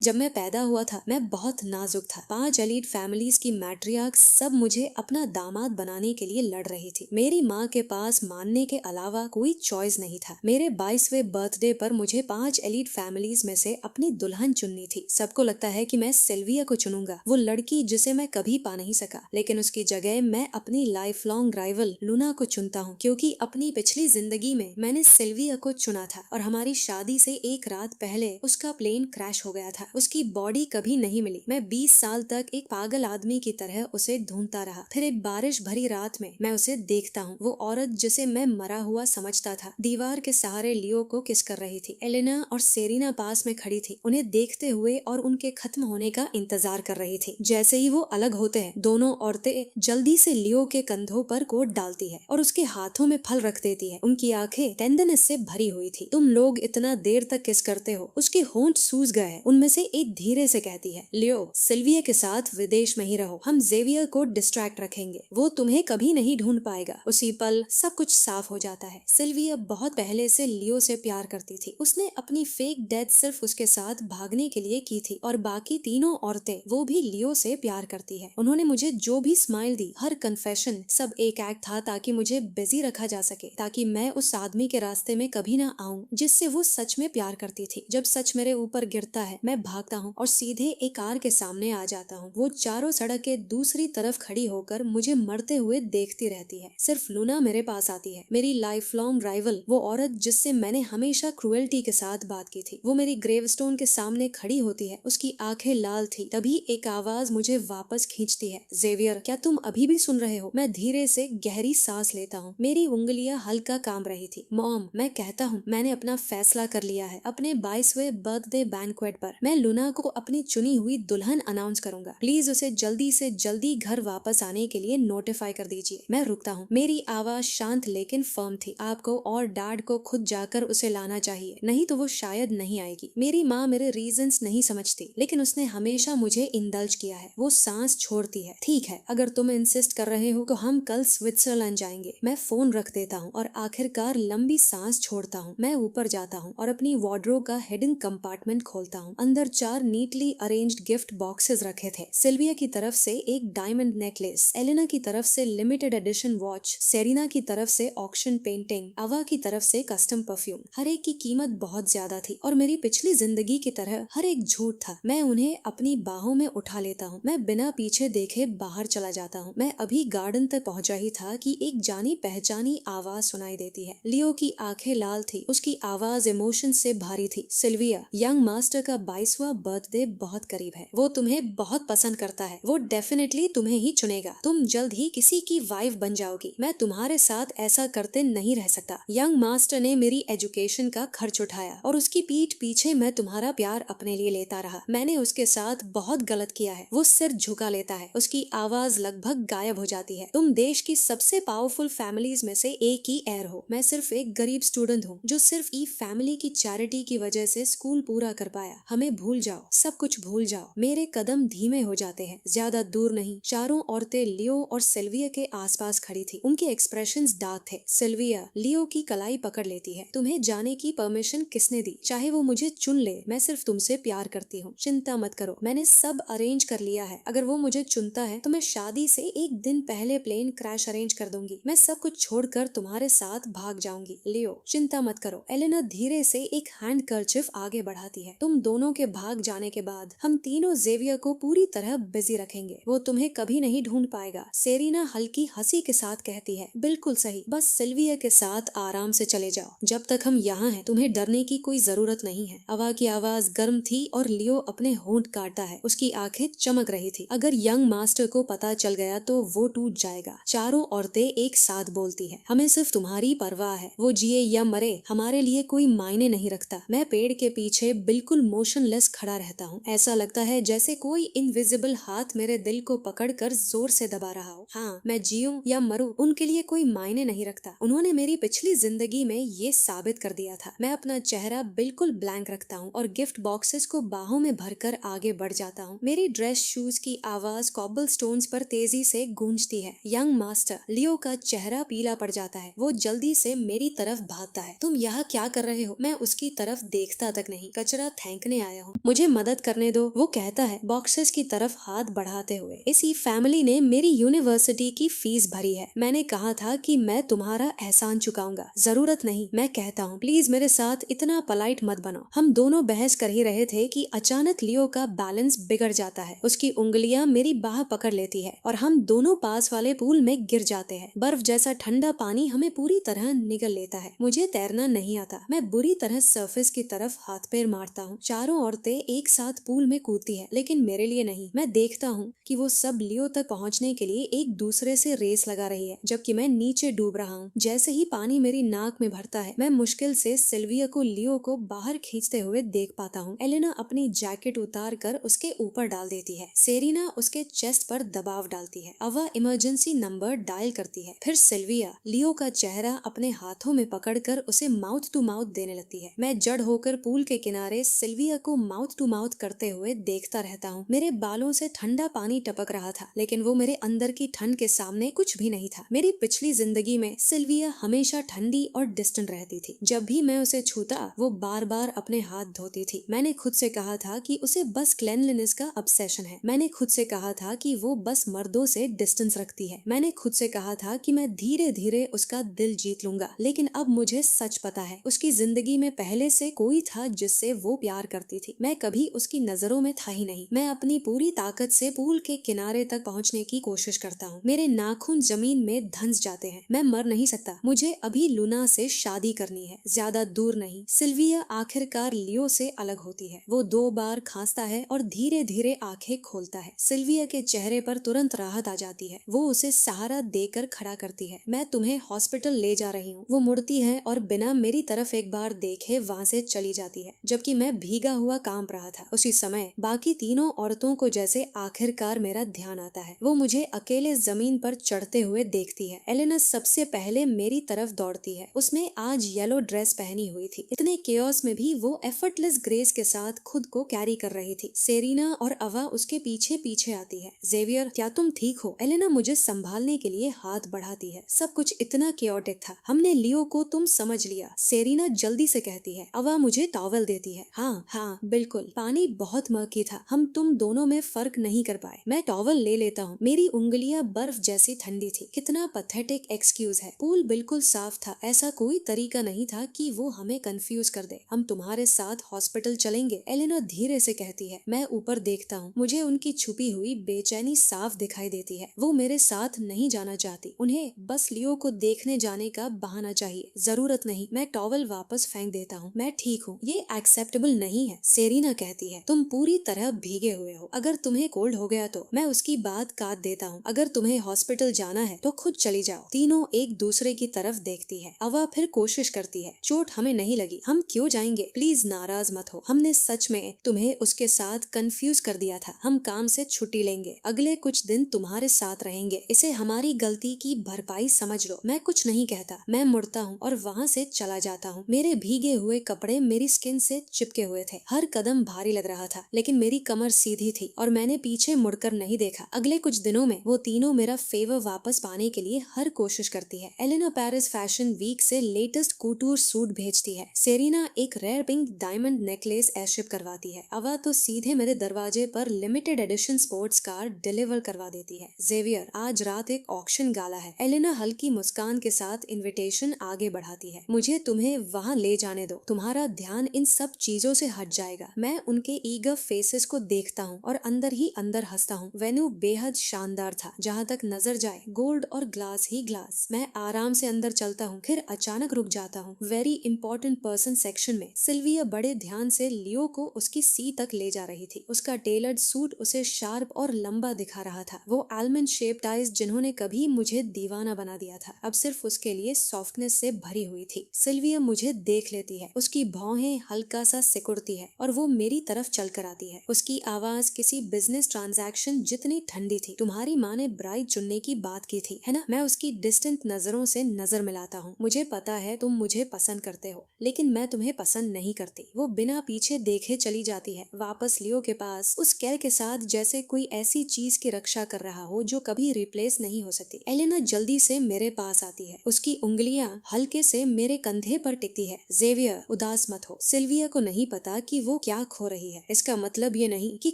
जब मैं पैदा हुआ था मैं बहुत नाजुक था। 5 एलीट फैमिलीज की मैट्रियार्क सब मुझे अपना दामाद बनाने के लिए लड़ रही थी। मेरी माँ के पास मानने के अलावा कोई चॉइस नहीं था। मेरे 22वें बर्थडे पर मुझे 5 एलीट फैमिलीज में से अपनी दुल्हन चुननी थी। सबको लगता है कि मैं सिल्विया को चुनूंगा, वो लड़की जिसे मैं कभी पा नहीं सका। लेकिन उसकी जगह मैं अपनी लाइफ लॉन्ग राइवल लूना को चुनता हूँ, क्योंकि अपनी पिछली जिंदगी में मैंने सिल्विया को चुना था और हमारी शादी से एक रात पहले उसका प्लेन क्रैश हो गया था। उसकी बॉडी कभी नहीं मिली। मैं 20 साल तक एक पागल आदमी की तरह उसे ढूंढता रहा। फिर एक बारिश भरी रात में मैं उसे देखता हूँ। वो औरत जिसे मैं मरा हुआ समझता था दीवार के सहारे लियो को किस कर रही थी। एलेना और सेरिना पास में खड़ी थी, उन्हें देखते हुए और उनके खत्म होने का इंतजार कर रही थी। जैसे ही वो अलग होते हैं, दोनों औरतें जल्दी से लियो के कंधों पर कोट डालती है और उसके हाथों में फल रख देती है। उनकी आंखें टेंडरनेस से भरी हुई थी। तुम लोग इतना देर तक किस करते हो? उसके होंठ सूज गए हैं। उनमें से एक धीरे से कहती है, लियो, सिल्विया के साथ विदेश में ही रहो, हम जेवियर को डिस्ट्रैक्ट रखेंगे, वो तुम्हें कभी नहीं ढूंढ पाएगा। उसी पल सब कुछ साफ हो जाता है। सिल्विया बहुत पहले से लियो से प्यार करती थी। उसने अपनी फेक डेथ सिर्फ उसके साथ भागने के लिए की थी और बाकी तीनों औरतें वो भी लियो से प्यार करती है। उन्होंने मुझे जो भी स्माइल दी, हर कन्फेशन, सब एक एक्ट था ताकि मुझे बिजी रखा जा सके, ताकि मैं उस आदमी के रास्ते में कभी ना आऊं जिससे वो सच में प्यार करती थी। जब सच मेरे ऊपर गिरता है मैं भागता हूँ और सीधे एक कार के सामने आ जाता हूँ। वो चारों सड़क के दूसरी तरफ खड़ी होकर मुझे मरते हुए देखती रहती है। सिर्फ लूना मेरे पास आती है, मेरी लाइफ लॉन्ग राइवल, वो औरत जिससे मैंने हमेशा क्रुएल्टी के साथ बात की थी। वो मेरी ग्रेवस्टोन के सामने खड़ी होती है, उसकी आंखें लाल थी। तभी एक आवाज मुझे वापस खींचती है, जेवियर, क्या तुम अभी भी सुन रहे हो? मैं धीरे से गहरी सांस लेता हूँ। मेरी उंगलियां हल्का काम रही थी। मॉम, मैं कहता हूँ, मैंने अपना फैसला कर लिया है। अपने 22वें बर्थडे बैंक्वेट पर मैं लूना को अपनी चुनी हुई दुल्हन अनाउंस करूंगा। प्लीज उसे जल्दी से जल्दी घर वापस आने के लिए नोटिफाई कर दीजिए। मैं रुकता हूँ। मेरी आवाज शांत लेकिन फर्म थी। आपको और डैड को खुद जाकर उसे लाना चाहिए, नहीं तो वो शायद नहीं आएगी। मेरी माँ मेरे रीजंस नहीं समझती, लेकिन उसने हमेशा मुझे इंडल्ज किया है। वो सांस छोड़ती है। ठीक है, अगर तुम इंसिस्ट कर रहे हो तो हम कल स्विट्जरलैंड जाएंगे। मैं फोन रख देता हूँ और आखिरकार लंबी सांस छोड़ता हूँ। मैं ऊपर जाता हूँ और अपनी वार्डरोब का हिडन कंपार्टमेंट खोलता हूँ। अंदर 4 नीटली अरेंज्ड गिफ्ट बॉक्सेस रखे थे। सिल्विया की तरफ से एक डायमंड नेकलेस, एलेना की तरफ से लिमिटेड एडिशन वॉच, सेरिना की तरफ से ऑक्शन पेंटिंग, अवा की तरफ से कस्टम परफ्यूम। हर एक की कीमत बहुत ज्यादा थी और मेरी पिछली जिंदगी की तरह हर एक झूठ था। मैं उन्हें अपनी बाहों में उठा लेता हूँ। मैं बिना पीछे देखे बाहर चला जाता हूँ। मैं अभी गार्डन तक पहुंचा ही था कि एक जानी पहचानी आवाज सुनाई देती है। लियो की आंखें लाल थी, उसकी आवाज इमोशन से भारी थी। सिल्विया, यंग मास्टर का 22वां बर्थडे बहुत करीब है। वो तुम्हें बहुत पसंद करता है। वो डेफिनेटली तुम्हें ही चुनेगा। तुम जल्द ही किसी की वाइफ बन जाओगी। मैं तुम्हारे साथ ऐसा करते नहीं रह सकता। यंग मास्टर ने मेरी एजुकेशन का खर्च उठाया और उसकी पीठ पीछे मैं तुम्हारा प्यार अपने लिए लेता रहा। मैंने उसके साथ बहुत गलत किया है। वो सिर झुका लेता है, उसकी आवाज लगभग गायब हो जाती है। तुम देश की सबसे पावरफुल फैमिलीज में से एक ही एयर हो। मैं सिर्फ एक गरीब स्टूडेंट हूँ जो सिर्फ ई फैमिली की चैरिटी की वजह से स्कूल पूरा कर पाया। हमें भूल जाओ, सब कुछ भूल जाओ। मेरे कदम धीमे हो जाते हैं। ज्यादा दूर नहीं। चारों औरतें लियो और सिल्विया के आसपास खड़ी थी। उनके एक्सप्रेशंस डार्क थे। सिल्विया लियो की कलाई पकड़ लेती है। तुम्हें जाने की परमिशन किसने दी? चाहे वो मुझे चुन ले, मैं सिर्फ तुमसे प्यार करती हूँ। चिंता मत करो, मैंने सब अरेंज कर लिया है। अगर वो मुझे चुनता है तो मैं शादी से एक दिन पहले प्लेन क्रैश अरेंज कर दूंगी। मैं सब कुछ छोड़कर तुम्हारे साथ भाग जाऊंगी। लियो, चिंता मत करो। एलेना धीरे से एक हैंड कर्चिफ आगे बढ़ाती है। तुम दोनों के भाग जाने के बाद हम तीनों जेवियर को पूरी तरह बिजी रखेंगे। वो तुम्हें कभी नहीं ढूंढ पाएगा। सेरिना हल्की हंसी के साथ कहती है, बिल्कुल सही, बस सिल्विया के साथ आराम से चले जाओ। जब तक हम यहाँ हैं तुम्हें डरने की कोई जरूरत नहीं है। अवा की आवाज गर्म थी और लियो अपने होंठ काटता है। उसकी आंखें चमक रही थी। अगर यंग मास्टर को पता चल गया तो वो टूट जाएगा। चारों औरतें एक साथ बोलती है, हमें सिर्फ तुम्हारी परवाह है। वो जिए या मरे हमारे लिए कोई मायने नहीं रखता। मैं पेड़ के पीछे बिल्कुल मोशनलेस खड़ा रहता हूँ। ऐसा लगता है जैसे कोई इनविजिबल हाथ मेरे दिल को पकड़कर जोर से दबा रहा हो। हाँ, मैं जीऊं या मरूं उनके लिए कोई मायने नहीं रखता। उन्होंने मेरी पिछली जिंदगी में ये साबित कर दिया था। मैं अपना चेहरा बिल्कुल ब्लैंक रखता हूँ और गिफ्ट बॉक्सेस को बाहों में भरकर आगे बढ़ जाता हूँ। मेरी ड्रेस शूज की आवाज कॉबल स्टोन्स पर तेजी से गूंजती है। यंग मास्टर लियो का चेहरा पीला पड़ जाता है। वो जल्दी से मेरी तरफ भागता है। तुम यहाँ क्या कर रहे हो? मैं उसकी तरफ देखता तक नहीं। कचरा फेंकने आया हूँ। हूँ, मुझे मदद करने दो, वो कहता है बॉक्सेस की तरफ हाथ बढ़ाते हुए। इसी फैमिली ने मेरी यूनिवर्सिटी की फीस भरी है। मैंने कहा था कि मैं तुम्हारा एहसान चुकाऊंगा। जरूरत नहीं, मैं कहता हूँ, प्लीज मेरे साथ इतना पोलाइट मत बनो। हम दोनों बहस कर ही रहे थे कि अचानक लियो का बैलेंस बिगड़ जाता है। उसकी उंगलियां मेरी बाह पकड़ लेती है और हम दोनों पास वाले पूल में गिर जाते हैं। बर्फ जैसा ठंडा पानी हमें पूरी तरह निगल लेता है। मुझे तैरना नहीं आता। मैं बुरी तरह सरफेस की तरफ हाथ पैर मारता हूँ। चारों औरतें एक साथ पूल में कूदती है, लेकिन मेरे लिए नहीं। मैं देखता हूँ कि वो सब लियो तक पहुँचने के लिए एक दूसरे से रेस लगा रही है, जबकि मैं नीचे डूब रहा हूँ। जैसे ही पानी मेरी नाक में भरता है, मैं मुश्किल से सिल्विया को लियो को बाहर खींचते हुए देख पाता हूँ। एलेना अपनी जैकेट उतार कर उसके ऊपर डाल देती है। सेरिना उसके चेस्ट पर दबाव डालती है। अवा इमरजेंसी नंबर डायल करती है। फिर सिल्विया लियो का चेहरा अपने हाथों में पकड़कर उसे माउथ टू माउथ देने लगती है। मैं जड़ होकर पूल के किनारे सिल्विया को माउथ टू माउथ करते हुए देखता रहता हूँ। मेरे बालों से ठंडा पानी टपक रहा था, लेकिन वो मेरे अंदर की ठंड के सामने कुछ भी नहीं था। मेरी पिछली जिंदगी में सिल्विया हमेशा ठंडी और डिस्टेंट रहती थी। जब भी मैं उसे छूता, वो बार बार अपने हाथ धोती थी। मैंने खुद से कहा था कि उसे बस क्लेanलीनेस का ऑब्सेशन है। मैंने खुद से कहा था कि वो बस मर्दों से डिस्टेंस रखती है। मैंने खुद से कहा था कि मैं धीरे धीरे उसका दिल जीत लूंगा। लेकिन अब मुझे सच पता है, उसकी जिंदगी में पहले से कोई था जिससे वो प्यार करती थी। मैं कभी उसकी नजरों में था ही नहीं। मैं अपनी पूरी ताकत से पूल के किनारे तक पहुंचने की कोशिश करता हूँ। मेरे नाखून जमीन में धंस जाते हैं। मैं मर नहीं सकता। मुझे अभी लूना से शादी करनी है, ज्यादा दूर नहीं। सिल्विया आखिरकार लियो से अलग होती है। वो 2 बार खांसता है और धीरे धीरे आंखें खोलता है। सिल्विया के चेहरे पर तुरंत राहत आ जाती है। वो उसे सहारा देकर खड़ा करती है। मैं तुम्हें हॉस्पिटल ले जा रही हूँ। वो मुड़ती है और बिना मेरी तरफ एक बार देखे वहाँ से चली जाती है, जबकि मैं भीगा हुआ कांप रहा था। उसी समय बाकी तीनों औरतों को जैसे आखिरकार मेरा ध्यान आता है। वो मुझे अकेले जमीन पर चढ़ते हुए देखती है। एलेना सबसे पहले मेरी तरफ दौड़ती है। उसने आज येलो ड्रेस पहनी हुई थी। इतने केओस में भी वो एफर्टलेस ग्रेस के साथ खुद को कैरी कर रही थी। सेरिना और अवा उसके पीछे पीछे आती है। जेवियर, क्या तुम ठीक हो? एलेना मुझे संभालने के लिए हाथ बढ़ाती है। सब कुछ इतना केओटिक था। हमने लियो को तुम समझ लिया, सेरिना जल्दी से कहती है। अवा मुझे टॉवल देती है। हाँ बिल्कुल, पानी बहुत मर्की था। हम तुम दोनों में फर्क नहीं कर पाए। मैं टॉवल ले लेता हूँ। मेरी उंगलियां बर्फ जैसी ठंडी थी। कितना पैथेटिक एक्सक्यूज है। पूल बिल्कुल साफ था। ऐसा कोई तरीका नहीं था कि वो हमें कंफ्यूज कर दे। हम तुम्हारे साथ हॉस्पिटल चलेंगे, एलेना धीरे से कहती है। मैं ऊपर देखता हूँ। मुझे उनकी छुपी हुई बेचैनी साफ दिखाई देती है। वो मेरे साथ नहीं जाना चाहती। उन्हें बस लियो को देखने जाने का बहाना चाहिए। जरूरत नहीं। मैं टॉवल वापस फेंक देता हूँ। मैं ठीक हूँ। ये एक्सेप्टेबल नहीं है, सेरिना कहती है। तुम पूरी तरह भीगे हुए हो। अगर तुम्हें कोल्ड हो गया तो मैं उसकी बात काट देता हूँ। अगर तुम्हें हॉस्पिटल जाना है तो खुद चली जाओ। तीनों एक दूसरे की तरफ देखती है। अवा फिर कोशिश करती है। चोट हमें नहीं लगी, हम क्यों जाएंगे? प्लीज नाराज मत हो। हमने सच में तुम्हें उसके साथ कंफ्यूज कर दिया था। हम काम से छुट्टी लेंगे, अगले कुछ दिन तुम्हारे साथ रहेंगे। इसे हमारी गलती की भरपाई समझ लो। मैं कुछ नहीं कहता। मैं मुड़ता हूँ और वहाँ से चला जाता हूँ। मेरे भीगे हुए कपड़े मेरी स्किन से चिपके हुए थे। हर कदम भारी लग रहा था, लेकिन मेरी कमर सीधी थी और मैंने पीछे मुड़कर नहीं देखा। अगले कुछ दिनों में वो तीनों मेरा फेवर वापस पाने के लिए हर कोशिश करती है। एलेना पेरिस फैशन वीक से लेटेस्ट कूटूर सूट भेजती है। सेरिना एक rare pink diamond necklace airship करवाती है। अवा तो सीधे मेरे दरवाजे पर limited edition sports car deliver करवा देती है। जेवियर, आज रात एक ऑक्शन गाला है। एलेना हल्की मुस्कान के साथ इनविटेशन आगे बढ़ाती है। मुझे तुम्हें वहाँ ले जाने दो। तुम्हारा ध्यान इन सब चीजों से हट जाएगा। मैं उनके ईगर फेसेस को देखता हूँ और अंदर ही अंदर हंसता हूँ। वेन्यू बेहद शानदार था। जहाँ तक नजर जाए गोल्ड और ग्लास ही ग्लास। मैं आराम से अंदर चलता हूँ, फिर अचानक रुक जाता हूँ। वेरी इंपॉर्टेंट पर्सन सेक्शन में सिल्विया बड़े ध्यान से लियो को उसकी सीट तक ले जा रही थी। उसका टेलर्ड सूट उसे शार्प और लंबा दिखा रहा था। वो आलमंड शेप टाइज जिन्होंने कभी मुझे दीवाना बना दिया था, अब सिर्फ उसके लिए सॉफ्टनेस से भरी हुई थी। सिल्विया मुझे देख लेती है। उसकी भौहें हल्का सा सिकुड़ती है और वो मेरी तरफ चल कर आती है। उसकी आवाज किसी बिजनेस ट्रांजैक्शन जितनी ठंडी थी। तुम्हारी माँ ने ब्राइड चुनने की बात की थी, है ना? मैं उसकी डिस्टेंट नजरों से नजर मिलाता हूँ। मुझे पता है तुम मुझे पसंद करते हो, लेकिन मैं तुम्हें पसंद नहीं करती। वो बिना पीछे देखे चली जाती है, वापस लियो के पास, उस केयर के साथ जैसे कोई ऐसी चीज की रक्षा कर रहा हो जो कभी रिप्लेस नहीं हो सकती। एलेना जल्दी से मेरे पास आती है। उसकी उंगलियां हल्के से मेरे कंधे पर टिकती है। जेवियर, उदास मत हो। सिल्विया को नहीं पता कि वो क्या खो रही है। इसका मतलब ये नहीं कि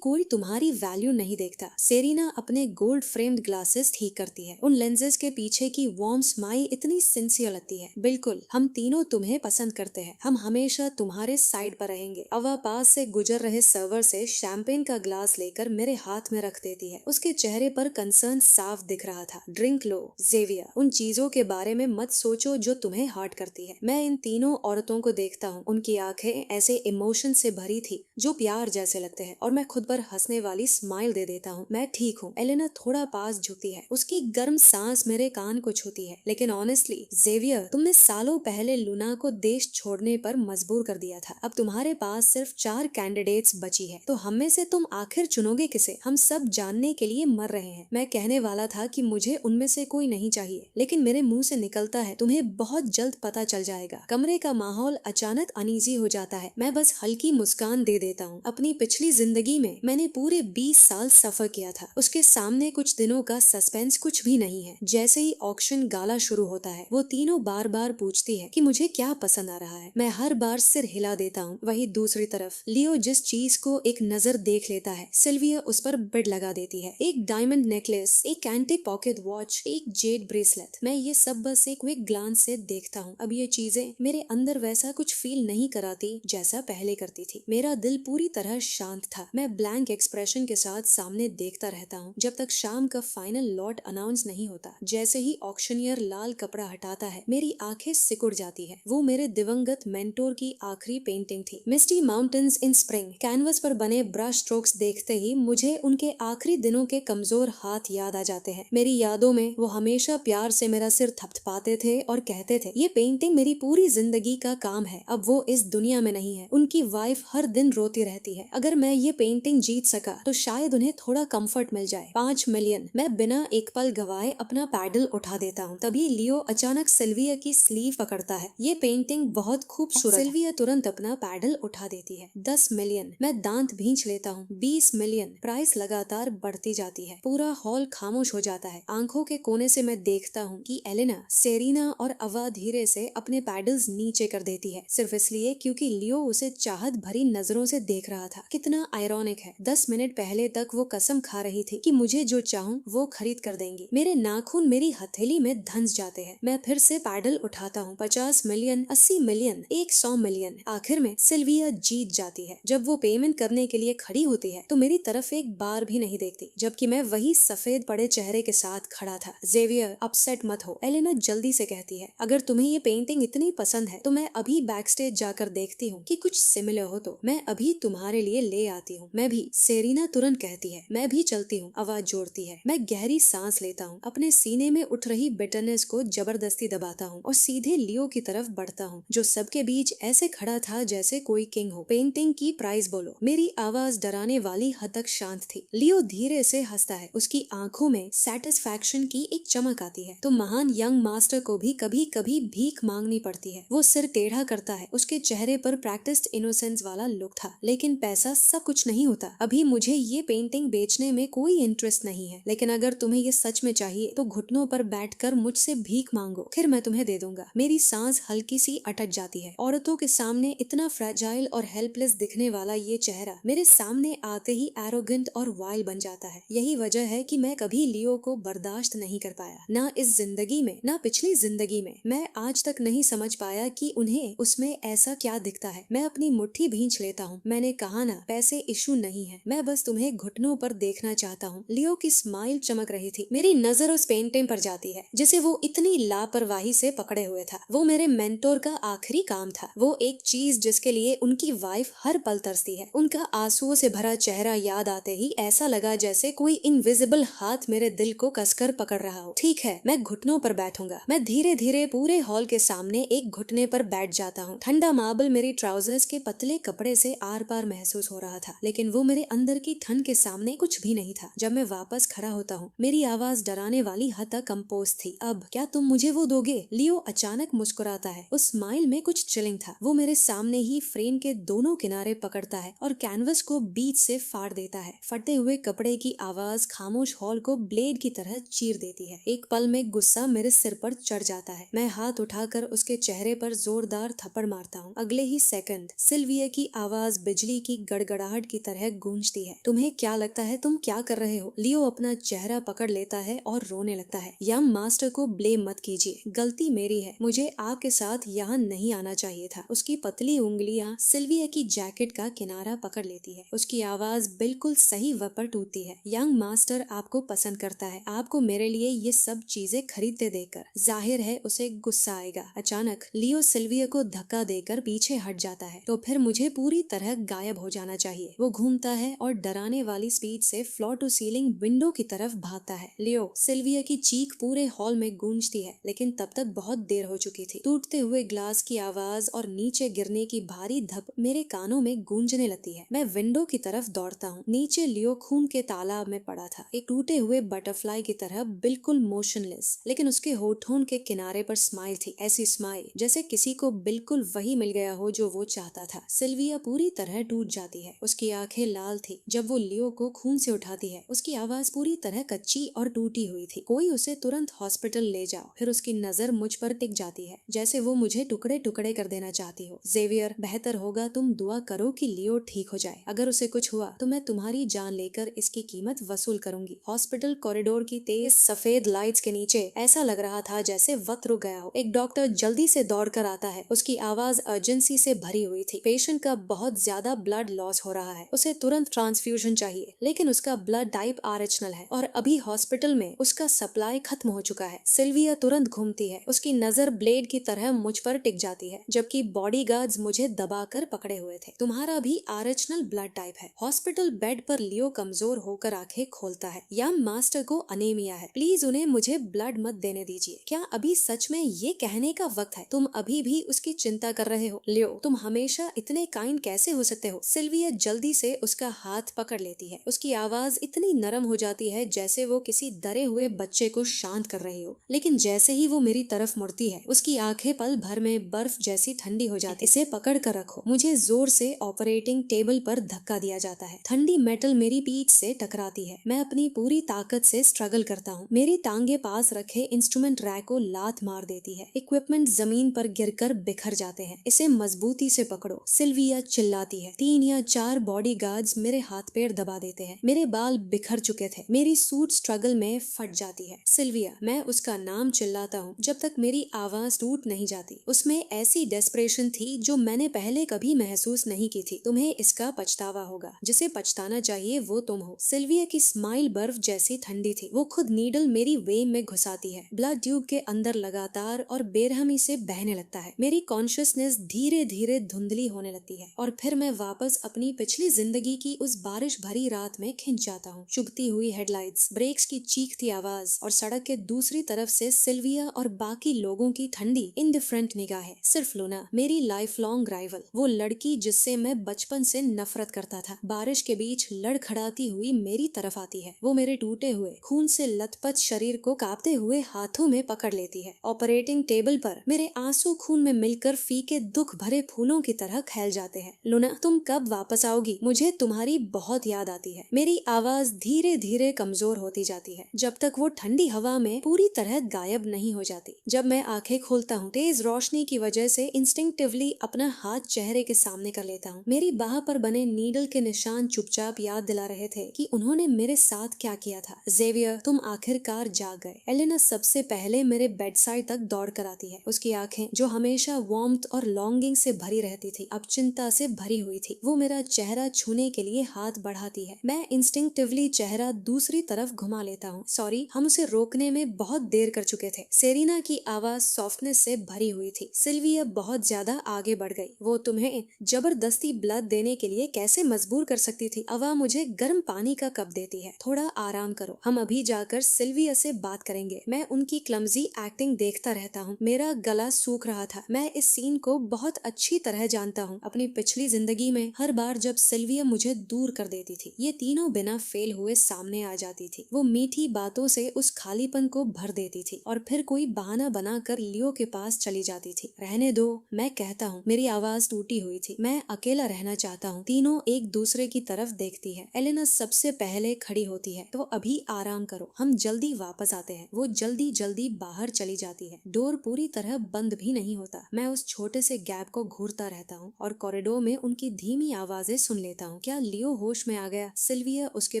कोई तुम्हारी वैल्यू नहीं देखता। सेरेना अपने गोल्ड फ्रेम्ड ग्लासेस ठीक करती है। उन लेंसेज के पीछे की वार्म स्माइल इतनी सिंसियर लगती है। बिल्कुल, हम तीनों तुम्हें पसंद करते हैं। हम हमेशा तुम्हारे साइड पर रहेंगे। अवा पास से गुजर रहे सर्वर से शैंपेन का ग्लास लेकर मेरे हाथ में रख देती है। उसके चेहरे पर कंसर्न साफ दिख रहा था। ड्रिंक लो जेवियर, उन चीजों के बारे में मत सोचो जो तुम्हें हर्ट करती है। मैं इन तीनों औरतों को देखता हूँ। उनकी आंखें ऐसे इमोशन से भरी थी जो प्यार जैसे लगते हैं, और मैं खुद पर हंसने वाली स्माइल दे देता हूँ। मैं ठीक हूँ। एलेना थोड़ा पास झुकती है। उसकी गर्म सांस मेरे कान को छूती है। लेकिन ऑनेस्टली जेवियर, तुमने सालों पहले लूना को देश छोड़ने पर मजबूर कर दिया था। अब तुम्हारे पास सिर्फ 4 कैंडिडेट्स बची है, तो हम में से तुम आखिर चुनोगे किसे? हम सब जानने के लिए मर रहे हैं। मैं कहने वाला था कि मुझे उनमें से कोई नहीं चाहिए, लेकिन मेरे मुंह से निकलता है तुम्हें बहुत जल्द पता चल जाएगा। कमरे का माहौल अचानक अनईजी हो जाता है। मैं बस हल्की मुस्कान दे देता हूँ। अपनी पिछली जिंदगी में मैंने पूरे 20 साल सफर किया था। उसके सामने कुछ दिनों का सस्पेंस कुछ भी नहीं है। जैसे ही ऑक्शन गाला शुरू होता है, वो तीनों बार बार पूछती है कि मुझे क्या पसंद आ रहा है। मैं हर बार सिर हिला देता हूँ। वही दूसरी तरफ लियो जिस चीज को एक नजर देख लेता है, सिल्विया उस पर बिड लगा देती है। एक डायमंड नेकलेस, एक एंटी पॉकेट वॉच, एक जेड ब्रेसलेट। मैं ये सब बस एक क्विक ग्लांस से देखता हूँ। अब ये चीजें मेरे अंदर वैसा कुछ फील नहीं कराती जैसा पहले करती थी। मेरा दिल पूरी तरह शांत था। मैं ब्लैंक एक्सप्रेशन के साथ सामने देखता रहता हूँ जब तक शाम का फाइनल लॉट अनाउंस नहीं होता। जैसे ही ऑक्शनियर लाल कपड़ा हटाता है, मेरी आंखें सिकुड़ जाती है। वो मेरे दिवंगत मेंटोर की आखिरी पेंटिंग थी, मिस्टी माउंटेन्स इन स्प्रिंग। कैनवस पर बने ब्रश स्ट्रोक्स देखते ही मुझे उनके आखिरी दिनों के कमजोर हाथ याद आ जाते हैं। मेरी यादों में वो हमेशा प्यार से मेरा सिर थपथपाते थे और कहते थे, ये पेंटिंग मेरी पूरी जिंदगी का काम है। अब वो इस दुनिया में नहीं है। उनकी वाइफ हर दिन रोती रहती है। अगर मैं ये पेंटिंग जीत सका तो शायद उन्हें थोड़ा कंफर्ट मिल जाए। 5 मिलियन। मैं बिना एक पल गवाए अपना पैडल उठा देता हूँ। तभी लियो अचानक सिल्विया की स्लीव पकड़ता है। ये पेंटिंग बहुत खूबसूरत। सिल्विया तुरंत अपना पैडल उठा देती है। 10 मिलियन। मैं दांत भींच लेता हूँ। 20 मिलियन। प्राइस लगातार बढ़ती जाती है। पूरा हॉल खामोश हो जाता है। आंखों के कोने से मैं देखता हूँ कि एलेना, सेरेना और अवा धीरे से अपने पैडल्स नीचे कर देती है, सिर्फ इसलिए क्योंकि लियो उसे चाहत भरी नजरों से देख रहा था। कितना आयरॉनिक है। 10 मिनट पहले तक वो कसम खा रही थी कि मुझे जो चाहूँ वो खरीद कर देंगी। मेरे नाखून मेरी हथेली में धंस जाते हैं। मैं फिर से पैडल उठाता हूँ। 50 मिलियन, 80 मिलियन, 100 मिलियन। आखिर में सिल्विया जीत जाती है। जब वो पेमेंट करने के लिए खड़ी होती है तो मेरी तरफ एक बार भी नहीं देखती, जबकि मैं वही सफेद पड़े चेहरे के साथ खड़ा था। जेवियर, अपसेट मत हो, एलेना जल्दी से कहती है। अगर तुम्हें ये पेंटिंग इतनी पसंद है तो मैं अभी बैक स्टेज जाकर देखती हूँ कि कुछ सिमिलर हो तो मैं अभी तुम्हारे लिए ले आती हूँ। मैं भी, सेरेना तुरंत कहती है। मैं भी चलती हूँ, आवाज जोड़ती है। मैं गहरी सांस लेता हूँ, अपने सीने में उठ रही बिटरनेस को जबरदस्ती दबाता हूँ और सीधे लियो की तरफ बढ़ता हूँ, जो सबके बीच ऐसे खड़ा था जैसे कोई किंग हो। पेंटिंग की प्राइस बोलो। मेरी आवाज डराने वाली हद तक शांत थी। लियो धीरे से हंसता है। उसकी आंखों में सेटिस्फैक्शन की एक चमक आती है। तो महान यंग मास्टर को भी कभी कभी भीख मांगनी पड़ती है। वो सिर टेढ़ा करता है। उसके चेहरे पर प्रैक्टिस्ड इनोसेंस वाला लुक था। लेकिन पैसा सब कुछ नहीं होता। अभी मुझे ये पेंटिंग बेचने में कोई इंटरेस्ट नहीं है, लेकिन अगर तुम्हें ये सच में चाहिए तो घुटनों पर बैठकर मुझसे भीख मांगो, फिर मैं तुम्हें दे दूंगा। मेरी सांस हल्की सी अटक जाती है। औरतों के सामने इतना फ्रेजाइल और हेल्पलेस दिखने वाला ये चेहरा मेरे सामने आते ही एरोगेंट और वाइल्ड बन जाता है। यही वजह है कि मैं कभी लियो को बर्दाश्त नहीं कर पाया, ना इस जिंदगी में, ना पिछली जिंदगी में। मैं आज तक नहीं समझ पाया कि उन्हें उसमें ऐसा क्या दिखता है। मैं अपनी मुट्ठी भींच लेता हूँ। मैंने कहा ना, पैसे इशू नहीं है, मैं बस तुम्हें घुटनों पर देखना चाहता हूँ। लियो की स्माइल चमक रही थी। मेरी नजर उस पेंटिंग पर जाती है जिसे वो इतनी लापरवाही से पकड़े हुए था। वो मेरे मेंटोर का आखिरी काम था। वो एक चीज जिसके लिए उनकी वाइफ हर पल तरसती है। उनका आंसुओं से भरा चेहरा याद आते ही ऐसा लगा जैसे कोई इनविजिबल हाथ मेरे दिल को कसकर पकड़ रहा हो। ठीक है, मैं घुटनों पर बैठूंगा। मैं धीरे धीरे पूरे हॉल के सामने एक घुटने पर बैठ जाता हूँ। ठंडा मार्बल मेरी ट्राउजर्स के पतले कपड़े से आर पार महसूस हो रहा था, लेकिन वो मेरे अंदर की ठंड के सामने कुछ भी नहीं था। जब मैं वापस खड़ा होता हूँ, मेरी आवाज डराने वाली हद तक कंपोज थी। अब क्या तुम मुझे वो दोगे? लियो अचानक मुस्कुराता है। उस स्माइल में कुछ चिलिंग था। वो मेरे सामने ही फ्रेम के दोनों किनारे पकड़ता है और कैनवस को बीच से फाड़ देता है। फटते हुए कपड़े की आवाज खामोश हॉल को ब्लेड की तरह चीर देती है। एक पल में गुस्सा मेरे सिर पर चढ़ जाता है। मैं हाथ उठाकर उसके चेहरे पर जोरदार थप्पड़ मारता हूँ। अगले ही सेकंड सिल्विया की आवाज बिजली की गड़गड़ाहट की तरह गूंजती है। तुम्हें क्या लगता है तुम क्या कर रहे हो? लियो अपना चेहरा पकड़ लेता है और रोने लगता है। यंग मास्टर को ब्लेम मत कीजिए, गलती मेरी है, मुझे आपके साथ यहाँ नहीं आना चाहिए था। उसकी पतली उंगलियां सिल्विया की जैकेट का किनारा पकड़ लेती है। उसकी आवाज बिल्कुल सही वक्त पर टूटती है। यंग मास्टर आपको पसंद करता है, आपको मेरे लिए ये सब चीजें खरीदते देखकर जाहिर है उसे गुस्सा आएगा। अचानक लियो सिल्विया को धक्का देकर पीछे हट जाता है। तो फिर मुझे पूरी तरह गायब हो जाना चाहिए। वो घूमता है और डराने वाली स्पीड से फ्लोर टू सीलिंग विंडो की तरफ भागता है। लियो, सिल्विया की चीख पूरे हॉल में गूंजती है, लेकिन तब तक बहुत देर हो चुकी थी। टूटते हुए ग्लास की आवाज और नीचे गिरने की भारी धप मेरे कानों में गूंजने लगती है। मैं विंडो की तरफ दौड़ता हूँ। नीचे लियो खून के तालाब में पड़ा था, एक टूटे हुए बटरफ्लाई की तरह बिल्कुल मोशनलेस, लेकिन उसके होठों के किनारे पर स्माइल थी। ऐसी स्माइल जैसे किसी को बिल्कुल वही मिल गया हो जो वो चाहता था। सिल्विया पूरी तरह टूट जाती है। उसकी आंखें लाल थी जब वो लियो को खून से उठाती है। उसकी आवाज पूरी तरह कच्ची और टूटी हुई थी। कोई उसे तुरंत हॉस्पिटल ले जाओ। फिर उसकी नजर मुझ पर टिक जाती है, जैसे वो मुझे टुकड़े टुकड़े कर देना चाहती हो। जेवियर, बेहतर होगा तुम दुआ करो कि लियो ठीक हो जाए। अगर उसे कुछ हुआ तो मैं तुम्हारी जान लेकर इसकी कीमत वसूल करूंगी। हॉस्पिटल कॉरिडोर की तेज सफेद लाइट्स के नीचे ऐसा लग रहा था जैसे वक्त रुक गया हो। एक डॉक्टर जल्दी से दौड़ कर आता है। उसकी आवाज अर्जेंसी से भरी हुई थी। पेशेंट का बहुत ज्यादा ब्लड लॉस हो रहा है, उसे तुरंत ट्रांसफ्यूजन चाहिए, लेकिन उसका ब्लड टाइप आरएचनल है और अभी हॉस्पिटल में उसका सप्लाई खत्म हो चुका है। सिल्विया तुरंत घूमती है। उसकी नजर ब्लेड की तरह मुझ पर टिक जाती है, जबकि बॉडीगार्ड्स मुझे दबाकर पकड़े हुए थे। तुम्हारा भी आरएचनल ब्लड टाइप है। हॉस्पिटल बेड पर लियो कमजोर होकर आंखें खोलता है। यंग मास्टर को अनेमिया है, प्लीज उन्हें मुझे ब्लड मत देने दीजिए। क्या अभी सच में ये कहने का वक्त है? तुम अभी भी उसकी चिंता कर रहे हो? लियो, तुम हमेशा इतने काइंड कैसे हो सकते हो? सिल्विया जल्दी से उसका हाथ पकड़ लेती है। उसकी आवाज इतनी नरम हो जाती है जैसे वो किसी डरे हुए बच्चे को शांत कर रही हो। लेकिन जैसे ही वो मेरी तरफ मुड़ती है, उसकी आंखें पल भर में बर्फ जैसी ठंडी हो जाती है। इसे पकड़ कर रखो। मुझे जोर से ऑपरेटिंग टेबल पर धक्का दिया जाता है। ठंडी मेटल मेरी पीठ से टकराती है। मैं अपनी पूरी ताकत से स्ट्रगल करता हूँ। मेरी टांगे पास रखे इंस्ट्रूमेंट रैक को लात मार देती है। इक्विपमेंट जमीन पर गिरकर बिखर जाते हैं। इसे मजबूती से पकड़ो, सिल्विया चिल्लाती है। 3 या 4 बॉडीगार्ड्स मेरे हाथ पैर दबा देते हैं। मेरे बाल बिखर चुके थे। मेरी सूट स्ट्रगल में फट जाती है। सिल्विया, मैं उसका नाम चिल्लाता हूँ जब तक मेरी आवाज टूट नहीं जाती। उसमें ऐसी डेस्परेशन थी जो मैंने पहले कभी महसूस नहीं की थी। तुम्हें इसका पछतावा होगा। जिसे पछताना चाहिए वो तुम हो। सिल्विया की स्माइल बर्फ जैसी ठंडी थी। वो खुद नीडल मेरी वेन में घुसाती है। ब्लड ट्यूब के अंदर लगातार और बेरहमी से बहने लगता है। मेरी कॉन्शियसनेस धीरे धीरे धुंधली होने लगती है और फिर मैं वापस अपनी पिछली जिंदगी की उस बारिश भरी रात में खिंच जाता हूँ। चुभती हुई हेडलाइट्स, ब्रेक्स की चीखती आवाज और सड़क के दूसरी तरफ से सिल्विया और बाकी लोगों की ठंडी इंडिफरेंट निगाहें। सिर्फ लूना, मेरी लाइफ लॉन्ग राइवल, वो लड़की जिससे मैं बचपन से नफरत करता था, बारिश के बीच लड़खड़ाती हुई मेरी तरफ आती है। वो मेरे टूटे हुए खून से लथपथ शरीर को कांपते हुए हाथों में पकड़ लेती है। ऑपरेटिंग टेबल पर मेरे आंसू खून में मिलकर फीके दुख भरे फूलों की तरह फैल जाते हैं। लूना, तुम कब वापस आओगी? मुझे तुम्हारी बहुत याद आती है। मेरी आवाज धीरे धीरे कमजोर होती जाती है जब तक वो ठंडी हवा में पूरी तरह गायब नहीं हो जाती। जब मैं आंखें खोलता हूँ, तेज रोशनी की वजह से इंस्टिंक्टिवली अपना हाथ चेहरे के सामने कर लेता हूँ। मेरी बाह पर बने नीडल के निशान चुपचाप याद दिला रहे थे कि उन्होंने मेरे साथ क्या किया था। जेवियर, तुम आखिरकार जाग गए। एलेना सबसे पहले मेरे बेड साइड तक दौड़ कर आती है। उसकी आंखें जो हमेशा वार्मथ और लॉन्गिंग से भरी रहती थी, अब चिंता से भरी हुई थी। वो मेरा चेहरा छूने के लिए हाथ बढ़ाती है। मैं इंस्टिंक्टिवली चेहरा दूसरी तरफ घुमा लेता हूँ। सॉरी, हम उसे रोकने में बहुत देर कर चुके थे। सेरिना की आवाज सॉफ्टनेस से भरी हुई थी। सिल्विया बहुत ज्यादा आगे बढ़ गई। वो तुम्हें जबरदस्ती ब्लड देने के लिए कैसे मजबूर कर सकती थी? अवा मुझे गर्म पानी का कप देती है। थोड़ा आराम करो, हम अभी जाकर सिल्विया से बात करेंगे। मैं उनकी क्लमजी एक्टिंग देखता रहता हूँ। मेरा गला सूख रहा था। मैं इस सीन को बहुत अच्छी तरह जानता हूँ। अपनी पिछली जिंदगी में हर बार जब सिल्विया मुझे दूर कर देती थी, ये तीनों बिना फेल हुए सामने आ जाती थी। वो मीठी बातों से उस खालीपन को भर देती थी और फिर कोई बहाना बनाकर लियो के पास चली जाती थी। रहने दो, मैं कहता हूँ। मेरी आवाज टूटी हुई थी। मैं अकेला रहना चाहता हूँ। तीनों एक दूसरे की तरफ देखती है। एलेना सबसे पहले खड़ी होती है। तो अभी आराम करो, हम जल्दी वापस आते हैं। वो जल्दी जल्दी बाहर चली जाती है। डोर पूरी तरह बंद भी नहीं होता। मैं उस छोटे से गैप को घूरता रहता हूँ और कॉरिडोर कॉरिडोर में उनकी धीमी आवाजें सुन लेता हूँ। क्या लियो होश में आ गया? सिल्विया उसके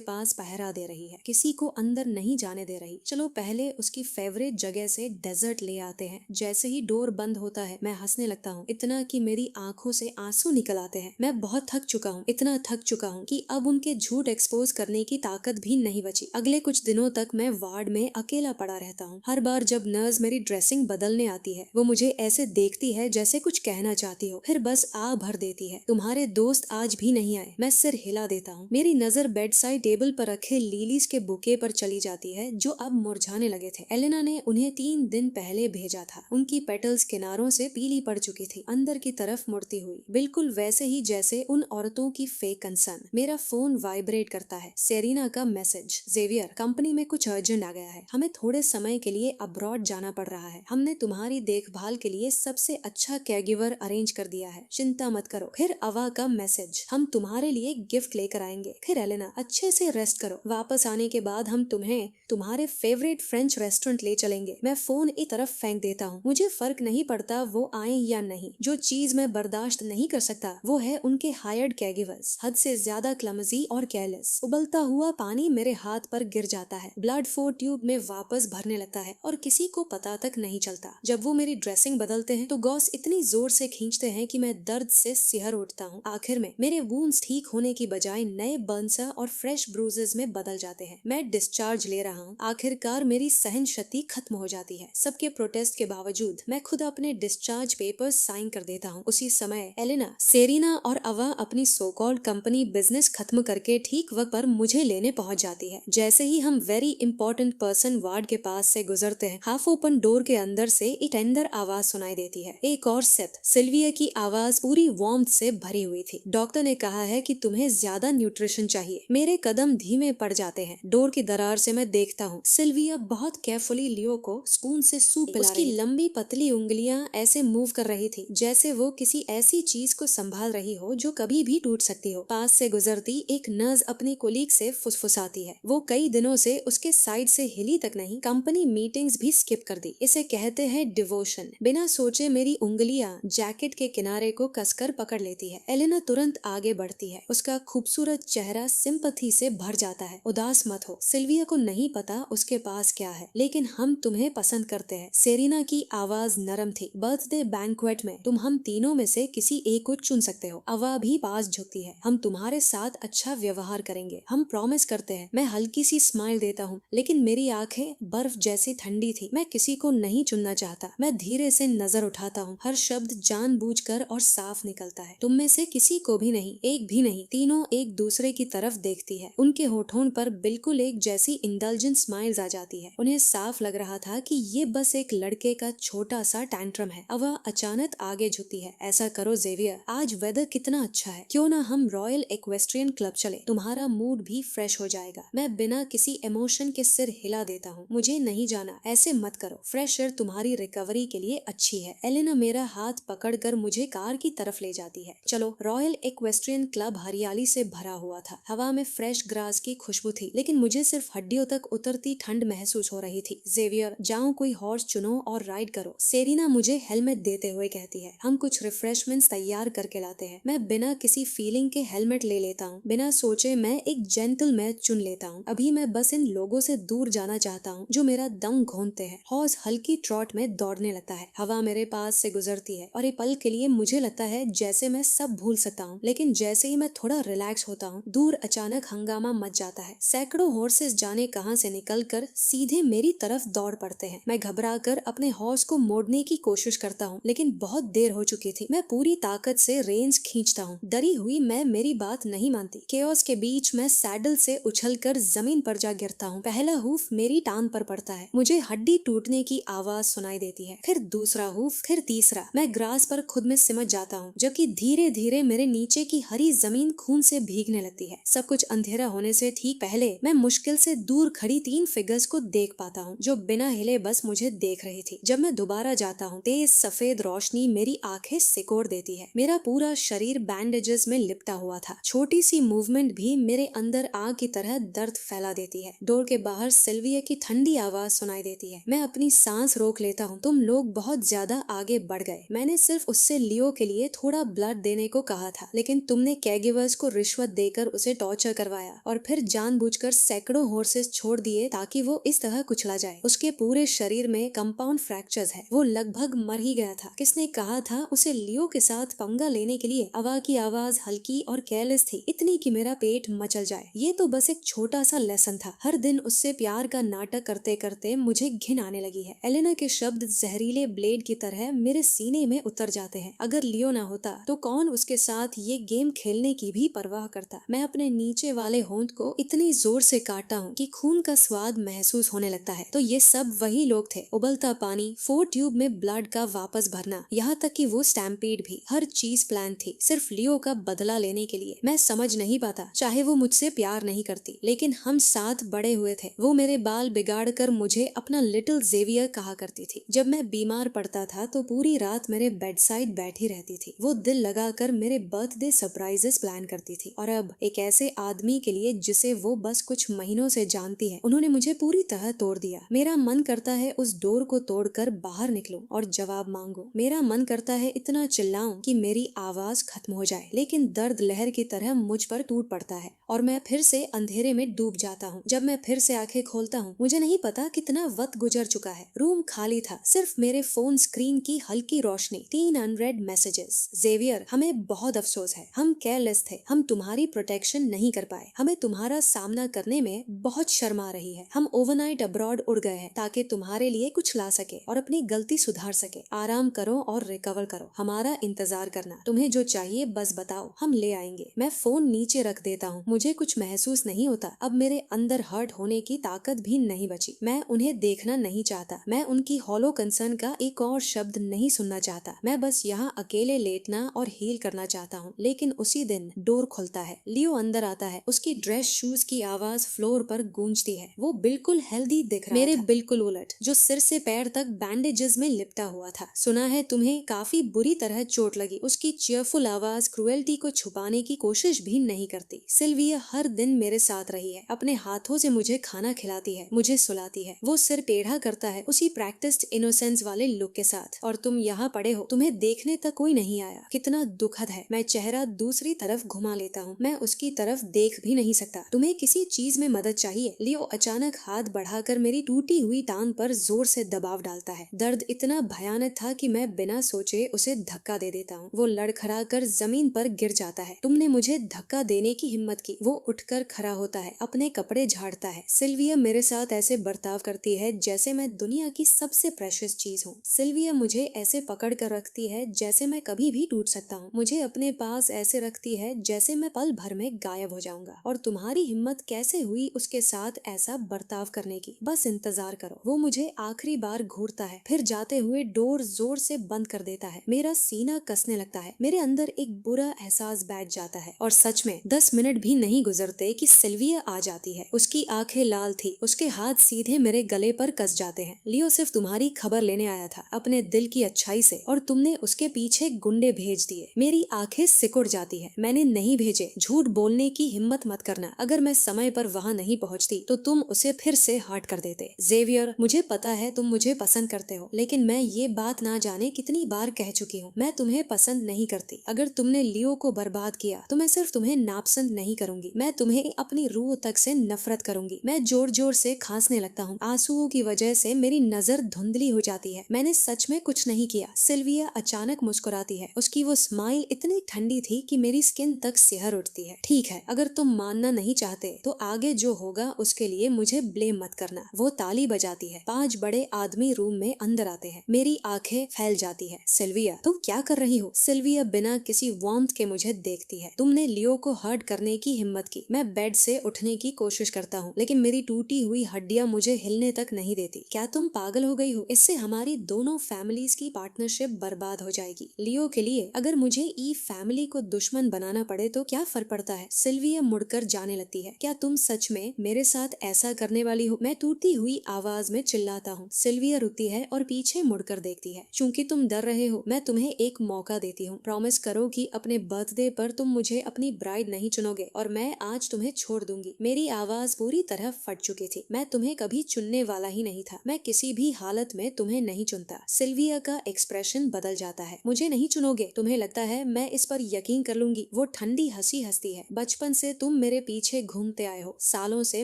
पास पहरा दे रही है, किसी को अंदर नहीं जाने दे रही। चलो पहले उसकी फेवरेट जगह से डेजर्ट ले आते हैं। जैसे ही डोर बंद होता है मैं हंसने लगता हूँ, इतना कि मेरी आंखों से आंसू निकल आते हैं। मैं बहुत थक चुका हूँ, इतना थक चुका हूँ कि अब उनके झूठ एक्सपोज करने की ताकत भी नहीं बची। अगले कुछ दिनों तक मैं वार्ड में अकेला पड़ा रहता हूँ। हर बार जब नर्स मेरी ड्रेसिंग बदलने आती है, वो मुझे ऐसे देखती है जैसे कुछ कहना चाहती हो, फिर बस आ भर देती है, तुम्हारे दोस्त आज भी नहीं आए। मैं सिर हिला देता हूँ। मेरी नजर बेड साइड टेबल पर रखे लिलीज के बुके पर चली जाती है जो अब मुरझाने लगे थे। एलेना ने उन्हें 3 दिन पहले भेजा था। उनकी पेटल्स किनारों से पीली पड़ चुकी थी, अंदर की तरफ मुड़ती हुई, बिल्कुल वैसे ही जैसे उन औरतों की फेक कंसर्न। मेरा फोन वाइब्रेट करता है। सेरिना का मैसेज, जेवियर, कंपनी में कुछ अर्जेंट आ गया है, हमें थोड़े समय के लिए अब्रॉड जाना पड़ रहा है। हमने तुम्हारी देखभाल के लिए सबसे अच्छा केयरगिवर अरेंज कर दिया है, चिंता मत करो। फिर अवा का मैसेज, हम तुम्हारे लिए गिफ्ट लेकर आएंगे। फिर एलेना, अच्छे से रेस्ट करो, वापस आने के बाद हम तुम्हें तुम्हारे फेवरेट फ्रेंच रेस्टोरेंट ले चलेंगे। मैं फोन एक तरफ फेंक देता हूँ। मुझे फर्क नहीं पड़ता वो आए या नहीं। जो चीज मैं बर्दाश्त नहीं कर सकता वो है उनके हायर्ड कैरेगिवर्स, हद से ज्यादा क्लमजी और केयरलेस। उबलता हुआ पानी मेरे हाथ पर गिर जाता है, ब्लड फोर ट्यूब में वापस भरने लगता है और किसी को पता तक नहीं चलता। जब वो मेरी ड्रेसिंग बदलते हैं तो गॉस इतनी जोर से खींचते हैं कि मैं दर्द से सिहर उठता हूँ। आखिर में मेरे वूंड्स ठीक होने की बजाय नए बर्न्स और फ्रेश ब्रूजेस में बदल जाते हैं। मैं डिस्चार्ज ले रहा हूँ। आखिरकार मेरी सहन शक्ति खत्म हो जाती है। सबके प्रोटेस्ट के बावजूद मैं खुद अपने डिस्चार्ज पेपर्स साइन कर देता हूँ। उसी समय एलेना, सेरिना और अवा अपनी सो कॉल्ड कंपनी बिजनेस खत्म करके ठीक वक्त पर मुझे लेने पहुंच जाती है। जैसे ही हम वेरी इंपॉर्टेंट पर्सन वार्ड के पास से गुजरते हैं, हाफ ओपन डोर के अंदर से एक टेंडर आवाज सुनाई देती है। एक और सिप। सिल्विया की आवाज पूरी वार्मथ से भरी हुई थी। डॉक्टर ने कहा है कि तुम्हें ज्यादा न्यूट्रिशन चाहिए। मेरे कदम धीमे पड़ जाते हैं। डोर की दरार से मैं देखता हूँ, सिल्विया बहुत केयरफुली लियो को स्पून से सूप पिला रही। उसकी लंबी पतली उंगलियां ऐसे मूव कर रही थी जैसे वो किसी ऐसी चीज को संभाल रही हो जो कभी भी टूट सकती हो। पास से गुजरती एक नर्स अपनी कोलीग से फुसफुसाती है, वो कई दिनों से उसके साइड से हिली तक नहीं, कंपनी मीटिंग्स भी स्किप कर दी। इसे कहते हैं डिवोशन। बिना सोचे मेरी उंगलियां जैकेट के किनारे को कसकर पकड़ लेती है। एलेना तुरंत आगे बढ़ती है। उसका खूबसूरत चेहरा सिंपैथी से भर जाता है। उदास मत हो, सिल्विया को नहीं पता उसके पास क्या है, लेकिन हम तुम्हें पसंद करते हैं। सेरिना की आवाज नरम थी। बर्थडे बैंक्वेट में तुम हम तीनों में से किसी एक को चुन सकते हो। अवा भी पास झुकती है। हम तुम्हारे साथ अच्छा व्यवहार करेंगे, हम प्रॉमिस करते हैं। मैं हल्की सी स्माइल देता हूँ, लेकिन मेरी आंखें बर्फ जैसी ठंडी थी। मैं किसी को नहीं चुनना चाहता। मैं धीरे से नजर उठाता हूँ। हर शब्द जानबूझकर और साफ निकलता है। तुम में से किसी को भी नहीं, एक भी नहीं। तीनों एक दूसरे की तरफ देखती है। उनके होठों पर बिल्कुल एक जैसी इंडल्जेंट स्माइल्स आ जाती है। उन्हें साफ लग रहा था कि ये बस एक लड़के का छोटा सा टैंट्रम है। अवा अचानक आगे झुकती है। ऐसा करो जेवियर, आज वेदर कितना अच्छा है, क्यों ना हम रॉयल इक्वेस्ट्रियन क्लब चले, तुम्हारा मूड भी फ्रेश हो जाएगा। मैं बिना किसी इमोशन के सिर हिला देता हूँ। मुझे नहीं जाना, ऐसे मत करो, फ्रेश एयर तुम्हारी रिकवरी के लिए अच्छी है। एलेना मेरा हाथ पकड़कर मुझे कार की तरफ ले जाती है। चलो। रॉयल इक्वेस्ट्रियन क्लब हरियाली से भरा हुआ था। हवा में फ्रेश ग्रास की खुशबू थी, लेकिन मुझे सिर्फ हड्डियों तक उतरती ठंड महसूस हो रही थी। जेवियर, जाओ कोई हॉर्स चुनो और राइड करो। सेरिना मुझे हेलमेट देते हुए कहती है। हम कुछ रिफ्रेशमेंट्स तैयार करके लाते हैं। मैं बिना किसी फीलिंग के हेलमेट ले लेता हूँ। बिना सोचे मैं एक जेंटल मैच चुन लेता हूँ। अभी मैं बस इन लोगों से दूर जाना चाहता हूँ जो मेरा दम घोंटते हैं। हॉर्स हल्की ट्रॉट में दौड़ने लगता है। हवा मेरे पास से गुजरती है और एक पल के लिए मुझे लगता है जैसे मैं सब भूल सकता हूँ, लेकिन जैसे ही मैं थोड़ा रिलैक्स होता हूँ, दूर अचानक हंगामा मच जाता है। सैकड़ों हॉर्सेस जाने कहां से निकलकर सीधे मेरी तरफ दौड़ पड़ते हैं। मैं घबराकर अपने हॉर्स को मोड़ने की कोशिश करता हूँ, लेकिन बहुत देर हो चुकी थी। मैं पूरी ताकत से रेंज खींचता हूँ। डरी हुई मैं मेरी बात नहीं मानती। केओस के बीच मैं सैडल से उछलकर जमीन पर जा गिरता हूँ। पहला हूफ मेरी टांग पर पड़ता है। मुझे हड्डी टूटने की आवाज सुनाई देती है। फिर दूसरा हूफ, फिर तीसरा। मैं ग्रास पर खुद में सिमट जाता हूँ, जबकि धीरे धीरे मेरे नीचे की हरी जमीन खून से भीगने लगती है। सब कुछ अंधेरा होने से ठीक पहले मैं मुश्किल से दूर खड़ी 3 फिगर्स को देख पाता हूँ जो बिना हिले बस मुझे देख रही थी। जब मैं दोबारा जाता हूँ, तेज सफेद रोशनी मेरी आंखें सिकोड़ देती है। मेरा पूरा शरीर बैंडेजेस में लिपटा हुआ था। छोटी सी मूवमेंट भी मेरे अंदर आग की तरह दर्द फैला देती है। डोर के बाहर सिल्विया की ठंडी आवाज सुनाई देती है। मैं अपनी सांस रोक लेता हूँ। तुम लोग बहुत ज्यादा आगे बढ़ गए। मैंने सिर्फ उससे लियो के लिए थोड़ा ब्लड देने को कहा था, लेकिन तुमने कैगिवर्स को रिश्वत देकर उसे टॉर्चर करवाया और फिर जानबूझकर सैकड़ों हॉर्सेस छोड़ दिए ताकि वो इस तरह कुचला जाए। उसके पूरे शरीर में कंपाउंड फ्रैक्चर्स है, वो लगभग मर ही गया था। किसने कहा था उसे लियो के साथ पंगा लेने के लिए? अवा की आवाज हल्की और केयरलेस थी, इतनी कि मेरा पेट मचल जाए। ये तो बस एक छोटा सा लेसन था। हर दिन उससे प्यार का नाटक करते करते मुझे घिन आने लगी है। एलेना के शब्द जहरीले ब्लेड की तरह मेरे सीने में उतर जाते हैं। अगर लियो ना होता तो कौन उसके साथ ये गेम खेलने की भी परवाह करता। मैं अपने नीचे वाले होंठ को इतनी जोर से काटता हूँ कि खून का स्वाद महसूस होने लगता है। तो ये सब वही लोग थे। उबलता पानी, 4 ट्यूब में ब्लड का वापस भरना, यहाँ तक कि वो स्टैम्पीड भी, हर चीज प्लान थी सिर्फ लियो का बदला लेने के लिए। मैं समझ नहीं पाता, चाहे वो मुझसे प्यार नहीं करती, लेकिन हम साथ बड़े हुए थे। वो मेरे बाल बिगाड़ कर मुझे अपना लिटिल जेवियर कहा करती थी। जब मैं बीमार पड़ता था तो पूरी रात मेरे बेड साइड बैठी रहती थी। वो दिल लगाकर मेरे बर्थडे सरप्राइजेस प्लान करती थी। और अब एक ऐसे आदमी के लिए जिसे वो बस कुछ महीनों से जानती है, उन्होंने मुझे पूरी तरह तोड़ दिया। मेरा मन करता है उस डोर को तोड़कर बाहर निकलूं और जवाब मांगू। मेरा मन करता है इतना चिल्लाऊं कि मेरी आवाज खत्म हो जाए, लेकिन दर्द लहर की तरह मुझ पर टूट पड़ता है और मैं फिर से अंधेरे में डूब जाता हूँ। जब मैं फिर से आंखें खोलता हूँ, मुझे नहीं पता कितना वक्त गुजर चुका है। रूम खाली था, सिर्फ मेरे फोन स्क्रीन की हल्की रोशनी, 3 अनरेड मैसेजेस। जेवियर, हमें बहुत अफसोस है, हम केयरलेस थे, हम तुम्हारी प्रोटेक्शन नहीं कर पाए, हमें तुम्हारा सामना करने में बहुत शर्म आ रही है। हम ओवरनाइट अब्रॉड उड़ गए हैं ताकि तुम्हारे लिए कुछ ला सके और अपनी गलती सुधार सके। आराम करो और रिकवर करो, हमारा इंतजार करना। तुम्हें जो चाहिए बस बताओ, हम ले आएंगे। मैं फोन नीचे रख देता हूँ। मुझे कुछ महसूस नहीं होता। अब मेरे अंदर हर्ट होने की ताकत भी नहीं बची। मैं उन्हें देखना नहीं चाहता। मैं उनकी हॉलो कंसर्न का एक और शब्द नहीं सुनना चाहता। मैं बस यहाँ अकेले लेटना और हील करना चाहता हूँ। लेकिन उसी दिन डोर खुलता है। लियो अंदर आता है। उसकी ड्रेस शूज की आवाज फ्लोर पर गूंजती है। वो बिल्कुल हेल्दी दिख रहा मेरे बिल्कुल उलट, जो सिर से पैर तक बैंडेजेस में लिपटा हुआ था। सुना है तुम्हें काफी बुरी तरह चोट लगी। उसकी चीयरफुल आवाज क्रुएल्टी को छुपाने की कोशिश भी नहीं करती। सिल्विया हर दिन मेरे साथ रही है, अपने हाथों से मुझे खाना खिलाती है, मुझे सुलाती है। वो सिर टेढ़ा करता है उसी प्रैक्टिस्ड इनोसेंस वाले लुक के साथ। और तुम यहाँ पड़े हो, तुम्हें देखने तक कोई नहीं आया। कितना दुखद है। मैं चेहरा दूसरी तरफ घुमा लेता हूँ। मैं उसकी तरफ देख भी नहीं सकता। तुम्हें किसी चीज में मदद चाहिए? लियो अचानक हाथ बढ़ाकर मेरी टूटी हुई टांग पर जोर से दबाव डालता है। दर्द इतना भयानक था कि मैं बिना सोचे उसे धक्का दे देता हूँ। वो लड़खड़ा कर जमीन पर गिर जाता है। तुमने मुझे धक्का देने की हिम्मत की। वो उठकर खड़ा होता है, अपने कपड़े झाड़ता है। सिल्विया मेरे साथ ऐसे बर्ताव करती है जैसे मैं दुनिया की सबसे प्रेशियस चीज हूँ। सिल्विया मुझे ऐसे पकड़ कर रखती है जैसे मैं कभी भी टूट सकता हूँ। मुझे अपने पास ऐसे रखती है जैसे मैं पल भर में गायब हो जाऊंगा। और तुम्हारी हिम्मत कैसे हुई उसके साथ ऐसा बर्ताव करने की? बस इंतजार करो। वो मुझे आखिरी बार घूरता है, फिर जाते हुए डोर जोर से बंद कर देता है। मेरा सीना कसने लगता है। मेरे अंदर एक बुरा एहसास बैठ जाता है। और सच में 10 मिनट भी नहीं गुजरते कि सिल्विया आ जाती है। उसकी आंखें लाल थी, उसके हाथ सीधे मेरे गले पर कस जाते हैं। लियो सिर्फ तुम्हारी खबर लेने आया था, अपने दिल की अच्छाई से, और तुमने उसके पीछे गुंडे भेज दिए। मेरी आंखें सिकुड़ जाती है। मैंने नहीं भेजे। झूठ बोलने की हिम्मत मत करना। अगर मैं समय पर वहाँ नहीं पहुँचती तो तुम उसे फिर से हर्ट कर देते। जेवियर, मुझे पता है तुम मुझे पसंद करते हो, लेकिन मैं ये बात ना जाने कितनी बार कह चुकी हूँ, मैं तुम्हें पसंद नहीं करती। अगर तुमने लियो को बर्बाद किया तो मैं सिर्फ तुम्हें नापसंद नहीं करूंगी, मैं तुम्हें अपनी रूह तक से नफरत करूंगी। मैं जोर जोर से खांसने लगता हूँ। आंसुओं की वजह से मेरी नजर धुंधली हो जाती है। मैंने सच में कुछ नहीं किया। सिल्विया अचानक मुस्कुराती है। उसकी वो स्माइल इतनी ठंडी थी कि मेरी स्किन तक सिहर उठती है। ठीक है, अगर तुम मानना नहीं चाहते तो आगे जो होगा उसके लिए मुझे ब्लेम मत करना। वो ताली बजाती है। 5 बड़े आदमी रूम में अंदर आते हैं। मेरी आंखें फैल जाती है। सिल्विया, तुम क्या कर रही हो? सिल्विया बिना किसी वार्मथ के मुझे देखती है। तुमने लियो को हर्ट करने की हिम्मत की। मैं बेड से उठने की कोशिश करता हूँ, लेकिन मेरी टूटी हुई हड्डियां मुझे हिलने तक नहीं देती। क्या तुम पागल हो गई हो? इससे हमारी दोनों फैमिलीज की पार्टनरशिप बर्बाद हो जाएगी। लियो के लिए अगर मुझे ई फैमिली को दुश्मन बनाना पड़े तो क्या फर्क पड़ता है? सिल्विया मुड़कर जाने लगती है। क्या तुम सच में मेरे साथ ऐसा करने वाली हो? मैं टूटी हुई आवाज में चिल्लाता हूँ। सिल्विया रुकती है और पीछे मुड़कर देखती है। चूंकि तुम डर रहे हो, मैं तुम्हें एक मौका देती हूँ। प्रॉमिस करो कि अपने बर्थडे पर तुम मुझे अपनी ब्राइड नहीं चुनोगे और मैं आज तुम्हें छोड़ दूंगी। मेरी आवाज पूरी तरह फट चुकी थी। मैं तुम्हें कभी चुनने वाला ही नहीं था। मैं किसी भी हालत में तुम्हें नहीं चुनता। सिल्विया का एक्सप्रेशन बदल जाता है। मुझे नहीं चुनोगे? तुम्हें लगता है मैं इस पर यकीन कर लूंगी? वो ठंडी हंसी हंसती है। बचपन से तुम मेरे पीछे घूमते आए हो, सालों से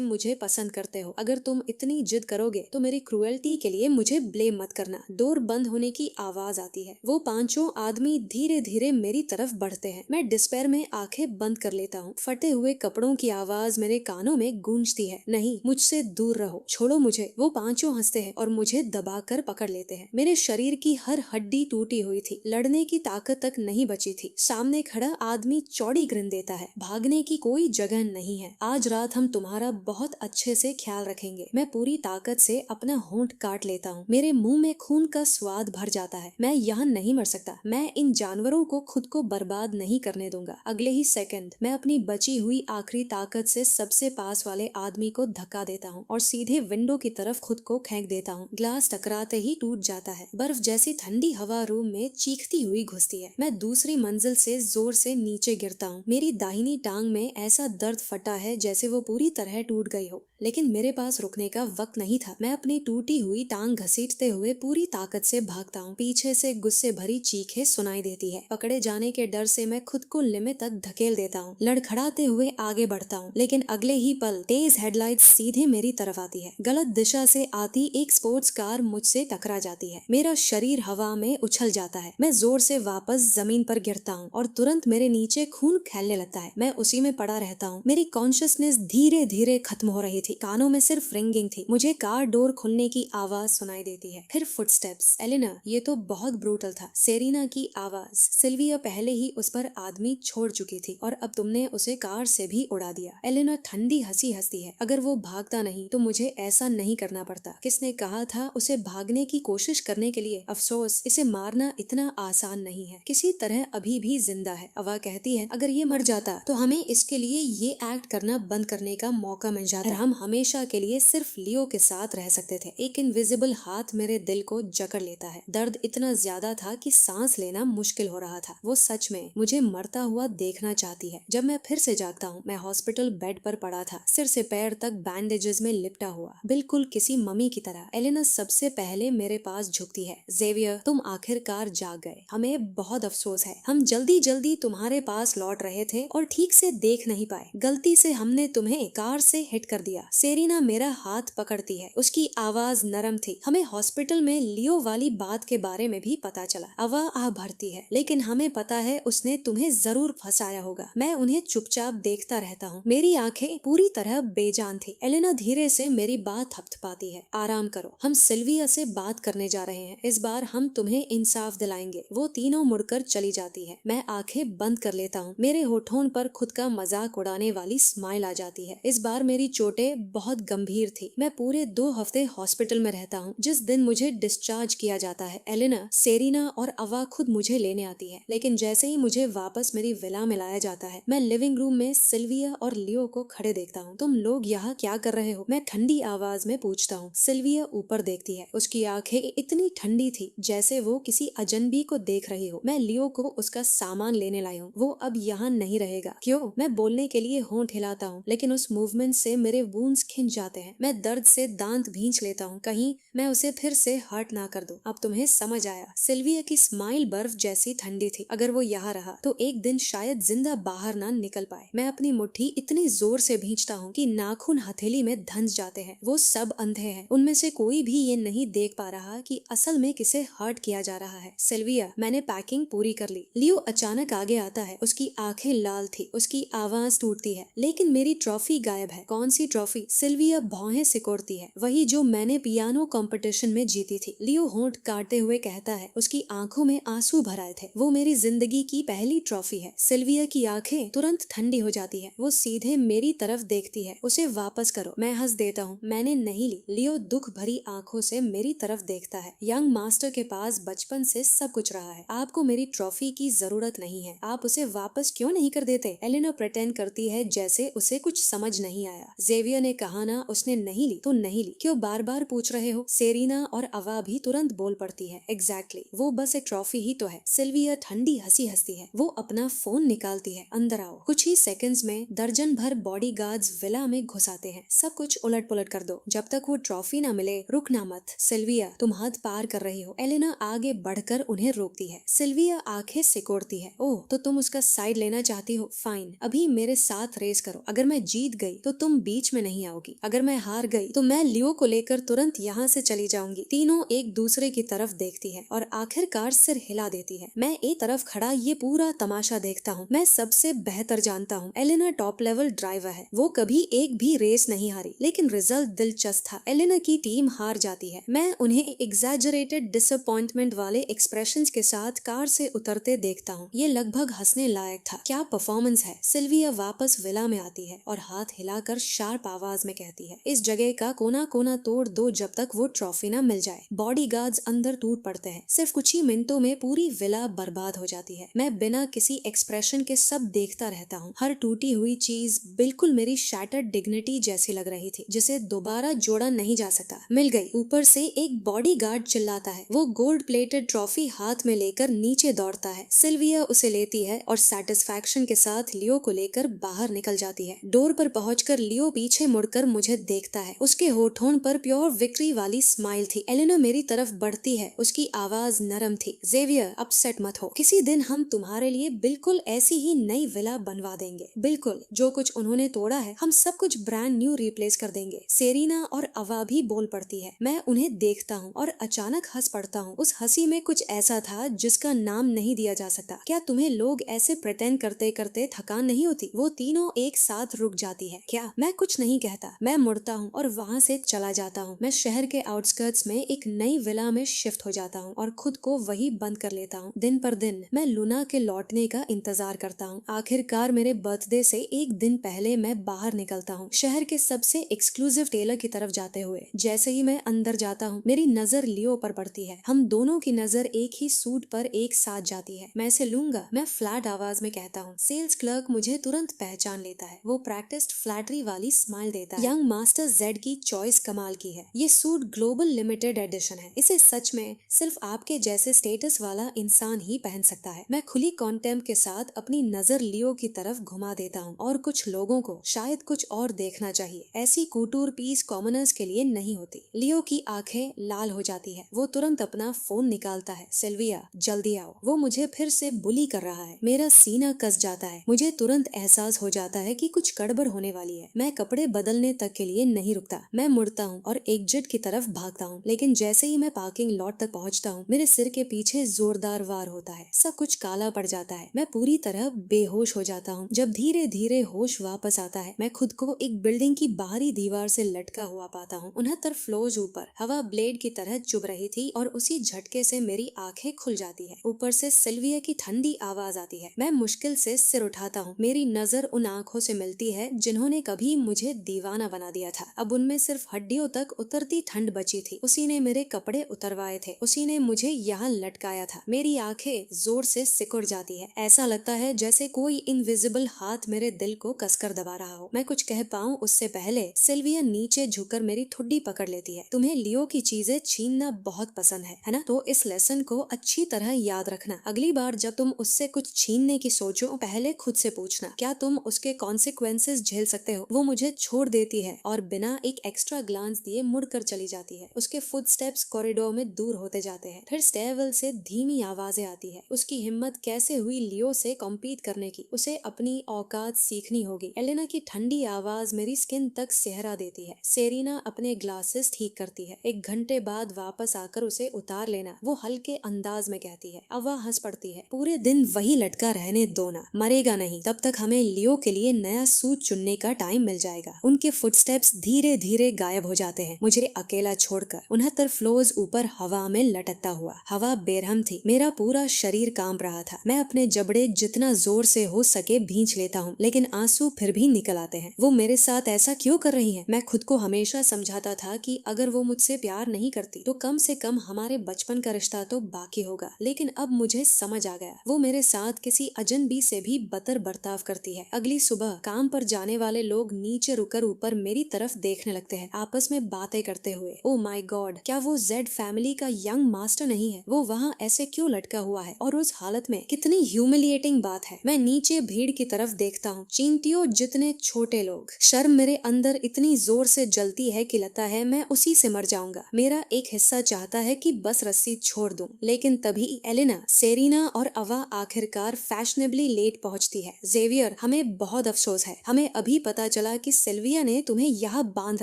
मुझे पसंद करते हो। अगर तुम इतनी जिद करोगे तो मेरी क्रूएल्टी के लिए मुझे ब्लेम मत करना। डोर बंद होने की आवाज आती है। वो पांचों आदमी धीरे धीरे मेरी तरफ बढ़ते हैं। मैं डिस्पेयर में आंखें बंद कर लेता हूँ। फटे हुए कपड़ों की आवाज मेरे कानों में गूंजती है। नहीं, मुझसे दूर रहो, छोड़ो मुझे। वो पांचों हंसते हैं और मुझे दबाकर पकड़ लेते हैं। मेरे शरीर की हर हड्डी टूटी हुई थी, लड़ने की ताकत तक नहीं बची थी। सामने खड़ा आदमी चौड़ी ग्रिन देता है। भागने की कोई जगह नहीं है। आज रात हम तुम्हारा बहुत अच्छे से ख्याल रखेंगे। मैं पूरी ताकत से अपना होंठ काट लेता हूँ। मेरे मुंह में खून का स्वाद भर जाता है। मैं यहाँ नहीं मर सकता। मैं इन जानवरों को खुद को बर्बाद नहीं करने दूंगा। अगले ही सेकंड मैं अपनी बची हुई आखिरी ताकत से सबसे पास वाले आदमी को धक्का देता हूँ और सीधे विंडो की तरफ खुद को फेंक देता हूँ। ग्लास टकराते ही टूट जाता है। बर्फ जैसी ठंडी हवा रूम में चीखती हुई घुसती है। मैं दूसरी मंजिल से जोर से नीचे गिरता हूँ। मेरी दाहिनी टांग में ऐसा दर्द फटा है जैसे वो पूरी तरह टूट गई हो, लेकिन मेरे पास रुकने का वक्त नहीं था। मैं अपनी टूटी हुई टांग घसीटते हुए पूरी ताकत से भागता हूँ। पीछे से गुस्से भरी चीखें सुनाई देती है। पकड़े जाने के डर से मैं खुद को लिमिट तक धकेल देता हूँ। लड़खड़ाते हुए आगे बढ़ता हूँ, लेकिन अगले ही पल तेज हेडलाइट सीधे मेरी तरफ आती है। गलत दिशा से आती एक स्पोर्ट्स कार मुझसे टकरा जाती है। मेरा शरीर हवा में उछल जाता है। मैं जोर से वापस जमीन पर गिरता हूँ और तुरंत मेरे नीचे खून फैलने लगता है। मैं उसी में पड़ा रहता हूँ। मेरी कॉन्शियसनेस धीरे धीरे खत्म हो रही थी। कानों में सिर्फ रिंगिंग थी। मुझे कार डोर खुलने की आवाज सुनाई देती है, फिर फुटस्टेप्स। एलिना, ये तो बहुत ब्रूटल था। सेरिना की आवाज। सिल्विया पहले ही उस पर आदमी छोड़ चुकी थी और अब तुमने उसे कार से भी उड़ा दिया। एलिना ठंडी हंसी हंसती है। अगर वो भागता नहीं तो मुझे ऐसा नहीं करना पड़ता। किसने कहा था उसे भागने की कोशिश करने के लिए? अफसोस, इसे मारना इतना आसान नहीं है। किसी तरह अभी भी जिंदा है। अवा कहती है अगर ये मर जाता तो हमें इसके लिए ये एक्ट करना बंद करने का मौका मिल जाता। हम हमेशा के लिए सिर्फ लियो के साथ रह सकते थे। एक इनविजिबल हाथ मेरे दिल को जकड़ लेता है। दर्द इतना ज्यादा था कि सांस लेना मुश्किल हो रहा था। वो सच में मुझे मरता हुआ देखना चाहती है। जब मैं फिर से जागता हूँ, मैं हॉस्पिटल बेड पर पड़ा था, सिर से पैर तक बैंडेजेस में लिपटा हुआ, बिल्कुल किसी मम्मी की तरह। एलेना सबसे पहले मेरे पास झुकती है। जेवियर, तुम आखिरकार जाग गए। हमें बहुत अफसोस है। हम जल्दी जल्दी तुम्हारे पास लौट रहे थे और ठीक से देख नहीं पाए। गलती से हमने तुम्हें कार से हिट कर दिया। सेरिना मेरा हाथ पकड़ती है। उसकी आवाज नरम थी। हमें हॉस्पिटल में लियो वाली बात के बारे में भी पता चला। अवा आ भरती है, लेकिन हमें पता है उसने तुम्हें जरूर फंसाया होगा। मैं उन्हें चुपचाप देखता रहता हूँ। मेरी आंखें पूरी तरह बेजान थी। एलेना धीरे से मेरी बात थपथपाती है। आराम करो, हम सिल्विया से बात करने जा रहे हैं। इस बार हम तुम्हें इंसाफ दिलाएंगे। वो तीनों मुड़कर चली जाती है। मैं आंखें बंद कर लेता हूँ। मेरे होठों पर खुद का मजाक उड़ाने वाली स्माइल आ जाती है। इस बार मेरी चोटें बहुत गंभीर थी। मैं पूरे 2 हफ्ते हॉस्पिटल में रहता हूँ। जिस दिन मुझे डिस्चार्ज किया जाता है, एलेना, सेरिना और अवा खुद मुझे लेने आती है। लेकिन जैसे ही मुझे वापस मेरी विला में लाया जाता है, मैं लिविंग रूम में सिल्विया और लियो को खड़े देखता हूँ। तुम लोग यहाँ क्या कर रहे हो? मैं ठंडी आवाज में पूछता हूँ। सिल्विया ऊपर देखती है। उसकी आंखें इतनी ठंडी थी जैसे वो किसी अजनबी को देख रही हो। मैं लियो को उसका सामान लेने लाई हूँ। वो अब यहाँ नहीं रहेगा। क्यों? मैं बोलने के लिए होंठ हिलाता हूँ, लेकिन उस मूवमेंट से मेरे वूंड्स खिंच जाते हैं। मैं दर्द से दांत भींच लेता हूँ, कहीं मैं उसे फिर से हर्ट ना कर दूं। अब तुम्हें समझ आया। सिल्विया की स्माइल बर्फ जैसी ठंडी थी। अगर वो यहाँ रहा तो एक दिन शायद जिंदा बाहर ना निकल पाए। मैं अपनी मुट्ठी इतनी जोर से भींचता हूँ कि नाखून हथेली में धंस जाते हैं। वो सब अंधे हैं। उनमें से कोई भी ये नहीं देख पा रहा कि असल में किसे हर्ट किया जा रहा है। सिल्विया, मैंने पैकिंग पूरी कर ली। लियो अचानक आगे आता है। उसकी आंखें लाल थी। उसकी आवाज टूटती है। लेकिन मेरी ट्रॉफी गायब है। कौन सी ट्रॉफी? सिल्विया भौहें सिकोड़ती है। वही जो मैंने पियानो कंपटीशन में जीती थी। लियो होंठ काटते हुए कहता है। उसकी आंखों में आंसू भर आए थे। वो मेरी जिंदगी की पहली ट्रॉफी है। सिल्विया की आंखें तुरंत ठंडी हो जाती है। वो सीधे मेरी तरफ देखती है। उसे वापस करो। मैं हंस देता हूँ। मैंने नहीं ली। लियो दुख भरी आंखों से मेरी तरफ देखता है। यंग मास्टर के पास बचपन से सब कुछ रहा है। आपको मेरी ट्रॉफी की जरूरत नहीं है। आप उसे वापस क्यों नहीं कर देते? एलेना प्रेटेंड करती है जैसे उसे कुछ समझ नहीं आया। जेवियर ने कहा ना उसने नहीं ली तो नहीं ली। क्यों बार बार पूछ रहे हो? सेरिना और अवा भी तुरंत बोल पड़ती है। एग्जैक्टली, वो बस एक ट्रॉफी ही तो है। सिल्विया ठंडी हंसी हंसती है। वो अपना फोन निकालती है। अंदर आओ। कुछ ही सेकंड्स में दर्जन भर बॉडीगार्ड्स विला में घुस आते हैं। सब कुछ उलट पुलट कर दो। जब तक वो ट्रॉफी ना मिले रुकना मत। सिल्विया, तुम हद पार कर रही हो। एलेना आगे बढ़कर उन्हें रोकती है। सिल्विया सिल्विया आंखें सिकोड़ती है। ओह, तो तुम उसका साइड लेना चाहती हो? फाइन, अभी मेरे साथ रेस करो। अगर मैं जीत गई तो तुम बीच में नहीं आओगी, अगर मैं हार गई तो मैं लियो को लेकर तुरंत यहाँ से चली जाऊंगी। तीनों एक दूसरे की तरफ देखती है और आखिरकार सिर हिला देती है। मैं एक तरफ खड़ा ये पूरा तमाशा देखता हूँ। मैं सबसे बेहतर जानता हूँ, एलेना टॉप लेवल ड्राइवर है। वो कभी एक भी रेस नहीं हारी, लेकिन रिजल्ट दिलचस्प था। एलेना की टीम हार जाती है। मैं उन्हें एग्जैजरेटेड डिसअपॉइंटमेंट वाले एक्सप्रेशंस के साथ कार से उतरते देखता हूँ। ये लगभग हंसने लायक था। क्या परफॉर्मेंस है। सिल्विया वापस विला में आती है और हाथ हिलाकर शार्प आवाज में कहती है, इस जगह का कोना कोना तोड़ दो जब तक वो ट्रॉफी ना मिल जाए। बॉडीगार्ड्स अंदर टूट पड़ते हैं। सिर्फ कुछ ही मिनटों में पूरी विला बर्बाद हो जाती है। मैं बिना किसी एक्सप्रेशन के सब देखता रहता हूँ। हर टूटी हुई चीज बिल्कुल मेरी शैटर्ड डिग्निटी जैसी लग रही थी, जिसे दोबारा जोड़ा नहीं जा सकता। मिल गई। ऊपर से एक बॉडीगार्ड चिल्लाता है। वो गोल्ड प्लेटेड ट्रॉफी हाथ में लेकर नीचे दौड़ता है। सिल्विया उसे लेती है और सेटिस्फैक्शन के साथ लियो को लेकर बाहर निकल जाती है। डोर पर पहुंचकर लियो पीछे मुड़कर मुझे देखता है। उसके होठों पर प्योर विक्ट्री वाली स्माइल थी। एलेना मेरी तरफ बढ़ती है। उसकी आवाज नरम थी। जेवियर, अपसेट मत हो। किसी दिन हम तुम्हारे लिए बिल्कुल ऐसी ही नई विला बनवा देंगे। बिल्कुल, जो कुछ उन्होंने तोड़ा है हम सब कुछ ब्रांड न्यू रिप्लेस कर देंगे। सेरीना और अवा भी बोल पड़ती है। मैं उन्हें देखता हूँ और अचानक हंस पड़ता हूँ। उस हंसी में कुछ ऐसा था जिसका नाम नहीं दिया जा सकता। क्या तुम्हें लोग ऐसे प्रिटेंड करते करते थकान नहीं होती? वो तीनों एक साथ रुक जाती है। क्या? मैं कुछ नहीं कहता। मैं मुड़ता हूँ और वहाँ से चला जाता हूँ। मैं शहर के आउटस्कर्ट्स में एक नई विला में शिफ्ट हो जाता हूँ और खुद को वही बंद कर लेता हूँ। दिन पर दिन मैं लूना के लौटने का इंतजार करता हूँ। आखिरकार मेरे बर्थडे से एक दिन पहले मैं बाहर निकलता हूँ, शहर के सबसे एक्सक्लूसिव टेलर की तरफ जाते हुए। जैसे ही मैं अंदर जाता हूँ मेरी नजर लियो पर पड़ती है। हम दोनों की नजर एक ही सूट पर एक साथ जाती है। मैं इसे लूंगा, मैं फ्लैट आवाज में कहता हूँ। सेल्स क्लर्क मुझे तुरंत पहचान लेता है। वो प्रैक्टिस्ड फ्लैटरी वाली स्माइल देता है। यंग मास्टर जेड की चॉइस कमाल की है। ये सूट ग्लोबल लिमिटेड एडिशन है। इसे सच में सिर्फ आपके जैसे स्टेटस वाला इंसान ही पहन सकता है। मैं खुली कॉन्टेम्प्ट के साथ अपनी नजर लियो की तरफ घुमा देता हूँ और कुछ लोगों को शायद कुछ और देखना चाहिए। ऐसी कूटूर पीस कॉमनर्स के लिए नहीं होती। लियो की आंखें लाल हो जाती है। वो तुरंत अपना फोन निकालता है। सिल्विया, जल्दी आओ, वो मुझे फिर से बुली कर रहा है। मेरा सीना कस जाता है। मुझे तुरंत एहसास हो जाता है कि कुछ गड़बड़ होने वाली है। मैं कपड़े बदलने तक के लिए नहीं रुकता। मैं मुड़ता हूँ और एग्जिट की तरफ भागता हूँ, लेकिन जैसे ही मैं पार्किंग लॉट तक पहुँचता हूँ मेरे सिर के पीछे जोरदार वार होता है। सब कुछ काला पड़ जाता है। मैं पूरी तरह बेहोश हो जाता हूँ। जब धीरे धीरे होश वापस आता है मैं खुद को एक बिल्डिंग की बाहरी दीवार से लटका हुआ पाता हूँ। 69 फ्लोर्स ऊपर हवा ब्लेड की तरह चुभ रही थी और उसी झटके से मेरी आंखें खुल जाती है। ऊपर से सिल्विया की ठंडी आवाज आती है। मैं मुश्किल से सिर उठाता हूँ। मेरी नजर उन आंखों से मिलती है जिन्होंने कभी मुझे दीवाना बना दिया था। अब उनमें सिर्फ हड्डियों तक उतरती ठंड बची थी। उसी ने मेरे कपड़े उतरवाए थे। उसी ने मुझे यहाँ लटकाया था। मेरी आंखें जोर से सिकुड़ जाती है। ऐसा लगता है जैसे कोई इनविजिबल हाथ मेरे दिल को कसकर दबा रहा हो। मैं कुछ कह पाऊँ उससे पहले सिल्विया नीचे झुककर मेरी ठुड्डी पकड़ लेती है। तुम्हें लियो की चीजें छीनना बहुत पसंद है ना? तो इस लेसन को अच्छी तरह याद रखना। अगली बार जब तुम उससे कुछ छीनने की सोचो पहले खुद से पूछना, क्या तुम उसके कॉन्सिक्वेंसेस झेल सकते हो? वो मुझे छोड़ देती है और बिना एक एक्स्ट्रा ग्लांस दिए मुड़कर चली जाती है। उसके फुटस्टेप्स कॉरिडोर में दूर होते जाते हैं। फिर स्टेयरवेल से धीमी आवाजें आती है। उसकी हिम्मत कैसे हुई लियो से कॉम्पीट करने की? उसे अपनी औकात सीखनी होगी। एलेना की ठंडी आवाज मेरी स्किन तक सेहरा देती है। सेरीना अपने ग्लासेस ठीक करती है। एक घंटे बाद वापस आकर उसे उतार लेना, वो हल्के अंदाज में कहती है। अवा हंस पड़ती है। पूरे दिन वही लटका रहने दो ना, मरेगा नहीं। तब तक हमें लियो के लिए नया सूट चुनने का टाइम मिल जाएगा। उनके फुटस्टेप्स धीरे धीरे गायब हो जाते हैं, मुझे अकेला छोड़कर। 69 फ्लोर्स ऊपर हवा में लटकता हुआ। हवा बेरहम थी। मेरा पूरा शरीर कांप रहा था। मैं अपने जबड़े जितना जोर से हो सके भींच लेता हूँ, लेकिन आंसू फिर भी निकल आते हैं। वो मेरे साथ ऐसा क्यों कर रही है? मैं खुद को हमेशा समझाता था कि अगर वो मुझसे प्यार नहीं करती तो कम से कम हमारे बचपन का रिश्ता तो बाकी होगा। लेकिन अब मुझे समझ आ गया, वो मेरे साथ किसी अजनबी से भी बदतर बर्ताव करती है। अगली सुबह काम पर जाने वाले लोग नीचे रुकर ऊपर मेरी तरफ देखने लगते हैं, आपस में बातें करते हुए। ओ माय गॉड, क्या वो जेड फैमिली का यंग मास्टर नहीं है? वो वहाँ ऐसे क्यों लटका हुआ है और उस हालत में? कितनी ह्यूमिलिएटिंग बात है। मैं नीचे भीड़ की तरफ देखता हूँ। चींटियों जितने छोटे लोग। शर्म मेरे अंदर इतनी जोर से जलती है कि लगता है मैं उसी से मर जाऊंगा। मेरा एक हिस्सा चाहता है कि बस रस्सी छोड़ दूं, लेकिन तभी एलेना एलेना, सेरीना और अवा आखिरकार फैशनेबली लेट पहुंचती है। जेवियर, हमें बहुत अफसोस है, हमें अभी पता चला कि सिल्विया ने तुम्हें यहाँ बांध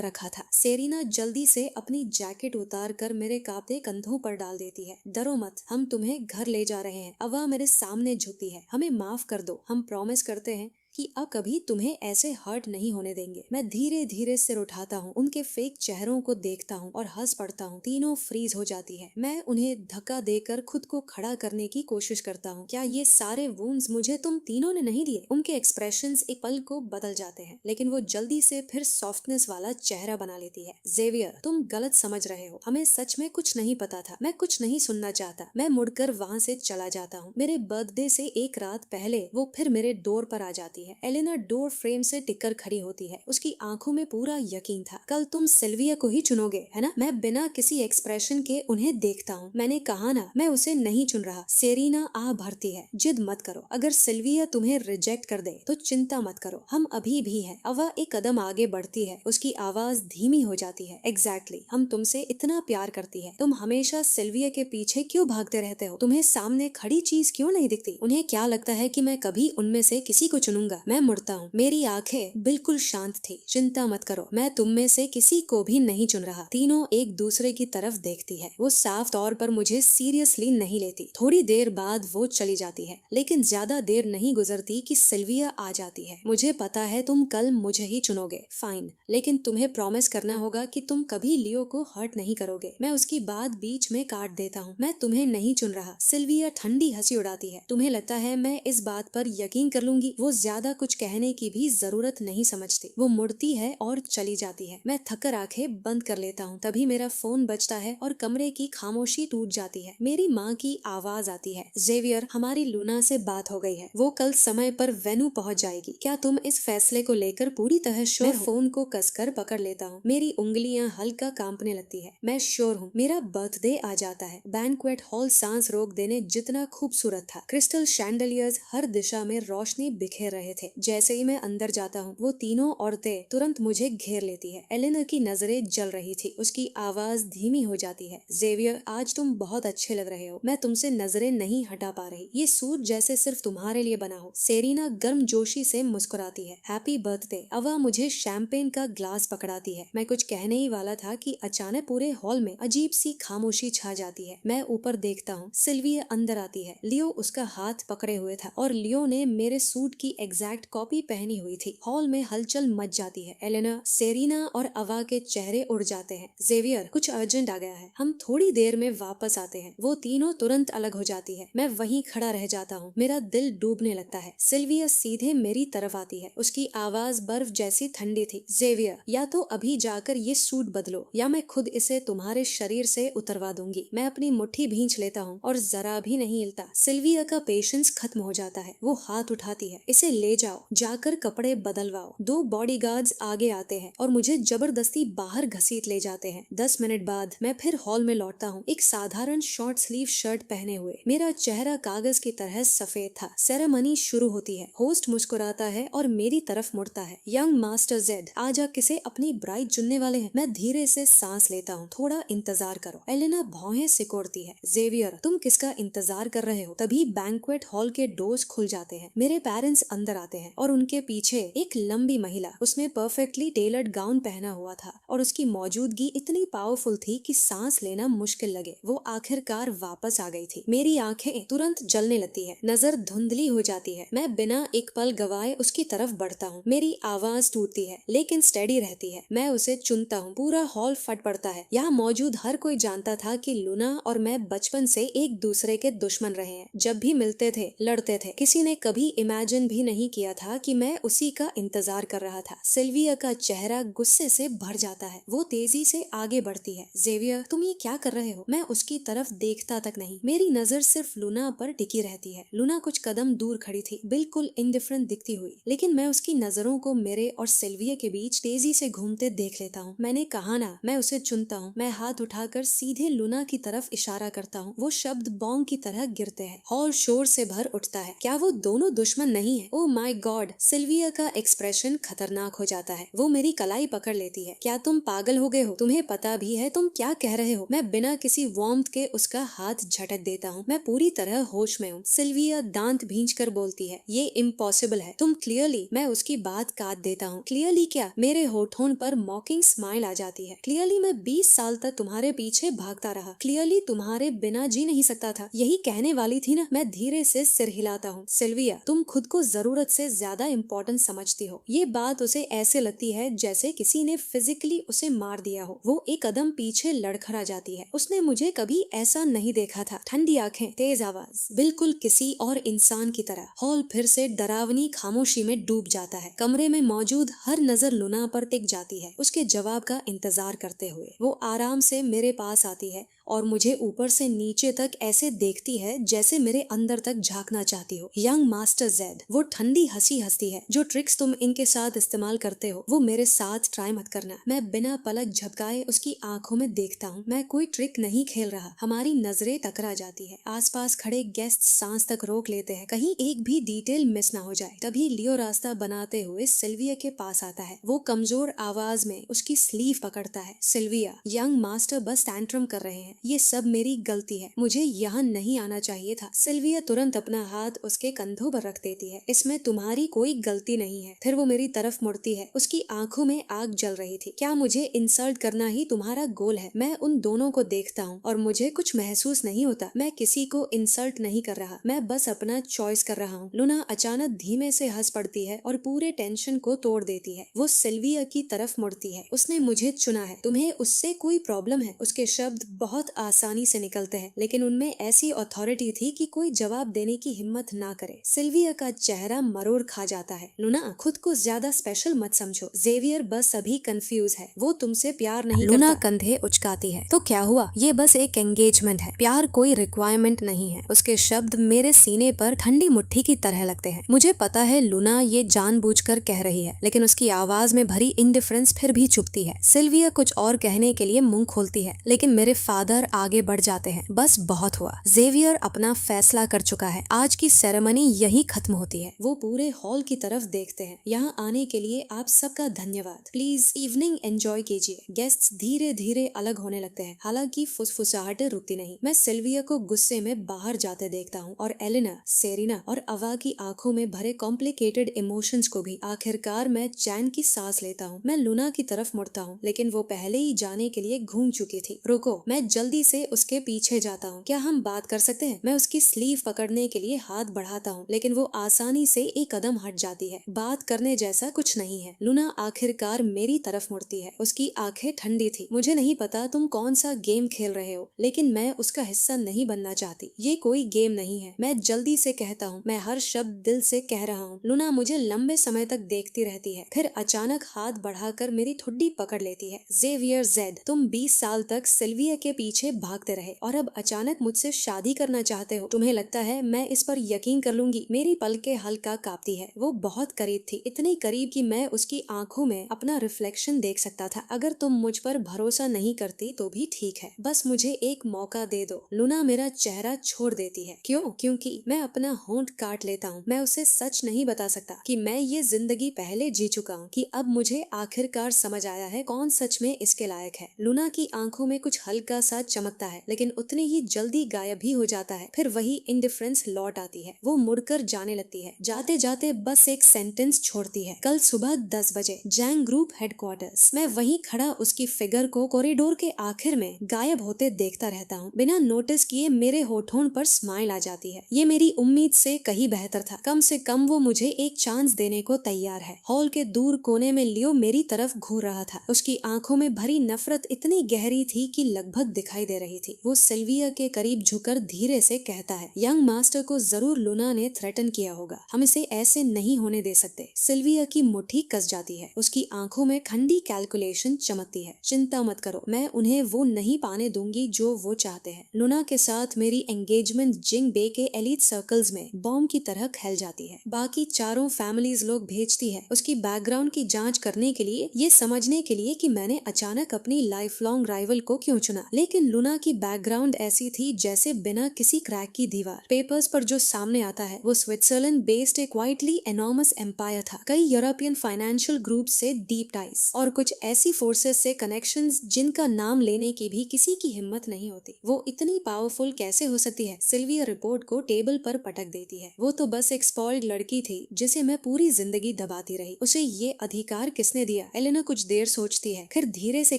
रखा था। सेरीना जल्दी से अपनी जैकेट उतार कर मेरे कांपते कंधों पर डाल देती है। डरो मत, हम तुम्हें घर ले जा रहे हैं। अवा मेरे सामने झुकती है। हमें माफ कर दो, हम प्रॉमिस करते हैं कि अब कभी तुम्हें ऐसे हर्ट नहीं होने देंगे। मैं धीरे धीरे सिर उठाता हूँ, उनके फेक चेहरों को देखता हूँ और हंस पड़ता हूँ। तीनों फ्रीज हो जाती है। मैं उन्हें धक्का देकर खुद को खड़ा करने की कोशिश करता हूँ। क्या ये सारे वुंड्स मुझे तुम तीनों ने नहीं दिए? उनके एक्सप्रेशंस एक पल को बदल जाते हैं, लेकिन वो जल्दी से फिर सॉफ्टनेस वाला चेहरा बना लेती है। जेवियर, तुम गलत समझ रहे हो, हमें सच में कुछ नहीं पता था। मैं कुछ नहीं सुनना चाहता। मैं मुड़कर वहाँ से चला जाता हूँ। मेरे बर्थडे से एक रात पहले वो फिर मेरे डोर पर आ जाती है। एलेना डोर फ्रेम से टिककर खड़ी होती है। उसकी आंखों में पूरा यकीन था। कल तुम सिल्विया को ही चुनोगे, है ना? मैं बिना किसी एक्सप्रेशन के उन्हें देखता हूँ। मैंने कहा ना, मैं उसे नहीं चुन रहा। सेरीना आ भरती है। जिद मत करो, अगर सिल्विया तुम्हें रिजेक्ट कर दे तो चिंता मत करो, हम अभी भी हैं। अवा एक कदम आगे बढ़ती है। उसकी आवाज धीमी हो जाती है। एग्जैक्टली, हम तुमसे इतना प्यार करती है। तुम हमेशा सिल्विया के पीछे क्यों भागते रहते हो? तुम्हें सामने खड़ी चीज क्यों नहीं दिखती? उन्हें क्या लगता है कि मैं कभी उनमें से किसी को चुनूंगा? मैं मुड़ता हूँ। मेरी आंखें बिल्कुल शांत थी। चिंता मत करो, मैं तुम में से किसी को भी नहीं चुन रहा। तीनों एक दूसरे की तरफ देखती है। वो साफ तौर पर मुझे सीरियसली नहीं लेती। थोड़ी देर बाद वो चली जाती है, लेकिन ज्यादा देर नहीं गुजरती कि सिल्विया आ जाती है। मुझे पता है तुम कल मुझे ही चुनोगे। फाइन, लेकिन तुम्हें प्रॉमिस करना होगा कि तुम कभी लियो को हर्ट नहीं करोगे। मैं उसकी बात बीच में काट देता हूँ। मैं तुम्हें नहीं चुन रहा। सिल्विया ठंडी हंसी उड़ाती है। तुम्हें लगता है मैं इस बात पर यकीन कर लूंगी? वो ज्यादा कुछ कहने की भी जरूरत नहीं समझती। वो मुड़ती है और चली जाती है। मैं थककर आंखें बंद कर लेता हूँ। तभी मेरा फोन बजता है और कमरे की खामोशी टूट जाती है। मेरी माँ की आवाज आती है, जेवियर, हमारी लूना से बात हो गई है। वो कल समय पर वेन्यू पहुँच जाएगी। क्या तुम इस फैसले को लेकर पूरी तरह श्योर हो? फोन को कसकर पकड़ लेता हूँ। मेरी उंगलियां हल्का कांपने लगती है। मैं श्योर हूँ। मेरा बर्थडे आ जाता है। बैंक्वेट हॉल सांस रोक देने जितना खूबसूरत था। क्रिस्टल शैंडलियर्स हर दिशा में रोशनी बिखेर रहे थे। जैसे ही मैं अंदर जाता हूँ, वो तीनों औरतें तुरंत मुझे घेर लेती है। एलेना की नजरें जल रही थी। उसकी आवाज धीमी हो जाती है। जेवियर, आज तुम बहुत अच्छे लग रहे हो। मैं तुमसे नजरें नहीं हटा पा रही। ये सूट जैसे सिर्फ तुम्हारे लिए बना हो। सेरीना गर्मजोशी से मुस्कुराती है। Happy birthday. अवा मुझे शैंपेन का ग्लास पकड़ाती है। मैं कुछ कहने ही वाला था कि अचानक पूरे हॉल में अजीब सी खामोशी छा जाती है। मैं ऊपर देखता हूँ। सिल्विया अंदर आती है। लियो उसका हाथ पकड़े हुए था और लियो ने मेरे सूट की एग्जैक्ट कॉपी पहनी हुई थी। हॉल में हलचल मच जाती है। एलेना, सेरीना और अवा के चेहरे उड़ जाते हैं। जेवियर, कुछ अर्जेंट आ गया है, हम थोड़ी देर में वापस आते हैं। वो तीनों तुरंत अलग हो जाती है। मैं वहीं खड़ा रह जाता हूँ। मेरा दिल डूबने लगता है। सिल्विया सीधे मेरी तरफ आती है। उसकी आवाज बर्फ जैसी ठंडी थी। जेवियर, या तो अभी जाकर ये सूट बदलो या मैं खुद इसे तुम्हारे शरीर से उतरवा दूंगी। मैं अपनी मुट्ठी भींच लेता हूँ और जरा भी नहीं हिलता। सिल्विया का पेशेंस खत्म हो जाता है। वो हाथ उठाती है। इसे ले जाओ, जाकर कपड़े बदलवाओ। 2 बॉडीगार्ड्स आगे आते हैं और मुझे जबरदस्ती बाहर घसीट ले जाते हैं। 10 मिनट बाद मैं फिर हॉल में लौटता हूँ, एक साधारण शॉर्ट स्लीव शर्ट पहने हुए। मेरा चेहरा कागज की तरह सफेद था। सेरेमनी शुरू होती है। होस्ट मुस्कुराता है और मेरी तरफ मुड़ता है। यंग मास्टर जेड, आज आप किसे अपनी ब्राइड चुनने वाले हैं? मैं धीरे से सांस लेता हूँ। थोड़ा इंतजार करो। एलेना भौहें सिकोड़ती है। जेवियर, तुम किसका इंतजार कर रहे हो? तभी बैंक्वेट हॉल के डोर्स खुल जाते हैं। मेरे पेरेंट्स अंदर आते हैं और उनके पीछे एक लंबी महिला, उसमें परफेक्टली टेलर्ड गाउन पहना हुआ था और उसकी मौजूदगी इतनी पावरफुल थी कि सांस लेना मुश्किल लगे। वो आखिरकार वापस आ गई थी। मेरी आंखें तुरंत जलने लगती है। नजर धुंधली हो जाती है। मैं बिना एक पल गवाए उसकी तरफ बढ़ता हूँ। मेरी आवाज टूटती है लेकिन स्टेडी रहती है। मैं उसे चुनता हूँ। पूरा हॉल फट पड़ता है। यहाँ मौजूद हर कोई जानता था कि लूना और मैं बचपन से एक दूसरे के दुश्मन रहे हैं। जब भी मिलते थे लड़ते थे। किसी ने कभी इमेजिन भी नहीं किया था कि मैं उसी का इंतजार कर रहा था। सिल्विया का चेहरा गुस्से से भर जाता है। वो तेजी से आगे बढ़ती है। जेवियर, तुम ये क्या कर रहे हो? मैं उसकी तरफ देखता तक नहीं। मेरी नजर सिर्फ लूना पर टिकी रहती है। लूना कुछ कदम दूर खड़ी थी, बिल्कुल इंडिफरेंट दिखती हुई, लेकिन मैं उसकी नजरों को मेरे और सिल्विया के बीच तेजी से घूमते देख लेता हूँ। मैंने कहा ना, मैं उसे चुनता हूँ। मैं हाथ उठाकर सीधे लूना की तरफ इशारा करता हूँ। वो शब्द बॉम्ब की तरह गिरते हैं। हॉल शोर से भर उठता है। क्या वो दोनों दुश्मन नहीं है? ओ माय गॉड, सिल्विया का एक्सप्रेशन खतरनाक हो जाता है। वो मेरी कलाई पकड़ लेती है। क्या तुम पागल हो गए हो? तुम्हें पता भी है तुम क्या कह रहे हो? मैं बिना किसी वार्मथ के उसका हाथ झटक देता हूँ। मैं पूरी तरह होश में हूँ। सिल्विया दांत भींच कर बोलती है, ये इम्पॉसिबल है। तुम क्लियरली। मैं उसकी बात काट देता हूँ। क्लियरली क्या? मेरे होठों पर मॉकिंग स्माइल आ जाती है। क्लियरली मैं 20 साल तक तुम्हारे पीछे भागता रहा। क्लियरली तुम्हारे बिना जी नहीं सकता था। यही कहने वाली थी ना। मैं धीरे से सिर हिलाता हूँ। सिल्विया, तुम खुद को जरूरत से ज्यादा इम्पोर्टेंट समझती हो। ये बात उसे ऐसे लगती है जैसे किसी ने फिजिकली उसे मार दिया हो। वो एक कदम पीछे लड़खड़ा जाती है। उसने मुझे कभी ऐसा नहीं देखा था। ठंडी आंखें, तेज आवाज, बिल्कुल किसी और इंसान की तरह। हॉल फिर से डरावनी खामोशी में डूब जाता है। कमरे में मौजूद हर नजर लुना पर टिक जाती है, उसके जवाब का इंतजार करते हुए। वो आराम से मेरे पास आती है और मुझे ऊपर से नीचे तक ऐसे देखती है जैसे मेरे अंदर तक झांकना चाहती हो। यंग मास्टर जेड, वो ठंडी हंसी हंसती है। जो ट्रिक्स तुम इनके साथ इस्तेमाल करते हो वो मेरे साथ ट्राई मत करना। मैं बिना पलक झपकाए उसकी आंखों में देखता हूँ। मैं कोई ट्रिक नहीं खेल रहा। हमारी नजरें टकरा जाती है। आसपास खड़े गेस्ट सांस तक रोक लेते हैं, कहीं एक भी डिटेल मिस ना हो जाए। तभी लियो रास्ता बनाते हुए सिल्विया के पास आता है। वो कमजोर आवाज में उसकी स्लीव पकड़ता है। सिल्विया, यंग मास्टर बस टैंट्रम कर रहे हैं। ये सब मेरी गलती है। मुझे यहाँ नहीं आना चाहिए था। सिल्विया तुरंत अपना हाथ उसके कंधों पर रख देती है। इसमें तुम्हारी कोई गलती नहीं है। फिर वो मेरी तरफ मुड़ती है। उसकी आंखों में आग जल रही थी। क्या मुझे इंसल्ट करना ही तुम्हारा गोल है? मैं उन दोनों को देखता हूँ और मुझे कुछ महसूस नहीं होता। मैं किसी को इंसल्ट नहीं कर रहा। मैं बस अपना चॉइस कर रहा हूँ। लुना अचानक धीमे से हंस पड़ती है और पूरे टेंशन को तोड़ देती है। वो सिल्विया की तरफ मुड़ती है। उसने मुझे चुना है। तुम्हें उससे कोई प्रॉब्लम है? उसके शब्द बहुत आसानी से निकलते हैं, लेकिन उनमें ऐसी अथॉरिटी थी कि कोई जवाब देने की हिम्मत ना करे। सिल्विया का चेहरा मरोड़ खा जाता है। लुना, खुद को ज्यादा स्पेशल मत समझो। जेवियर बस अभी कंफ्यूज है। वो तुमसे प्यार नहीं करता। लुना कंधे उचकाती है। तो क्या हुआ? ये बस एक एंगेजमेंट है। प्यार कोई रिक्वायरमेंट नहीं है। उसके शब्द मेरे सीने पर ठंडी मुट्ठी की तरह लगते हैं। मुझे पता है लुना ये जानबूझकर कह रही है, लेकिन उसकी आवाज में भरी इंडिफरेंस फिर भी चुभती है। सिल्विया कुछ और कहने के लिए मुंह खोलती है, लेकिन मेरे फादर आगे बढ़ जाते हैं। बस बहुत हुआ। जेवियर अपना फैसला कर चुका है। आज की सेरेमनी यही खत्म होती है। वो पूरे हॉल की तरफ देखते हैं। यहाँ आने के लिए आप सबका धन्यवाद। प्लीज इवनिंग एंजॉय कीजिए। गेस्ट्स धीरे धीरे अलग होने लगते हैं, हालांकि फुसफुसाहटें रुकती नहीं। मैं सिल्विया को गुस्से में बाहर जाते देखता हूँ और एलिना, सेरिना और अवा की आंखों में भरे कॉम्प्लिकेटेड इमोशंस को भी। आखिरकार मैं चैन की सांस लेता हूँ। मैं लुना की तरफ मुड़ता हूँ, लेकिन वो पहले ही जाने के लिए घूम चुकी थी। रुको, मैं जल्दी से उसके पीछे जाता हूँ। क्या हम बात कर सकते हैं? मैं उसकी स्लीव पकड़ने के लिए हाथ बढ़ाता हूँ, लेकिन वो आसानी से एक कदम हट जाती है। बात करने जैसा कुछ नहीं है। लुना आखिरकार मेरी तरफ मुड़ती है। उसकी आंखें ठंडी थी। मुझे नहीं पता तुम कौन सा गेम खेल रहे हो, लेकिन मैं उसका हिस्सा नहीं बनना चाहती। ये कोई गेम नहीं है। मैं जल्दी से कहता हूँ। मैं हर शब्द दिल से कह रहा हूँ। लुना मुझे लंबे समय तक देखती रहती है, फिर अचानक हाथ बढ़ाकर मेरी ठुड्डी पकड़ लेती है। जेवियर जेड, तुम 20 साल तक सिल्विया के पीछे भागते रहे और अब अचानक मुझसे शादी करना चाहते हो। तुम्हें लगता है मैं इस पर यकीन कर लूंगी? मेरी पलकें हल्का कांपती है। वो बहुत करीब थी, इतनी करीब कि मैं उसकी आंखों में अपना रिफ्लेक्शन देख सकता था। अगर तुम मुझ पर भरोसा नहीं करती तो भी ठीक है, बस मुझे एक मौका दे दो। लुना मेरा चेहरा छोड़ देती है। क्यों? क्योंकि मैं अपना होंठ काट लेता हूँ। मैं उसे सच नहीं बता सकता कि मैं ये जिंदगी पहले जी चुका हूँ, कि अब मुझे आखिरकार समझ आया है कौन सच में इसके लायक है। लुना की आंखों में कुछ हल्का सा चमकता है, लेकिन उतनी ही जल्दी गायब भी हो जाता है। फिर वही इंडिफरेंस लौट आती है। वो मुड़कर जाने लगती है। जाते जाते बस एक सेंटेंस छोड़ती है। कल सुबह 10 बजे जैंग ग्रुप हेडक्वार्टर्स। मैं वहीं खड़ा उसकी फिगर को कॉरिडोर के आखिर में गायब होते देखता रहता हूँ। बिना नोटिस किए मेरे होठों पर स्माइल आ जाती है। ये मेरी उम्मीद से कहीं बेहतर था। कम से कम वो मुझे एक चांस देने को तैयार है। हॉल के दूर कोने में लियो मेरी तरफ घूर रहा था। उसकी आंखों में भरी नफरत इतनी गहरी थी कि लगभग दिखाई दे रही थी। वो सिल्विया के करीब झुककर धीरे से कहता है, यंग मास्टर को जरूर लुना ने थ्रेटन किया होगा। हम इसे ऐसे नहीं होने दे सकते। सिल्विया की मुट्ठी कस जाती है। उसकी आंखों में ठंडी कैलकुलेशन चमकती है। चिंता मत करो, मैं उन्हें वो नहीं पाने दूंगी जो वो चाहते हैं। लुना के साथ मेरी एंगेजमेंट जिंग बे के एलीट सर्कल्स में बॉम्ब की तरह फैल जाती है। बाकी चारों फैमिलीज लोग भेजती है उसकी बैकग्राउंड की जांच करने के लिए, ये समझने के लिए कि मैंने अचानक अपनी लाइफ लॉन्ग राइवल को क्यों चुना। लेकिन लुना की बैकग्राउंड ऐसी थी जैसे बिना किसी क्रैक की दीवार। पेपर्स पर जो सामने आता है वो स्विट्जरलैंड बेस्ड पास्ट एक क्वाइटली एनॉर्मस एम्पायर था। कई यूरोपियन फाइनेंशियल ग्रुप से डीप टाइज और कुछ ऐसी फोर्सेस से कनेक्शंस जिनका नाम लेने की भी किसी की हिम्मत नहीं होती। वो इतनी पावरफुल कैसे हो सकती है? सिल्विया रिपोर्ट को टेबल पर पटक देती है। वो तो बस एक स्पॉइल्ड लड़की थी जिसे मैं पूरी जिंदगी दबाती रही। उसे ये अधिकार किसने दिया? एलेना कुछ देर सोचती है, फिर धीरे से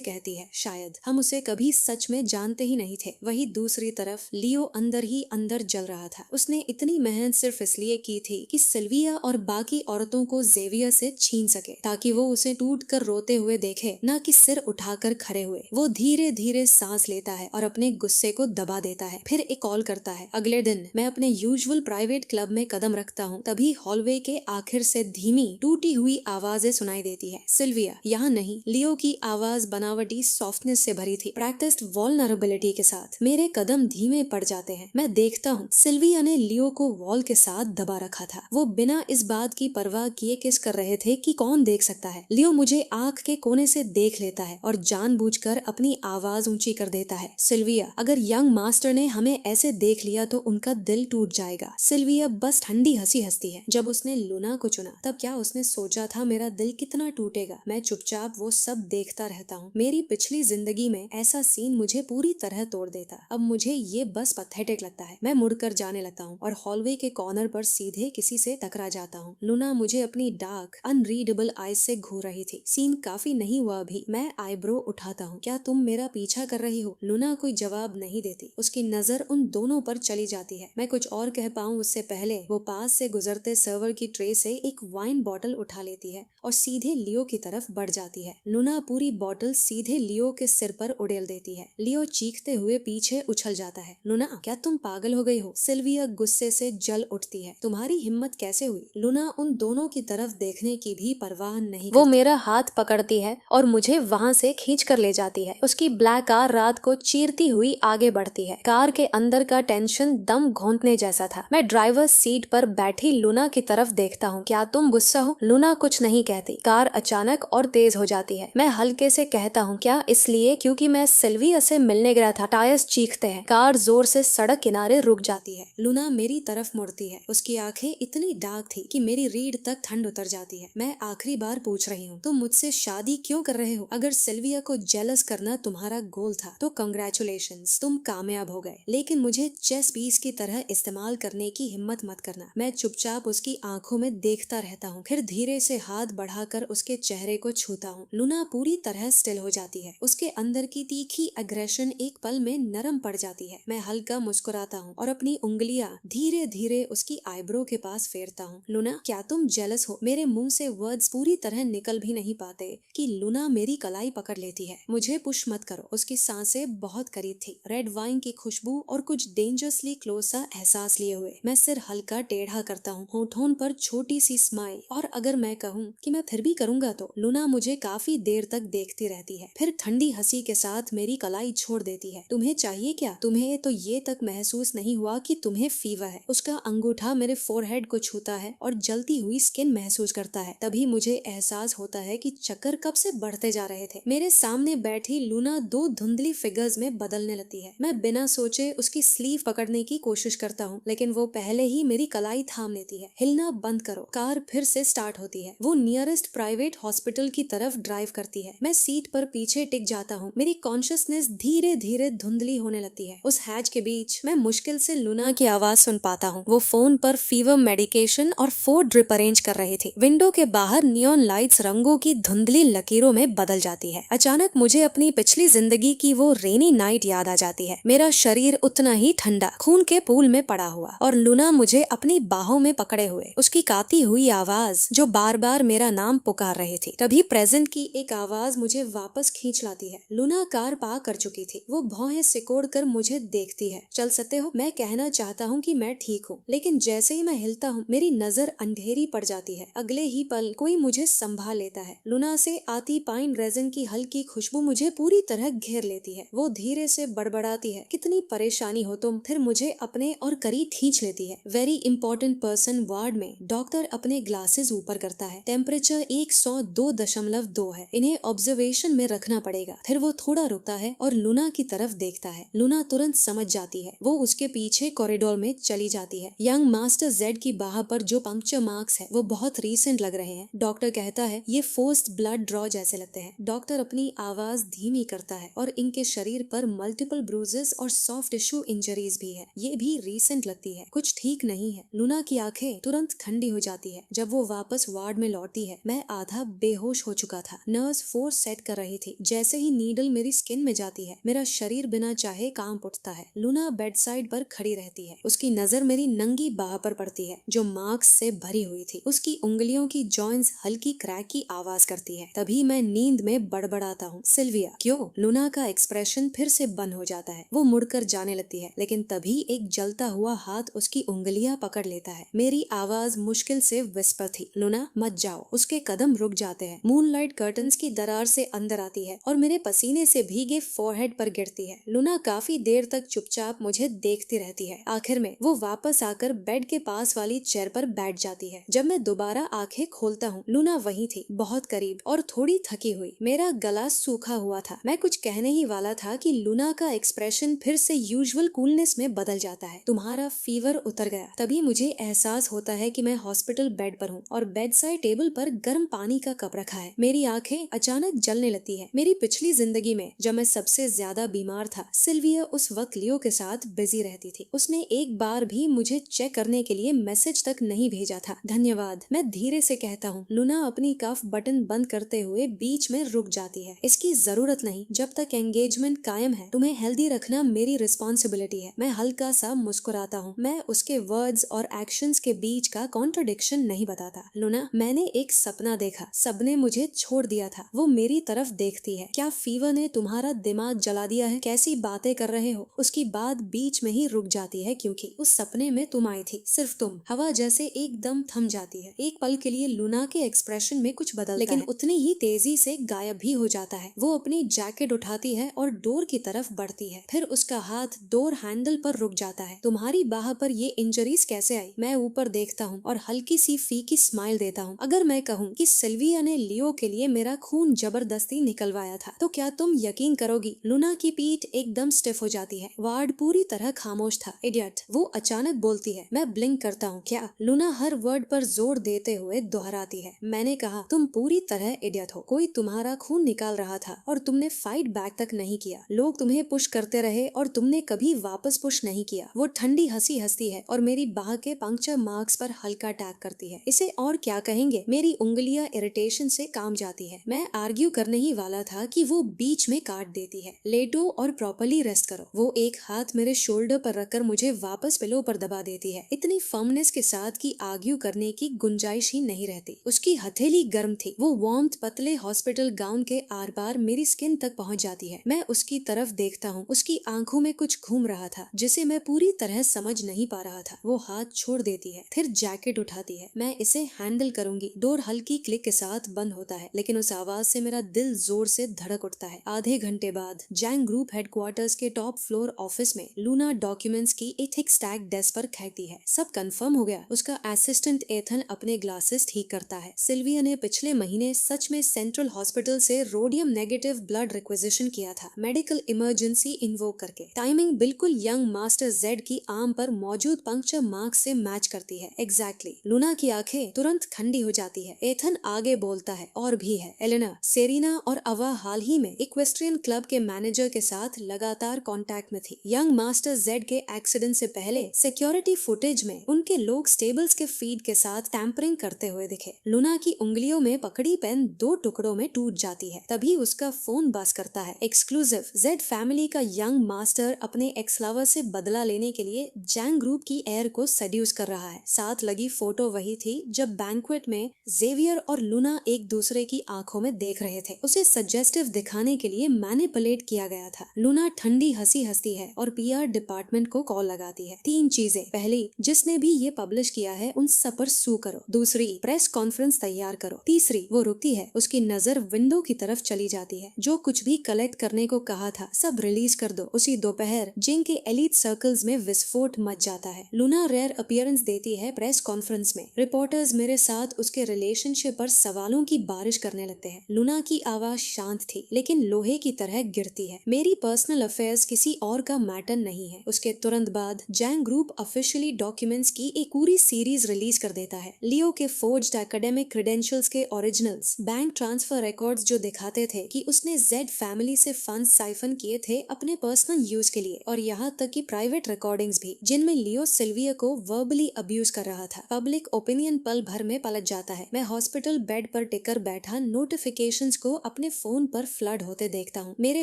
कहती है, शायद हम उसे कभी सच में जानते ही नहीं थे। वही दूसरी तरफ लियो अंदर ही अंदर जल रहा था। उसने इतनी मेहनत सिर्फ इसलिए की थी कि सिल्विया और बाकी औरतों को जेवियर से छीन सके, ताकि वो उसे टूट कर रोते हुए देखे, न कि सिर उठाकर खड़े हुए। वो धीरे धीरे सांस लेता है और अपने गुस्से को दबा देता है। फिर एक कॉल करता है। अगले दिन मैं अपने यूजुअल प्राइवेट क्लब में कदम रखता हूँ, तभी हॉलवे के आखिर से धीमी टूटी हुई आवाजें सुनाई देती है। सिल्विया यहाँ नहीं। लियो की आवाज बनावटी सॉफ्टनेस से भरी थी, प्रैक्टिस्ड वल्नरेबिलिटी के साथ। मेरे कदम धीमे पड़ जाते हैं। मैं देखता हूँ सिल्विया ने लियो को वॉल के साथ दबा रखा था। वो बिना इस बात की परवाह किए किस कर रहे थे कि कौन देख सकता है। लियो मुझे आंख के कोने से देख लेता है और जानबूझकर अपनी आवाज ऊंची कर देता है। सिल्विया, अगर यंग मास्टर ने हमें ऐसे देख लिया तो उनका दिल टूट जाएगा। सिल्विया बस ठंडी हंसी हंसती है। जब उसने लूना को चुना तब क्या उसने सोचा था मेरा दिल कितना टूटेगा? मैं चुपचाप वो सब देखता रहता हूँ। मेरी पिछली जिंदगी में ऐसा सीन मुझे पूरी तरह तोड़ देता। अब मुझे ये बस पैथेटिक लगता है। मैं मुड़कर जाने लगता हूँ और हॉलवे के कॉर्नर पर सीधे किसी से टकरा जाता हूँ। लूना मुझे अपनी डार्क अनरीडेबल आईज से घूर रही थी। सीन काफी नहीं हुआ अभी। मैं आईब्रो उठाता हूँ। क्या तुम मेरा पीछा कर रही हो? लूना कोई जवाब नहीं देती। उसकी नजर उन दोनों पर चली जाती है। मैं कुछ और कह पाऊँ उससे पहले वो पास से गुजरते सर्वर की ट्रे से एक वाइन बॉटल उठा लेती है और सीधे लियो की तरफ बढ़ जाती है। लूना पूरी बॉटल सीधे लियो के सिर पर उड़ेल देती है। लियो चीखते हुए पीछे उछल जाता है। लूना, क्या तुम पागल हो गई हो? सिल्विया गुस्से से जल उठती है। तुम्हारी हिम्मत कैसे हुई? लूना उन दोनों की तरफ देखने की भी परवाह नहीं वो मेरा हाथ पकड़ती है और मुझे वहाँ से खींच कर ले जाती है। उसकी ब्लैक कार रात को चीरती हुई आगे बढ़ती है। कार के अंदर का टेंशन दम घोंटने जैसा था। मैं ड्राइवर सीट पर बैठी लूना की तरफ देखता हूँ। क्या तुम गुस्सा हो? लूना कुछ नहीं कहती। कार अचानक और तेज हो जाती है। मैं हल्के से कहता हूँ, क्या इसलिए क्योंकि मैं सिल्विया से मिलने गया था? टायर्स चीखते हैं। कार जोर से सड़क किनारे रुक जाती है। लूना मेरी तरफ मुड़ती है। उसकी आंखें इतनी डार्क थी कि मेरी रीढ़ तक ठंड उतर जाती है। मैं आखिरी बार पूछ रही हूँ, तुम मुझसे शादी क्यों कर रहे हो? अगर सिल्विया को जेलस करना तुम्हारा गोल था तो कंग्रेचुलेशंस, तुम कामयाब हो गए। लेकिन मुझे चेस पीस की तरह इस्तेमाल करने की हिम्मत मत करना। मैं चुपचाप उसकी आंखों में देखता रहता हूँ, फिर धीरे से हाथ बढ़ाकर उसके चेहरे को छूता हूँ। लूना पूरी तरह स्टिल हो जाती है। उसके अंदर की तीखी एग्रेशन एक पल में नरम पड़ जाती है। मैं हल्का मुस्कुराता हूँ और अपनी उंगलियां धीरे धीरे उसकी आईब्रो के पास फेरता हूँ। लूना, क्या तुम जेलस हो? मेरे मुंह से वर्ड्स पूरी तरह निकल भी नहीं पाते कि लूना मेरी कलाई पकड़ लेती है। मुझे पुश मत करो। उसकी सांसें बहुत करीब थी, रेड वाइन की खुशबू और कुछ डेंजरसली क्लोज सा एहसास लिए हुए। मैं सिर हल्का टेढ़ा करता हूँ, होठों पर छोटी सी स्माइल। और अगर मैं कहूँ कि मैं फिर भी करूंगा तो? लूना मुझे काफी देर तक देखती रहती है, फिर ठंडी हंसी के साथ मेरी कलाई छोड़ देती है। तुम्हें चाहिए क्या? तुम्हें तो ये तक महसूस नहीं हुआ कि तुम्हें फीवर है? उसका अंगूठा मेरे फोरहेड को छूता है और जलती हुई स्किन महसूस करता है। तभी मुझे एहसास होता है कि चक्कर कब से बढ़ते जा रहे थे। मेरे सामने बैठी लूना दो धुंधली फिगर्स में बदलने लगती है। मैं बिना सोचे उसकी स्लीव पकड़ने की कोशिश करता हूँ, लेकिन वो पहले ही मेरी कलाई थाम लेती है। हिलना बंद करो। कार फिर से स्टार्ट होती है। वो नियरेस्ट प्राइवेट हॉस्पिटल की तरफ ड्राइव करती है। मैं सीट पर पीछे टिक जाता हूँ। मेरी कॉन्शियसनेस धीरे धीरे धुंधली होने लगती है। उस हैच के बीच मैं मुश्किल से लूना की आवाज सुन पाता हूँ। वो फोन पर फीवर मेडिकेशन और 4 ड्रिप अरेंज कर रही थी। विंडो के बाहर नियॉन लाइट्स रंगों की धुंधली लकीरों में बदल जाती है। अचानक मुझे अपनी पिछली जिंदगी की वो रेनी नाइट याद आ जाती है। मेरा शरीर उतना ही ठंडा, खून के पूल में पड़ा हुआ, और लूना मुझे अपनी बाहों में पकड़े हुए। उसकी काती हुई आवाज जो बार बार मेरा नाम पुकार रही थी। तभी प्रेजेंट की एक आवाज मुझे वापस खींच लाती है। लूना कार पार कर चुकी थी। वो भौहें सिकोड़ कर मुझे देखती है। चल सकते हो? मैं कहना चाहता हूँ कि मैं ठीक हूँ, लेकिन जैसे ही मैं हिलता हूँ मेरी नजर अंधेरी पड़ जाती है। अगले ही पल कोई मुझे संभाल लेता है। लूना से आती पाइन रेजिन की हल्की खुशबू मुझे पूरी तरह घेर लेती है। वो धीरे से बड़बड़ाती है, कितनी परेशानी हो तुम। फिर मुझे अपने और करीब खींच लेती है। वेरी इंपॉर्टेंट पर्सन वार्ड में। डॉक्टर अपने ग्लासेस ऊपर करता है। टेम्परेचर 102.2 है। इन्हें ऑब्जर्वेशन में रखना पड़ेगा। फिर वो थोड़ा रुकता है और लूना की तरफ देखता है। लूना तुरंत समझ जाती है। वो उसके पीछे कॉरिडोर में चली जाती है। यंग मास्टर जेड की बाह पर जो पंक्चर मार्क्स है वो बहुत रीसेंट लग रहे हैं। डॉक्टर कहता है ये फोर्स्ड ब्लड ड्रॉ जैसे लगते हैं। डॉक्टर अपनी आवाज धीमी करता है और इनके शरीर पर मल्टीपल ब्रूजेस और सॉफ्ट टिश्यू इंजरीज भी है। ये भी रीसेंट लगती है, कुछ ठीक नहीं है। लूना की आंखें तुरंत ठंडी हो जाती है। जब वो वापस वार्ड में लौटती है मैं आधा बेहोश हो चुका था। नर्स फोर्स सेट कर रही थी। जैसे ही नीडल मेरी स्किन में जाती है मेरा शरीर बिना चाहे कांप उठता है। लूना बेड साइड पर खड़ी रहती है। उसकी नजर मेरी नंगी बाह पर पड़ती है जो मार्क्स से भरी हुई थी। उसकी उंगलियों की जॉइंट्स हल्की क्रैक की आवाज करती है। तभी मैं नींद में बड़बड़ाता हूँ, सिल्विया। क्यों? लूना का एक्सप्रेशन फिर से बंद हो जाता है। वो मुड़कर जाने लगती है लेकिन तभी एक जलता हुआ हाथ उसकी उंगलियां पकड़ लेता है। मेरी आवाज मुश्किल से विस्पर थी, लूना मत जाओ। उसके कदम रुक जाते हैं। मूनलाइट कर्टन्स की दरार से अंदर आती है और मेरे पसीने से भीगे फोरहेड पर गिरती है। लूना काफी देर तक चुपचाप मुझे देखती रहती है। आखिर में वो वापस आकर बेड के पास वाली चेयर पर बैठ जाती है। जब मैं दोबारा आंखें खोलता हूँ लूना वहीं थी, बहुत करीब और थोड़ी थकी हुई। मेरा गला सूखा हुआ था। मैं कुछ कहने ही वाला था कि लूना का एक्सप्रेशन फिर से यूजुअल कूलनेस में बदल जाता है। तुम्हारा फीवर उतर गया। तभी मुझे एहसास होता है कि मैं हॉस्पिटल बेड पर हूँ और बेड साइड टेबल पर गर्म पानी का कप रखा है। मेरी आंखें अचानक जलने लगती है। मेरी पिछली जिंदगी में जब मैं सबसे ज्यादा बीमार था सिल्विया उस वक्त लियो के साथ बिजी रहती थी। उसने एक बार भी मुझे चेक करने के लिए मैसेज तक नहीं भेजा था। धन्यवाद, मैं धीरे से कहता हूँ। लूना अपनी कफ बटन बंद करते हुए बीच में रुक जाती है। इसकी जरूरत नहीं, जब तक एंगेजमेंट कायम है तुम्हें हेल्दी रखना मेरी रिस्पॉन्सिबिलिटी है। मैं हल्का सा मुस्कुराता हूँ। मैं उसके वर्ड्स और एक्शंस के बीच का कॉन्ट्रडिक्शन नहीं बताता। लूना, मैंने एक सपना देखा। सबने मुझे छोड़ दिया था। वो मेरी तरफ देखती है। क्या फीवर ने तुम्हारा दिमाग जला दिया है? कैसी बातें कर रहे हो? उसकी बात बीच में ही रुक जाती है क्योंकि उस सपने में तुम आई थी, सिर्फ तुम। हवा जैसे एकदम थम जाती है। एक पल के लिए लूना के एक्सप्रेशन में कुछ बदलता लेकिन उतनी ही तेजी से गायब भी हो जाता है। वो अपनी जैकेट उठाती है और डोर की तरफ बढ़ती है। फिर उसका हाथ डोर हैंडल पर रुक जाता है। तुम्हारी बाह पर ये इंजरीज कैसे आई? मैं ऊपर देखता हूँ और हल्की सी फीकी स्माइल देता हूँ। अगर मैं कहूँ कि सिल्विया ने लियो के लिए मेरा खून जबरदस्ती निकलवाया था तो क्या तुम यकीन करोगी? लूना की पीठ एकदम स्टिफ हो जाती है। वार्ड पूरी तरह खामोश था। इडियट, वो अचानक बोलती है। मैं ब्लिंक करता हूँ। क्या? लूना हर वर्ड पर जोर देते हुए दोहराती है। मैंने कहा तुम पूरी तरह इडियट हो। कोई तुम्हारा खून निकाल रहा था और तुमने फाइट बैक तक नहीं किया। लोग तुम्हें पुश करते रहे और तुमने कभी वापस पुश नहीं किया। वो ठंडी हंसी हंसती है और मेरी बाह के पंक्चर मार्क्स पर हल्का टैग करती है। इसे और क्या कहेंगे? मेरी उंगलियां इरिटेशन से काम जाती है। मैं आर्ग्यू करने ही वाला था कि वो बीच में काट देती है। लेटो और प्रॉपर्ली रेस्ट करो। वो एक हाथ मेरे शोल्डर पर रखकर मुझे वापस पिलो पर दबा देती है, इतनी फर्मनेस के साथ कि आर्ग्यू करने की गुंजाइश ही नहीं रहती। उसकी हथेली गर्म थी। वो वार्मथ पतले हॉस्पिटल गाउन के आर पार मेरी स्किन तक पहुंच जाती है। मैं उसकी तरफ देखता हूँ। उसकी आंखों में कुछ घूम रहा था जिसे मैं पूरी तरह समझ नहीं पा रहा था। वो हाथ छोड़ देती है, फिर जैकेट उठाती है। मैं इसे हैंडल करूंगी। डोर हल्की क्लिक के साथ बंद होता है लेकिन उस आवाज से मेरा दिल जोर से धड़क उठता है। आधे घंटे बाद जैंग ग्रुप हेडक्वार्टर्स के टॉप फ्लोर ऑफिस में लूना डॉक्यूमेंट्स की एक थिक स्टैक डेस्क पर फेंकती है। सब कंफर्म हो गया। उसका असिस्टेंट एथन अपने ग्लासेस ठीक करता है। सिल्विया ने पिछले महीने सच में सेंट्रल हॉस्पिटल से रोडियम नेगेटिव ब्लड रिक्विजिशन किया था, मेडिकल इमरजेंसी इन्वोक करके। टाइमिंग बिल्कुल यंग मास्टर जेड की आर्म पर मौजूद पंक्चर मार्क से मैच करती है। एग्जैक्टली। लूना की आंखें तुरंत ठंडी हो जाती है। एथन आगे बोलता है, और भी है एलेना, सेरिना और अवा हाल ही में इक्वेस्ट्रियन क्लब के मैनेजर के साथ लगातार कांटेक्ट में थी। यंग मास्टर जेड के एक्सीडेंट से पहले सिक्योरिटी फुटेज में उनके लोग स्टेबल्स के फीड के साथ टैंपरिंग करते हुए दिखे। लूना की उंगलियों में पकड़ी पेन 2 टुकड़ों में टूट जाती है। तभी उसका फोन बस करता है। एक्सक्लूसिव, जेड फैमिली का यंग मास्टर अपने एक्स लवर से बदला लेने के लिए जैंग ग्रुप की एयर को सेड्यूस कर रहा है। साथ लगी फोटो वही थी जब बैंक्वेट में जेवियर और लूना एक दूसरे की आंखों में देख रहे थे। उसे सजेस्टिव दिखाने के लिए मैनिपुलेट किया गया था। लूना ठंडी हंसी हंसती है और पीआर डिपार्टमेंट को कॉल लगाती है। 3 चीजें। पहली, जिसने भी ये पब्लिश किया है उन सब पर सू करो। दूसरी, प्रेस कॉन्फ्रेंस तैयार करो। तीसरी, वो रुकती है। उसकी नजर विंडो की तरफ चली जाती है। जो कुछ भी कलेक्ट करने को कहा था सब रिलीज कर दो। उसी दोपहर जिंग के एलिट सर्कल्स में विस्फोट मच जाता है। लूना रेयर अपीयरेंस देती है प्रेस कॉन्फ्रेंस में। रिपोर्टर्स मेरे साथ उसके रिलेशनशिप पर सवालों की बारिश करने लगते हैं। लूना की आवाज शांत थी लेकिन लोहे की तरह गिरती है। मेरी पर्सनल अफेयर्स किसी और का मैटर नहीं है। उसके तुरंत बाद जैंग ग्रुप ऑफिशियली डॉक्यूमेंट्स की एक पूरी सीरीज रिलीज कर देता है। लियो के फोर्ज्ड एकेडमिक क्रेडेंशियल्स के ओरिजिनल्स, बैंक ट्रांसफर रिकॉर्ड्स जो दिखाते थे कि उसने जेड फैमिली से फंड्स साइफन किए थे अपने पर्सनल यूज के लिए, और यहाँ तक कि प्राइवेट रिकॉर्डिंग्स भी जिनमें लियो सिल्विया को वर्बली अब्यूज कर रहा था। पब्लिक ओपिनियन पल भर में पलट जाता है। मैं हॉस्पिटल बेड पर टिकर बैठा नोटिफिकेशंस को अपने फोन पर फ्लड होते देखता हूँ। मेरे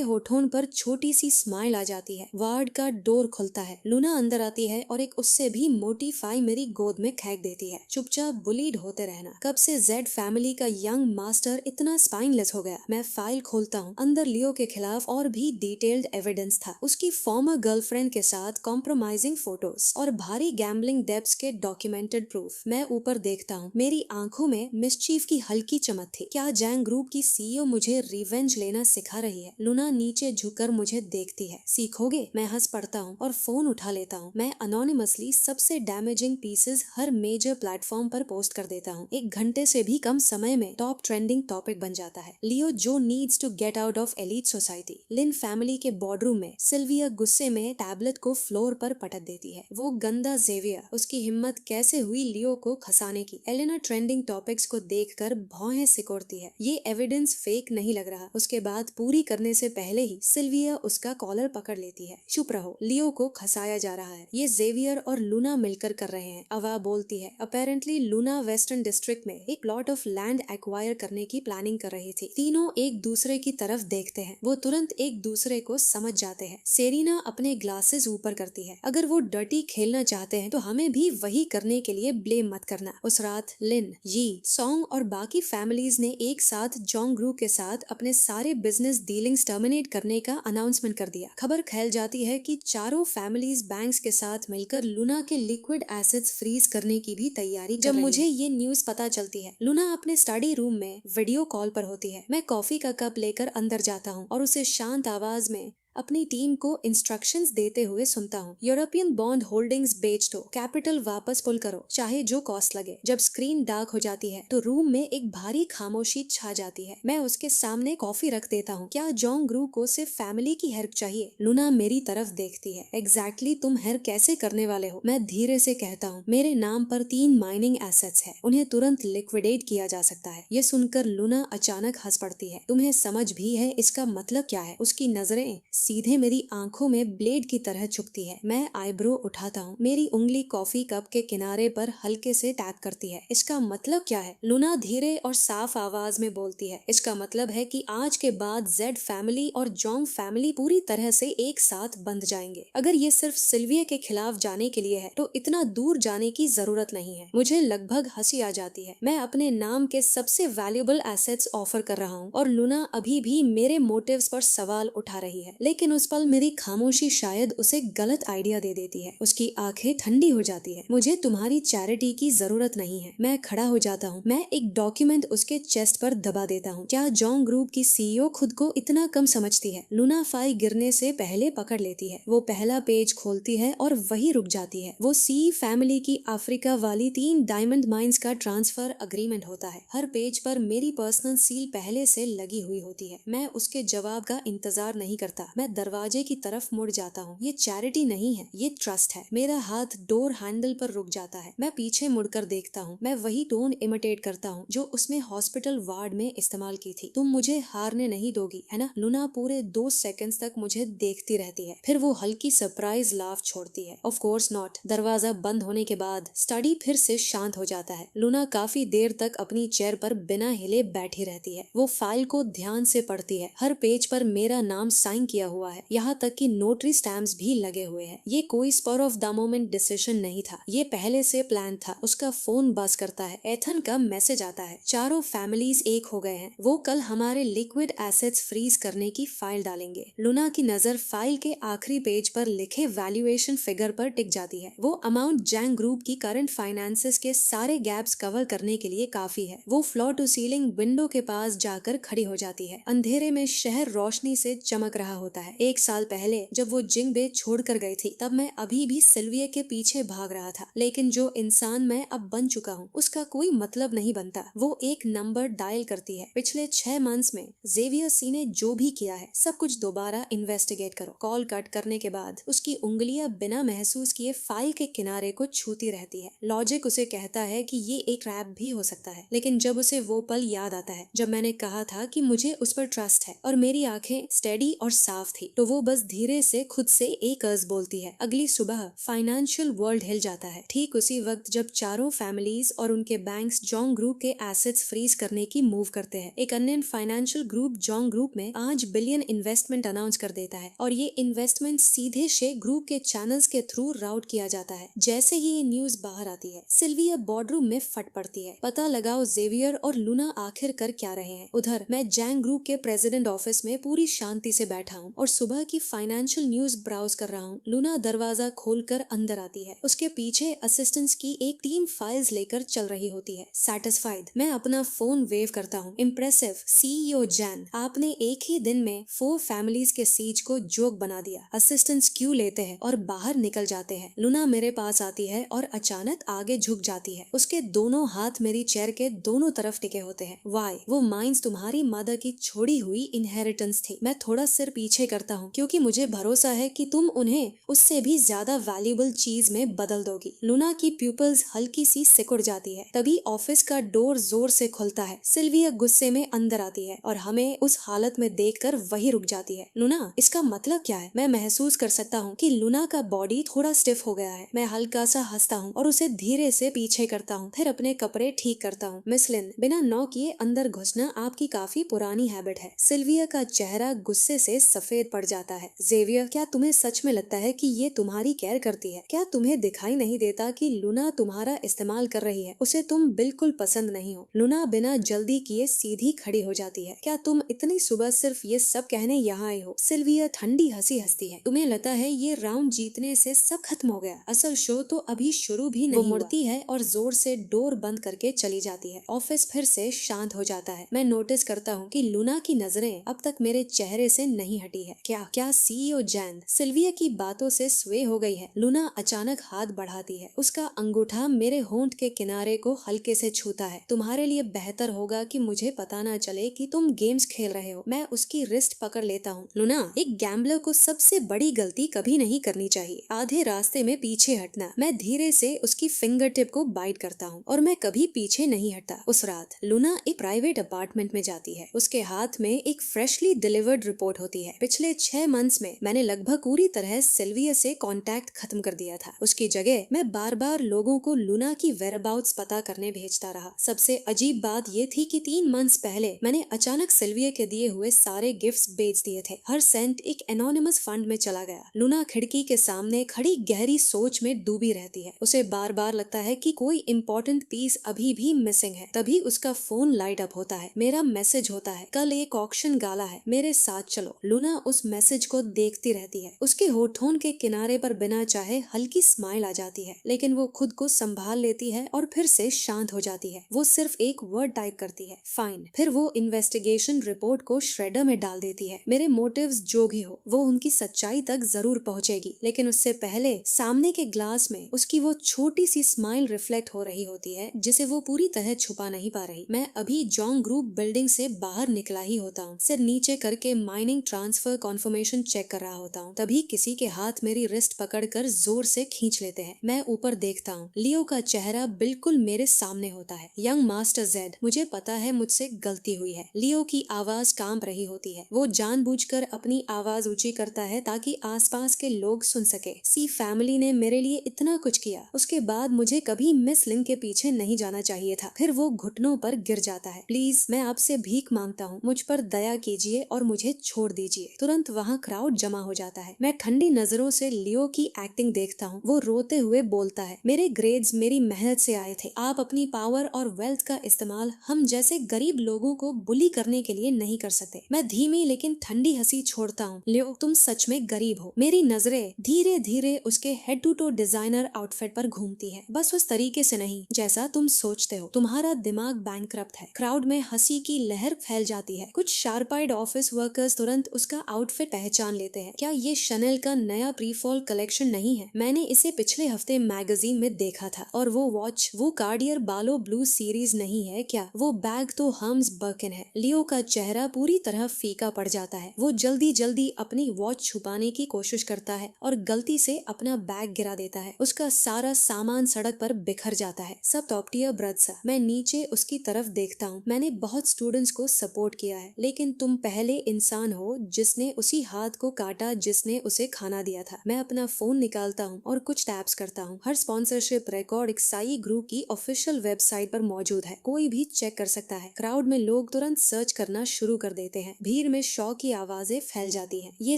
होठों पर छोटी सी स्माइल आ जाती है। वार्ड का डोर खुलता है, लूना अंदर आती है और एक उससे भी मोटी फाई मेरी गोद में फेंक देती है। चुपचाप बुलीड होते रहना। कब से जेड फैमिली का यंग मास्टर इतना स्पाइनलेस हो गया? मैं फाइल खोलता हूँ। अंदर लियो के खिलाफ और भी डिटेल्ड एविडेंस था। उसकी फॉर्मर गर्लफ्रेंड के साथ कॉम्प्रोमाइजिंग फोटोज और भारी गैम्बलिंग डेब्ट्स के डॉक्यूमेंटेड प्रूफ। मैं ऊपर देखता हूँ। मेरी आंखों में मिसचीफ की हल्की चमक थी। क्या जैंग ग्रुप की सीईओ मुझे रिवेंज लेना सिखा रही है? लूना नीचे झुककर मुझे देखती है। सीखोगे? मैं हंस पड़ता हूँ और फोन उठा लेता हूँ। मैं अनोनिमसली सबसे डैमेजिंग पीसेस हर मेजर प्लेटफॉर्म पर पोस्ट कर देता हूँ। 1 घंटे से भी कम समय में टॉप ट्रेंडिंग टॉपिक बन जाता है। लियो जो needs to get out of elite society. Lin family के बोर्डरूम में सिल्विया गुस्से में टैबलेट को फ्लोर पर पटक देती है। वो गंदा जेवियर, उसकी हिम्मत कैसे हुई लियो को खसाने की? एलेना ट्रेंडिंग टॉपिक्स को देखकर भौहें सिकोड़ती है। ये एविडेंस फेक नहीं लग रहा। उसके बाद पूरी करने से पहले ही सिल्विया उसका कॉलर पकड़ लेती है। चुप रहो, लियो को खसाया जा रहा है। ये जेवियर और लूना मिलकर कर रहे हैं। अवा बोलती है। अपेरेंटली लूना वेस्टर्न डिस्ट्रिक्ट में एक प्लॉट ऑफ लैंड एक्वायर करने की प्लानिंग कर रही थी। तीनों एक दूसरे की तरफ देखते हैं। वो तुरंत एक दूसरे को समझ जाते हैं। सेरिना अपने ग्लासेस ऊपर करती है। अगर वो डर्टी खेलना चाहते हैं तो हमें भी वही करने के लिए ब्लेम मत करना। उस रात लिन, यी, सॉन्ग और बाकी फैमिलीज ने एक साथ जोंग ग्रुप के साथ अपने सारे बिजनेस डीलिंग्स टर्मिनेट करने का अनाउंसमेंट कर दिया। खबर फैल जाती है कि चारों फैमिलीज बैंक्स के साथ मिलकर लूना के लिक्विड एसेट्स फ्रीज करने की भी तैयारी कर रही है। जब मुझे ये न्यूज पता चलती है, लूना अपने स्टडी रूम में वीडियो कॉल पर होती है। मैं कॉफी का कप लेकर अंदर जाता हूँ और उसे शांत आवाज में अपनी टीम को इंस्ट्रक्शंस देते हुए सुनता हूँ। यूरोपियन बॉन्ड होल्डिंग्स बेच दो, कैपिटल वापस पुल करो, चाहे जो कॉस्ट लगे। जब स्क्रीन डार्क हो जाती है तो रूम में एक भारी खामोशी छा जाती है। मैं उसके सामने कॉफी रख देता हूँ। क्या जोंग ग्रू को सिर्फ फैमिली की हेल्प चाहिए? लूना मेरी तरफ देखती है। एग्जैक्टली तुम हेल्प कैसे करने वाले हो? मैं धीरे से कहता हूँ। मेरे नाम पर 3 माइनिंग एसेट्स है, उन्हें तुरंत लिक्विडेट किया जा सकता है। ये सुनकर लूना अचानक हंस पड़ती है। तुम्हें समझ भी है इसका मतलब क्या है? उसकी नजरें सीधे मेरी आंखों में ब्लेड की तरह चुभती है। मैं आईब्रो उठाता हूँ। मेरी उंगली कॉफी कप के किनारे पर हल्के से टैप करती है। इसका मतलब क्या है? लूना धीरे और साफ आवाज में बोलती है। इसका मतलब है कि आज के बाद जेड फैमिली और जोंग फैमिली पूरी तरह से एक साथ बंध जाएंगे। अगर ये सिर्फ सिल्विया के खिलाफ जाने के लिए है तो इतना दूर जाने की जरूरत नहीं है। मुझे लगभग हंसी आ जाती है। मैं अपने नाम के सबसे वैल्यूएबल एसेट्स ऑफर कर रहा हूँ और लूना अभी भी मेरे मोटिव्स पर सवाल उठा रही है। लेकिन उस पल मेरी खामोशी शायद उसे गलत आइडिया दे देती है। उसकी आंखें ठंडी हो जाती है। मुझे तुम्हारी चैरिटी की जरूरत नहीं है। मैं खड़ा हो जाता हूँ। मैं एक डॉक्यूमेंट उसके चेस्ट पर दबा देता हूँ। क्या जोंग ग्रुप की सीईओ खुद को इतना कम समझती है? लूना फाई गिरने से पहले पकड़ लेती है। वो पहला पेज खोलती है और वही रुक जाती है। वो सी फैमिली की अफ्रीका वाली 3 डायमंड माइंस का ट्रांसफर अग्रीमेंट होता है। हर पेज पर मेरी पर्सनल सील पहले से लगी हुई होती है। मैं उसके जवाब का इंतजार नहीं करता। मैं दरवाजे की तरफ मुड़ जाता हूँ। ये चैरिटी नहीं है, ये ट्रस्ट है। मेरा हाथ डोर हैंडल पर रुक जाता है। मैं पीछे मुड़कर देखता हूँ। मैं वही टोन इमिटेट करता हूँ जो उसने हॉस्पिटल वार्ड में इस्तेमाल की थी। तुम मुझे हारने नहीं दोगी, है ना? लूना पूरे 2 सेकंड्स तक मुझे देखती रहती है। फिर वो हल्की सरप्राइज लाफ छोड़ती है। Of course not. दरवाजा बंद होने के बाद स्टडी फिर से शांत हो जाता है। लूना काफी देर तक अपनी चेयर पर बिना हिले बैठी रहती है। वो फाइल को ध्यान से पढ़ती है। हर पेज पर मेरा नाम साइन किया हुआ है, यहाँ तक कि नोटरी स्टैम्प्स भी लगे हुए हैं। ये कोई spur of the moment decision नहीं था, ये पहले से प्लान था। उसका फोन बज करता है। एथन का मैसेज आता है। चारों फैमिलीज एक हो गए हैं। वो कल हमारे लिक्विड एसेट्स फ्रीज करने की फाइल डालेंगे। लूना की नजर फाइल के आखिरी पेज पर लिखे वैल्यूएशन फिगर पर टिक जाती है। वो अमाउंट जैंग ग्रुप की करंट फाइनेंसेस के सारे गैप्स कवर करने के लिए काफी है। वो फ्लोर टू सीलिंग विंडो के पास जाकर खड़ी हो जाती है। अंधेरे में शहर रोशनी से चमक रहा होता आता है। 1 साल पहले जब वो जिंगबे छोड़कर गई थी तब मैं अभी भी सिल्विया के पीछे भाग रहा था, लेकिन जो इंसान मैं अब बन चुका हूँ उसका कोई मतलब नहीं बनता। वो एक नंबर डायल करती है। पिछले 6 मंथ्स में जेवियर सी ने जो भी किया है सब कुछ दोबारा इन्वेस्टिगेट करो। कॉल कट करने के बाद उसकी उंगलियां बिना महसूस किए फाइल के किनारे को छूती रहती है। लॉजिक उसे कहता है कि ये एक ट्रैप भी हो सकता है, लेकिन जब उसे वो पल याद आता है जब मैंने कहा था कि मुझे उस पर ट्रस्ट है और मेरी आंखें स्टेडी और साफ थी, तो वो बस धीरे से खुद से एक अर्ज बोलती है। अगली सुबह फाइनेंशियल वर्ल्ड हिल जाता है। ठीक उसी वक्त जब चारों फैमिलीज और उनके बैंक्स जोंग ग्रुप के एसेट्स फ्रीज करने की मूव करते हैं, एक अन्य फाइनेंशियल ग्रुप जोंग ग्रुप में 5 बिलियन इन्वेस्टमेंट अनाउंस कर देता है और ये इन्वेस्टमेंट सीधे शे ग्रुप के चैनल्स के थ्रू राउट किया जाता है। जैसे ही ये न्यूज बाहर आती है सिल्विया बोर्डरूम में फट पड़ती है। पता लगाओ जेवियर और लूना आखिर कर क्या रहे हैं। उधर मैं जैंग ग्रुप के प्रेसिडेंट ऑफिस में पूरी शांति से बैठा हूँ और सुबह की फाइनेंशियल न्यूज ब्राउज कर रहा हूँ। लूना दरवाजा खोलकर अंदर आती है। उसके पीछे असिस्टेंट्स की एक टीम फाइल्स लेकर चल रही होती है। सैटिस्फाइड मैं अपना फोन वेव करता हूँ। इम्प्रेसिव सीईओ जैन, आपने एक ही दिन में 4 फैमिलीज के सीज को जोक बना दिया। असिस्टेंट्स क्यू लेते हैं और बाहर निकल जाते हैं। लूना मेरे पास आती है और अचानक आगे झुक जाती है। उसके दोनों हाथ मेरी चेयर के दोनों तरफ टिके होते हैं। वाई, वो माइंस तुम्हारी मदर की छोड़ी हुई इनहेरिटेंस थी। मैं थोड़ा सिर पीछे करता हूँ क्योंकि मुझे भरोसा है कि तुम उन्हें उससे भी ज्यादा वैल्यूएबल चीज में बदल दोगी। लूना की प्यूपल्स हल्की सी सिकुड़ जाती है। तभी ऑफिस का डोर जोर से खुलता है। सिल्विया गुस्से में अंदर आती है और हमें उस हालत में देखकर वही रुक जाती है। लूना, इसका मतलब क्या है? मैं महसूस कर सकता हूँ कि लूना का बॉडी थोड़ा स्टिफ हो गया है। मैं हल्का सा हंसता हूँ और उसे धीरे से पीछे करता हूँ, फिर अपने कपड़े ठीक करता हूँ। मिस लिन, बिना नॉक किए अंदर घुसना आपकी काफी पुरानी हैबिट है। सिल्विया का चेहरा गुस्से से सफेद पड़ जाता है। जेवियर, क्या तुम्हें सच में लगता है कि ये तुम्हारी केयर करती है? क्या तुम्हें दिखाई नहीं देता कि लूना तुम्हारा इस्तेमाल कर रही है? उसे तुम बिल्कुल पसंद नहीं हो। लूना बिना जल्दी किए सीधी खड़ी हो जाती है। क्या तुम इतनी सुबह सिर्फ ये सब कहने यहाँ आए हो? सिल्विया ठंडी हंसी हंसती है। तुम्हें लगता है ये राउंड जीतने से सब खत्म हो गया? असल शो तो अभी शुरू भी नहीं हुआ। वो मुड़ती है और जोर से डोर बंद करके चली जाती है। ऑफिस फिर से शांत हो जाता है। मैं नोटिस करता हूँ कि लूना की नजरें अब तक मेरे चेहरे से नहीं हटी है। क्या सीईओ जैन सिल्विया की बातों से स्वे हो गई है? लूना अचानक हाथ बढ़ाती है। उसका अंगूठा मेरे होंठ के किनारे को हल्के से छूता है। तुम्हारे लिए बेहतर होगा कि मुझे पता ना चले कि तुम गेम्स खेल रहे हो। मैं उसकी रिस्ट पकड़ लेता हूँ। लूना, एक गैम्बलर को सबसे बड़ी गलती कभी नहीं करनी चाहिए, आधे रास्ते में पीछे हटना। मैं धीरे से उसकी फिंगर टिप को बाइट करता हूँ और मैं कभी पीछे नहीं हटता। उस रात लूना एक प्राइवेट अपार्टमेंट में जाती है। उसके हाथ में एक फ्रेशली डिलीवर्ड रिपोर्ट होती है। पिछले 6 मंथ्स में मैंने लगभग पूरी तरह सिल्विया से कांटेक्ट खत्म कर दिया था। उसकी जगह मैं बार बार लोगों को लूना की वेयरअबाउट्स पता करने भेजता रहा। सबसे अजीब बात ये थी कि 3 मंथ्स पहले मैंने अचानक सिल्विया के दिए हुए सारे गिफ्ट्स बेच दिए थे। हर सेंट एक एनोनिमस फंड में चला गया। लूना खिड़की के सामने खड़ी गहरी सोच में डूबी रहती है। उसे बार बार लगता है कि कोई इम्पोर्टेंट पीस अभी भी मिसिंग है। तभी उसका फोन लाइट अप होता है। मेरा मैसेज होता है, कल एक ऑक्शन गाला है, मेरे साथ चलो। लूना उस मैसेज को देखती रहती है। उसके होठों के किनारे पर बिना चाहे हल्की स्माइल आ जाती है, लेकिन वो खुद को संभाल लेती है और फिर से शांत हो जाती है। वो सिर्फ एक वर्ड टाइप करती है, फाइन। फिर वो इन्वेस्टिगेशन रिपोर्ट को श्रेडर में डाल देती है। मेरे मोटिव्स जो भी हो, वो उनकी सच्चाई तक जरूर पहुंचेगी, लेकिन उससे पहले सामने के ग्लास में उसकी वो छोटी सी स्माइल रिफ्लेक्ट हो रही होती है जिसे वो पूरी तरह छुपा नहीं पा रही। मैं अभी जोंग ग्रुप बिल्डिंग से बाहर निकला ही होता हूँ। सिर नीचे करके माइनिंग ट्रांसफर कॉन्फर्मेशन चेक कर रहा होता हूँ। तभी किसी के हाथ मेरी रिस्ट पकड़कर जोर से खींच लेते हैं। मैं ऊपर देखता हूँ। लियो का चेहरा बिल्कुल मेरे सामने होता है। यंग मास्टर जेड, मुझे पता है मुझसे गलती हुई है। लियो की आवाज कांप रही होती है। वो जानबूझकर अपनी आवाज ऊंची करता है ताकि आसपास के लोग सुन सके। सी फैमिली ने मेरे लिए इतना कुछ किया, उसके बाद मुझे कभी मिस लिन के पीछे नहीं जाना चाहिए था। फिर वो घुटनों पर गिर जाता है। प्लीज, मैं आपसे भीख मांगता हूँ, मुझ पर दया कीजिए और मुझे छोड़ दीजिए। तुरंत वहाँ क्राउड जमा हो जाता है। मैं ठंडी नजरों से लियो की एक्टिंग देखता हूँ। वो रोते हुए बोलता है, मेरे ग्रेड्स मेरी मेहनत से आए थे। आप अपनी पावर और वेल्थ का इस्तेमाल हम जैसे गरीब लोगों को बुली करने के लिए नहीं कर सकते। मैं धीमी लेकिन ठंडी हंसी छोड़ता हूँ। लियो, तुम सच में गरीब हो। मेरी नजरें धीरे धीरे उसके head to toe designer outfit पर घूमती है। बस उस तरीके से नहीं जैसा तुम सोचते हो। तुम्हारा दिमाग बैंकक्रप्ट है। क्राउड में हंसी की लहर फैल जाती है। कुछ शार्प आइड ऑफिस वर्कर्स तुरंत उसका आउटफिट पहचान लेते हैं। क्या ये शनेल का नया प्री फॉल कलेक्शन नहीं है? मैंने इसे पिछले हफ्ते मैगजीन में देखा था। और वो वॉच, वो कार्डियर बालो ब्लू सीरीज नहीं है क्या? वो बैग तो हम्स बर्किन है। लियो का चेहरा पूरी तरह फीका पड़ जाता है। वो जल्दी जल्दी अपनी वॉच छुपाने की कोशिश करता है और गलती से अपना बैग गिरा देता है। उसका सारा सामान सड़क पर बिखर जाता है। सब टॉप टियर ब्रदर्स। मैं नीचे उसकी तरफ देखता हूँ। मैंने बहुत स्टूडेंट्स को सपोर्ट किया है, लेकिन तुम पहले इंसान हो जिसने उसी हाथ को काटा जिसने उसे खाना दिया था। मैं अपना फोन निकालता हूँ और कुछ टैप्स करता हूँ। हर स्पॉन्सरशिप रिकॉर्ड एक्साई ग्रुप की ऑफिशियल वेबसाइट पर मौजूद है। कोई भी चेक कर सकता है। क्राउड में लोग तुरंत सर्च करना शुरू कर देते हैं। भीड़ में शौक की आवाजें फैल जाती हैं। ये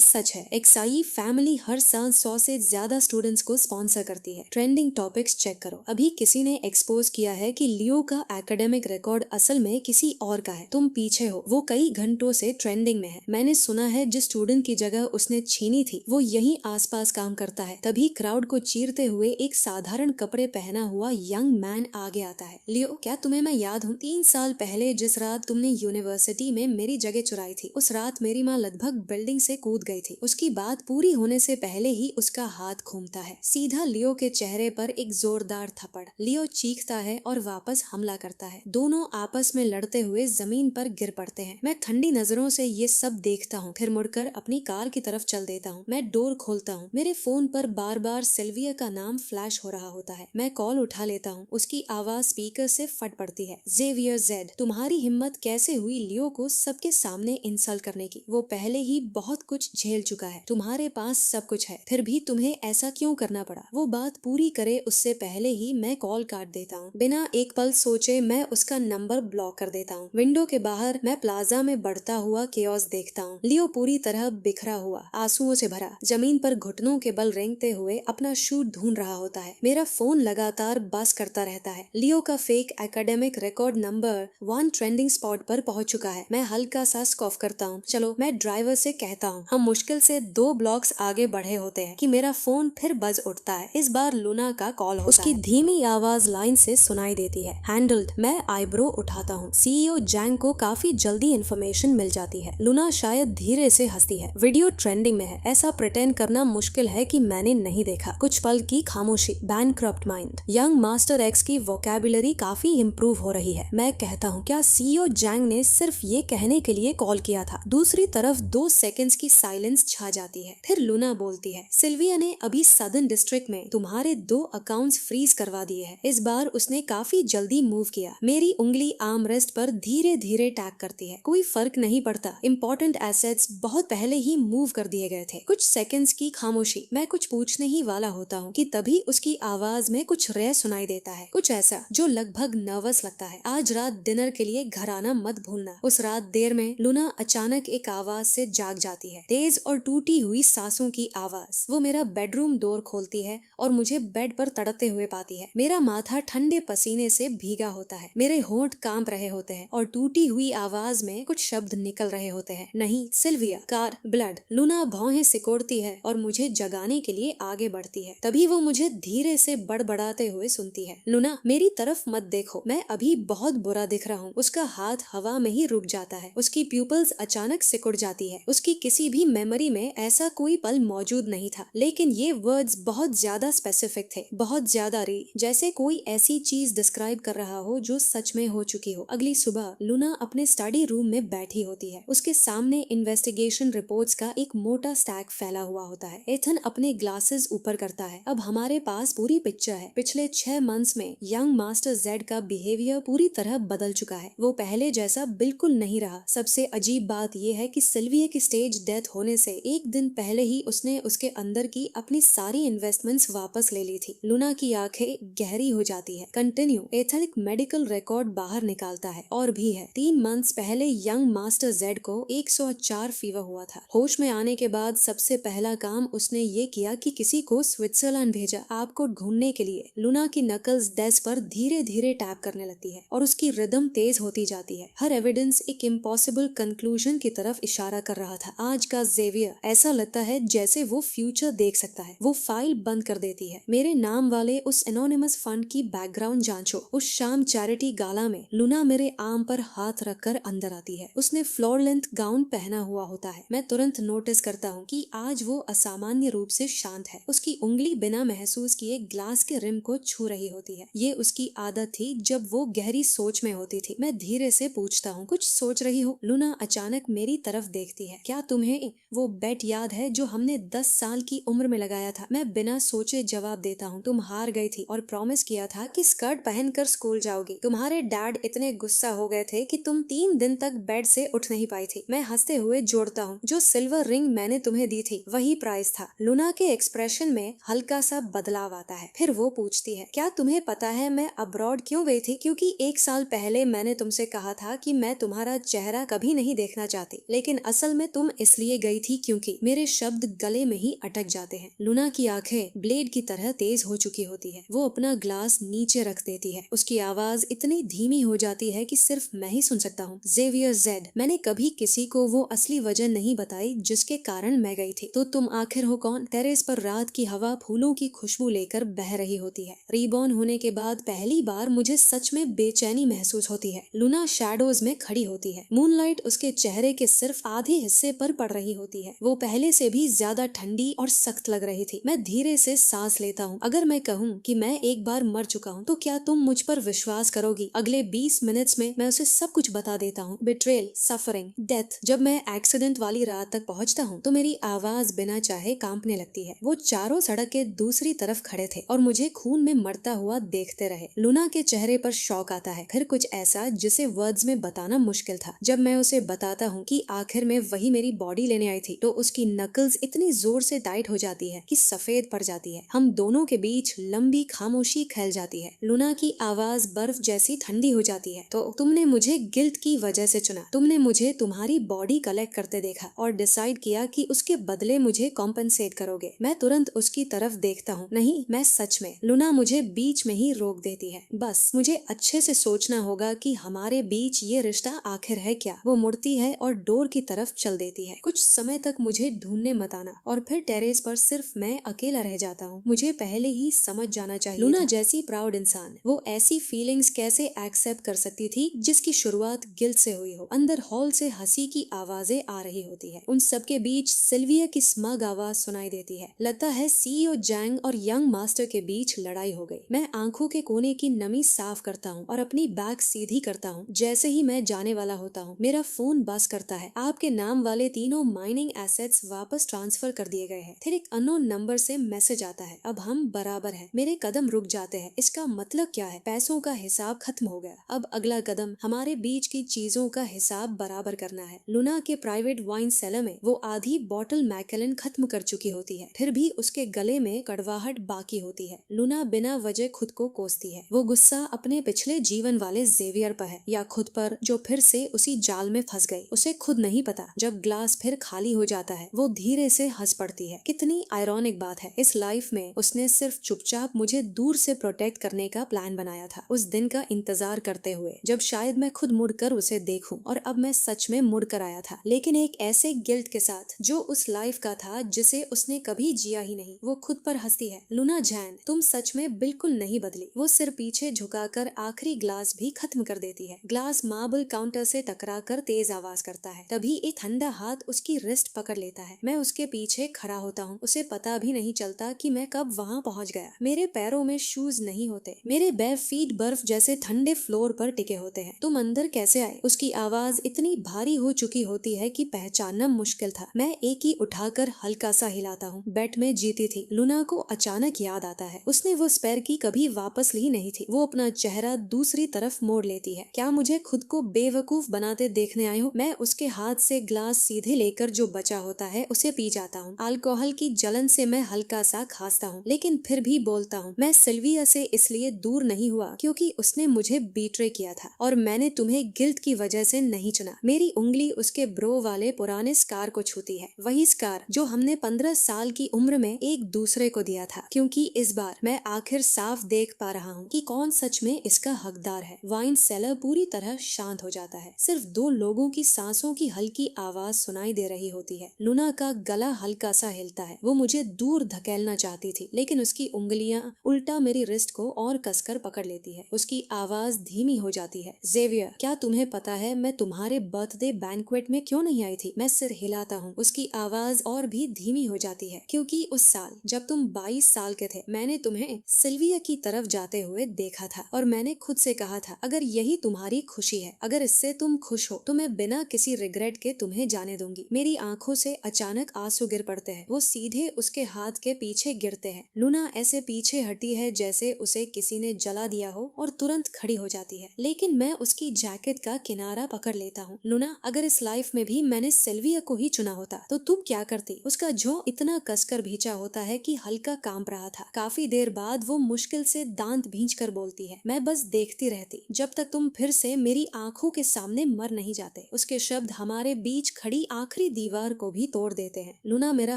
सच है, एक्साई फैमिली हर साल 100 से ज्यादा स्टूडेंट्स को स्पॉन्सर करती है। ट्रेंडिंग टॉपिक्स चेक करो। अभी किसी ने एक्सपोज किया है कि लियो का एकेडमिक रिकॉर्ड असल में किसी और का है। तुम पीछे हो। वो कई घंटों से ट्रेंडिंग में है। मैंने सुना है जिस स्टूडेंट की जगह उसने छीनी थी वो यहीं आसपास काम करता है। तभी क्राउड को चीरते हुए एक साधारण कपड़े पहना हुआ यंग मैन आगे आता है। लियो, क्या तुम्हें मैं याद हूँ? 3 साल पहले जिस रात तुमने यूनिवर्सिटी में मेरी जगह चुराई थी, उस रात मेरी माँ लगभग बिल्डिंग से कूद गई थी। उसकी बात पूरी होने से पहले ही उसका हाथ घूमता है। सीधा लियो के चेहरे पर एक जोरदार थप्पड़। लियो चीखता है और वापस हमला करता है। दोनों आपस में लड़ते हुए जमीन पर गिर पड़ते हैं। मैं ठंडी नजरों से ये सब देखता हूँ, फिर मुड़कर अपनी कार की तरफ चल देता हूँ। मैं डोर खोलता हूँ। मेरे फोन पर बार बार सिल्विया का नाम फ्लैश हो रहा होता है। मैं कॉल उठा लेता हूँ। उसकी आवाज स्पीकर से फट पड़ती है। जेवियर जेड, तुम्हारी हिम्मत कैसे हुई लियो को सबके सामने इंसल्ट करने की? वो पहले ही बहुत कुछ झेल चुका है। तुम्हारे पास सब कुछ है, फिर भी तुम्हें ऐसा क्यों करना पड़ा? वो बात पूरी करे उससे पहले ही मैं कॉल काट देता हूँ। बिना एक पल सोचे मैं उसका नंबर ब्लॉक कर देता हूँ। विंडो के बाहर मैं प्लाजा में बढ़ता हुआ केओस देखता हूँ। लियो पूरी तरह बिखरा हुआ, आंसुओं से भरा, जमीन पर घुटनों के बल रेंगते हुए अपना शूट ढूंढ रहा होता है। मेरा फोन लगातार बस करता रहता है। लियो का fake academic record number 1 trending spot पर पहुंच चुका है। मैं हल्का सा स्कॉफ करता हूँ। चलो, मैं ड्राइवर से कहता हूँ। हम मुश्किल से 2 ब्लॉक्स आगे बढ़े होते हैं कि मेरा फोन फिर बज उठता है। इस बार लूना का कॉल होता है। उसकी धीमी आवाज लाइन से सुनाई देती है। हैंडल्ड। मैं आईब्रो उठाता हूँ। सीईओ जैंग को काफी जल्दी इन्फॉर्मेशन मिल जाती है। लूना शायद धीरे से हंसती है। वीडियो ट्रेंडिंग में है। ऐसा प्रिटेंड करना मुश्किल है कि मैंने नहीं देखा। कुछ पल की खामोशी। Bankrupt mind. Young master x की वोकैबुलरी काफी इम्प्रूव हो रही है। मैं कहता हूँ, क्या सीईओ जैंग ने सिर्फ ये कहने के लिए कॉल किया था? दूसरी तरफ 2 सेकंड्स की साइलेंस छा जाती है। फिर लूना बोलती है, सिल्विया ने अभी सदर्न डिस्ट्रिक्ट में तुम्हारे 2 अकाउंट्स फ्रीज करवा दिए हैं। इस बार उसने काफी जल्दी मूव किया। मेरी उंगली आर्म रेस्ट पर धीरे धीरे टैग करती है। कोई फर्क नहीं पड़ता, इम्पोर्टेंट एसेट्स बहुत पहले ही मूव कर दिए गए थे। कुछ सेकंड्स की खामोशी। मैं कुछ पूछने ही वाला होता हूँ कि तभी उसकी आवाज में कुछ रेयर सुनाई देता है, कुछ ऐसा जो लगभग नर्वस लगता है। आज रात डिनर के लिए घर आना मत भूलना। उस रात देर में लूना अचानक एक आवाज से जाग जाती है। तेज और टूटी हुई सांसों की आवाज। वो मेरा बेडरूम डोर खोलती है और मुझे बेड पर तड़पते हुए पाती है। मेरा माथा ठंडे पसीने से भीगा होता है। मेरे होंठ कांप रहे होते हैं और टूटी हुई आवाज में कुछ शब्द निकल रहे होते हैं। नहीं, सिल्विया, कार, ब्लड। लूना भौहें सिकोड़ती है और मुझे जगाने के लिए आगे बढ़ती है। तभी वो मुझे धीरे से बड़बड़ाते हुए सुनती है। लूना, मेरी तरफ मत देखो, मैं अभी बहुत बुरा दिख रहा हूँ। उसका हाथ हवा में ही रुक जाता है। उसकी प्यूपल्स अचानक सिकुड़ जाती है। उसकी किसी भी मेमोरी में ऐसा कोई पल मौजूद नहीं था, लेकिन ये वर्ड्स बहुत ज्यादा स्पेसिफिक थे, बहुत ज्यादा जैसे कोई ऐसी चीज डिस्क्राइब कर रहा हो जो सच में हो चुकी हो। अगली सुबह लूना अपने स्टडी रूम में बैठी होती है। उसके सामने इन्वेस्टिगेशन रिपोर्ट्स का एक मोटा स्टैक फैला हुआ होता है। एथन अपने ग्लासेस ऊपर करता है। अब हमारे पास पूरी पिक्चर है। पिछले 6 मंथ्स में यंग मास्टर जेड का बिहेवियर पूरी तरह बदल चुका है। वो पहले जैसा बिल्कुल नहीं रहा। सबसे अजीब बात यह है कि सिल्विया की स्टेज डेथ होने से एक दिन पहले ही उसने उसके अंदर की अपनी सारी इन्वेस्टमेंट्स वापस ले ली थी। लूना की आंखें गहरी हो जाती है। कंटिन्यू। एथन एक मेडिकल रिकॉर्ड बाहर निकालता है। और भी है। 3 मंथ्स पहले यंग मास्टर जेड को 104 फीवर हुआ था। होश में आने के बाद सबसे पहला काम उसने ये किया कि किसी को स्विट्जरलैंड भेजा आपको ढूंढने के लिए। लूना की नकल्स डेस्क पर धीरे धीरे टैप करने लगती है और उसकी रिदम तेज होती जाती है। हर एविडेंस एक इम्पॉसिबल कंक्लूजन की तरफ इशारा कर रहा था। आज का जेवियर ऐसा लगता है जैसे वो फ्यूचर देख सकता है। वो फाइल बंद कर देती है। मेरे नाम वाले उस एनोनिमस फंड की बैकग्राउंड जांचो। उस शाम चैरिटी गाला में लूना मेरे आर्म पर हाथ रखकर अंदर आती है। उसने फ्लोर लेंथ गाउन पहना हुआ होता होता है। मैं तुरंत नोटिस करता हूँ कि आज वो असामान्य रूप से शांत है। उसकी उंगली बिना महसूस किए ग्लास के रिम को छू रही होती है। ये उसकी आदत थी जब वो गहरी सोच में होती थी। मैं धीरे से पूछता हूँ, कुछ सोच रही हो? लूना अचानक मेरी तरफ देखती है। क्या तुम्हें वो बेट याद है जो हमने 10 साल की उम्र में लगाया था? मैं बिना सोचे जवाब देता हूँ, तुम हार गई थी और प्रॉमिस किया था कि स्कर्ट पहनकर स्कूल जाओगी। तुम्हारे डैड इतने गुस्सा हो गए थे कि तुम 3 दिन तक बेड से उठ नहीं पाई थी। मैं हंसते हुए जोड़ता हूँ, जो सिल्वर रिंग मैंने तुम्हें दी थी वही प्राइस था। लूना के एक्सप्रेशन में हल्का सा बदलाव आता है। फिर वो पूछती है, क्या तुम्हें पता है मैं अब्रॉड क्यों गई थी? क्योंकि 1 साल पहले मैंने तुमसे कहा था कि मैं तुम्हारा चेहरा कभी नहीं देखना चाहती, लेकिन असल में तुम इसलिए गई थी क्योंकि मेरे शब्द गले में ही अटक जाते हैं। लूना की आंखें ब्लेड की तरह तेज हो चुकी होती है। वो अपना ग्लास नीचे रख देती है। उसकी आवाज इतनी धीमी हो जाती है कि सिर्फ मैं ही सुन सकता हूँ। ज़ेवियर ज़ेड, मैंने कभी किसी को वो असली वजह नहीं बताई जिसके कारण मैं गई थी। तो तुम आखिर हो कौन? टेरेस पर रात की हवा फूलों की खुशबू लेकर बह रही होती है। रीबॉर्न होने के बाद पहली बार मुझे सच में बेचैनी महसूस होती है। लूना शैडोज में खड़ी होती है। मूनलाइट उसके चेहरे के सिर्फ आधे हिस्से पर पड़ रही होती है। वो पहले से भी ज्यादा ठंडी और सख्त लग रही थी। मैं धीरे से सांस लेता हूँ। अगर मैं कहूँ कि मैं एक बार मर चुका हूँ तो क्या तुम मुझ पर विश्वास करोगी? अगले 20 मिनट्स में मैं उसे सब कुछ बता देता हूँ। Betrayal, suffering, death. जब मैं एक्सीडेंट वाली रात तक पहुँचता हूँ तो मेरी आवाज बिना चाहे कांपने लगती है। वो चारों सड़क के दूसरी तरफ खड़े थे और मुझे खून में मरता हुआ देखते रहे। लूना के चेहरे पर शौक आता है, फिर कुछ ऐसा जिसे वर्ड्स में बताना मुश्किल था। जब मैं उसे बताता हूँ कि आखिर में वही मेरी बॉडी लेने आई थी तो उसकी नकल्स इतनी जोर से टाइट हो जाती है कि सफेद पड़ जाती है। हम दोनों के बीच लंबी खामोशी फैल जाती है। लूना की आवाज बर्फ जैसी ठंडी हो जाती है। तो तुमने मुझे गिल्ट की वजह से चुना। तुमने मुझे तुम्हारी बॉडी कलेक्ट करते देखा और डिसाइड किया कि उसके बदले मुझे कॉम्पेंसेट करोगे। मैं तुरंत उसकी तरफ देखता हूँ। नहीं, मैं सच में। लूना मुझे बीच में ही रोक देती है। बस मुझे अच्छे से सोचना होगा कि हमारे बीच ये रिश्ता आखिर है क्या। वो मुड़ती है और डोर की तरफ चल देती है। कुछ समय तक मुझे ढूंढने मत आना। और फिर टेरेस पर सिर्फ मैं अकेला रह जाता हूँ। मुझे पहले ही समझ जाना चाहिए लूना जैसी प्राउड इंसान वो ऐसी फीलिंग्स कैसे एक्सेप्ट कर सकती थी जिसकी शुरुआत गिल्ट से हुई हो। अंदर हॉल से हंसी की आवाजें आ रही होती है। उन सबके बीच सिल्विया की स्मग आवाज सुनाई देती है। लगता है सीईओ जैंग और यंग मास्टर के बीच लड़ाई हो गई। मैं आंखों के कोने की नमी साफ करता हूँ और अपनी बैग सीधी करता हूँ। जैसे ही मैं जाने वाला होता हूँ मेरा फोन बज करता है। आपके नाम वाले तीनों माइनिंग एसेट्स वापस ट्रांसफर कर दिए गए हैं। फिर एक अननोन नंबर से मैसेज आता है, अब हम बराबर हैं। मेरे कदम रुक जाते हैं। इसका मतलब क्या है? पैसों का हिसाब खत्म हो गया। अब अगला कदम हमारे बीच की चीजों का हिसाब बराबर करना है। लूना के प्राइवेट वाइन सेलर में वो आधी बॉटल मैकेलन खत्म कर चुकी होती है, फिर भी उसके गले में कड़वाहट बाकी होती है। लूना बिना वजह खुद को कोसती है। वो गुस्सा अपने पिछले जीवन वाले ज़ेवियर पर है या खुद पर जो फिर से उसी जाल में फंस गई। उसे खुद नहीं पता। जब ग्लास फिर खाली हो जाता है वो धीरे से हंस पड़ती है। कितनी आयरॉनिक बात है, इस लाइफ में उसने सिर्फ चुपचाप मुझे दूर से प्रोटेक्ट करने का प्लान बनाया था, उस दिन का इंतजार करते हुए जब शायद मैं खुद मुड़कर उसे देखूं। और अब मैं सच में मुड़कर आया था, लेकिन एक ऐसे गिल्ट के साथ जो उस लाइफ का था जिसे उसने कभी जिया ही नहीं। वो खुद पर हंसती है। लूना जैन, तुम सच में बिल्कुल नहीं बदली। वो सिर पीछे झुकाकर आखिरी ग्लास भी खत्म कर देती है। ग्लास मार्बल काउंटर से टकराकर तेज आवाज करता है। तभी एक ठंडा हाथ उसकी रिस्ट पकड़ लेता है। मैं उसके पीछे खड़ा होता हूँ। उसे पता भी नहीं चलता कि मैं कब वहाँ पहुँच गया। मेरे पैरों में शूज नहीं होते। मेरे बेर फीट बर्फ जैसे ठंडे फ्लोर पर टिके होते हैं। तुम अंदर कैसे आए? उसकी आवाज इतनी भारी हो चुकी होती है कि पहचानना मुश्किल था। मैं एक ही उठाकर हल्का सा हिलाता हूँ। बेट में जीती थी। लूना को अचानक याद आता है उसने वो स्पेयर की कभी वापस ली नहीं थी। वो अपना चेहरा दूसरी तरफ मोड़ लेती है। क्या मुझे खुद को बेवकूफ बनाते देखने आए हो? मैं उसके हाथ से ग्लास सीधे लेकर जो बचा होता है उसे पी जाता हूँ। अल्कोहल की जलन से मैं हल्का सा खांसता हूँ, लेकिन फिर भी बोलता हूँ, मैं सिल्विया से इसलिए दूर नहीं हुआ क्योंकि उसने मुझे बीट्रे किया था और मैंने तुम्हें गिल्ट की वजह से नहीं चुना। मेरी उंगली उसके ब्रो वाले पुराने स्कार को छूती है, वही स्कार जो हमने 15 साल की उम्र में एक दूसरे को दिया था। क्योंकि इस बार मैं आखिर साफ देख पा रहा हूँ कि कौन सच में इसका हकदार है। वाइन सेलर पूरी तरह शांत हो जाता है। सिर्फ 2 लोगों की सांसों की हल्की आवाज सुनाई दे रही होती है। लूना का गला हल्का सा हिलता है। वो मुझे दूर धकेलना चाहती थी, लेकिन उसकी उंगलियां उल्टा मेरी रिस्ट को और कसकर पकड़ लेती है। उसकी आवाज धीमी हो जाती है। ज़ेवियर, क्या तुम्हें पता है मैं तुम्हारे बर्थडे बैंक्वेट में क्यों नहीं आई? आई थी। मैं सिर हिलाता हूँ। उसकी आवाज और भी धीमी हो जाती है, क्योंकि उस साल जब तुम 22 साल के थे, मैंने तुम्हें सिल्विया की तरफ जाते हुए देखा था और मैंने खुद से कहा था, अगर यही तुम्हारी खुशी है, अगर इससे तुम खुश हो, तो मैं बिना किसी रिग्रेट के तुम्हें जाने दूंगी। मेरी आंखों से अचानक आंसू गिर पड़ते हैं। वो सीधे उसके हाथ के पीछे गिरते हैं। लूना ऐसे पीछे हटी है जैसे उसे किसी ने जला दिया हो और तुरंत खड़ी हो जाती है। लेकिन मैं उसकी जैकेट का किनारा पकड़ लेता हूँ। लूना, अगर इस लाइफ में भी मैंने सिल्विया को ही चुना होता तो तुम क्या करती? उसका जो इतना कसकर भींचा होता है कि हल्का कांप रहा था। काफी देर बाद वो मुश्किल से दांत भींचकर बोलती है, मैं बस देखती रहती जब तक तुम फिर से मेरी आंखों के सामने मर नहीं जाते। उसके शब्द हमारे बीच खड़ी आखिरी दीवार को भी तोड़ देते हैं। लूना मेरा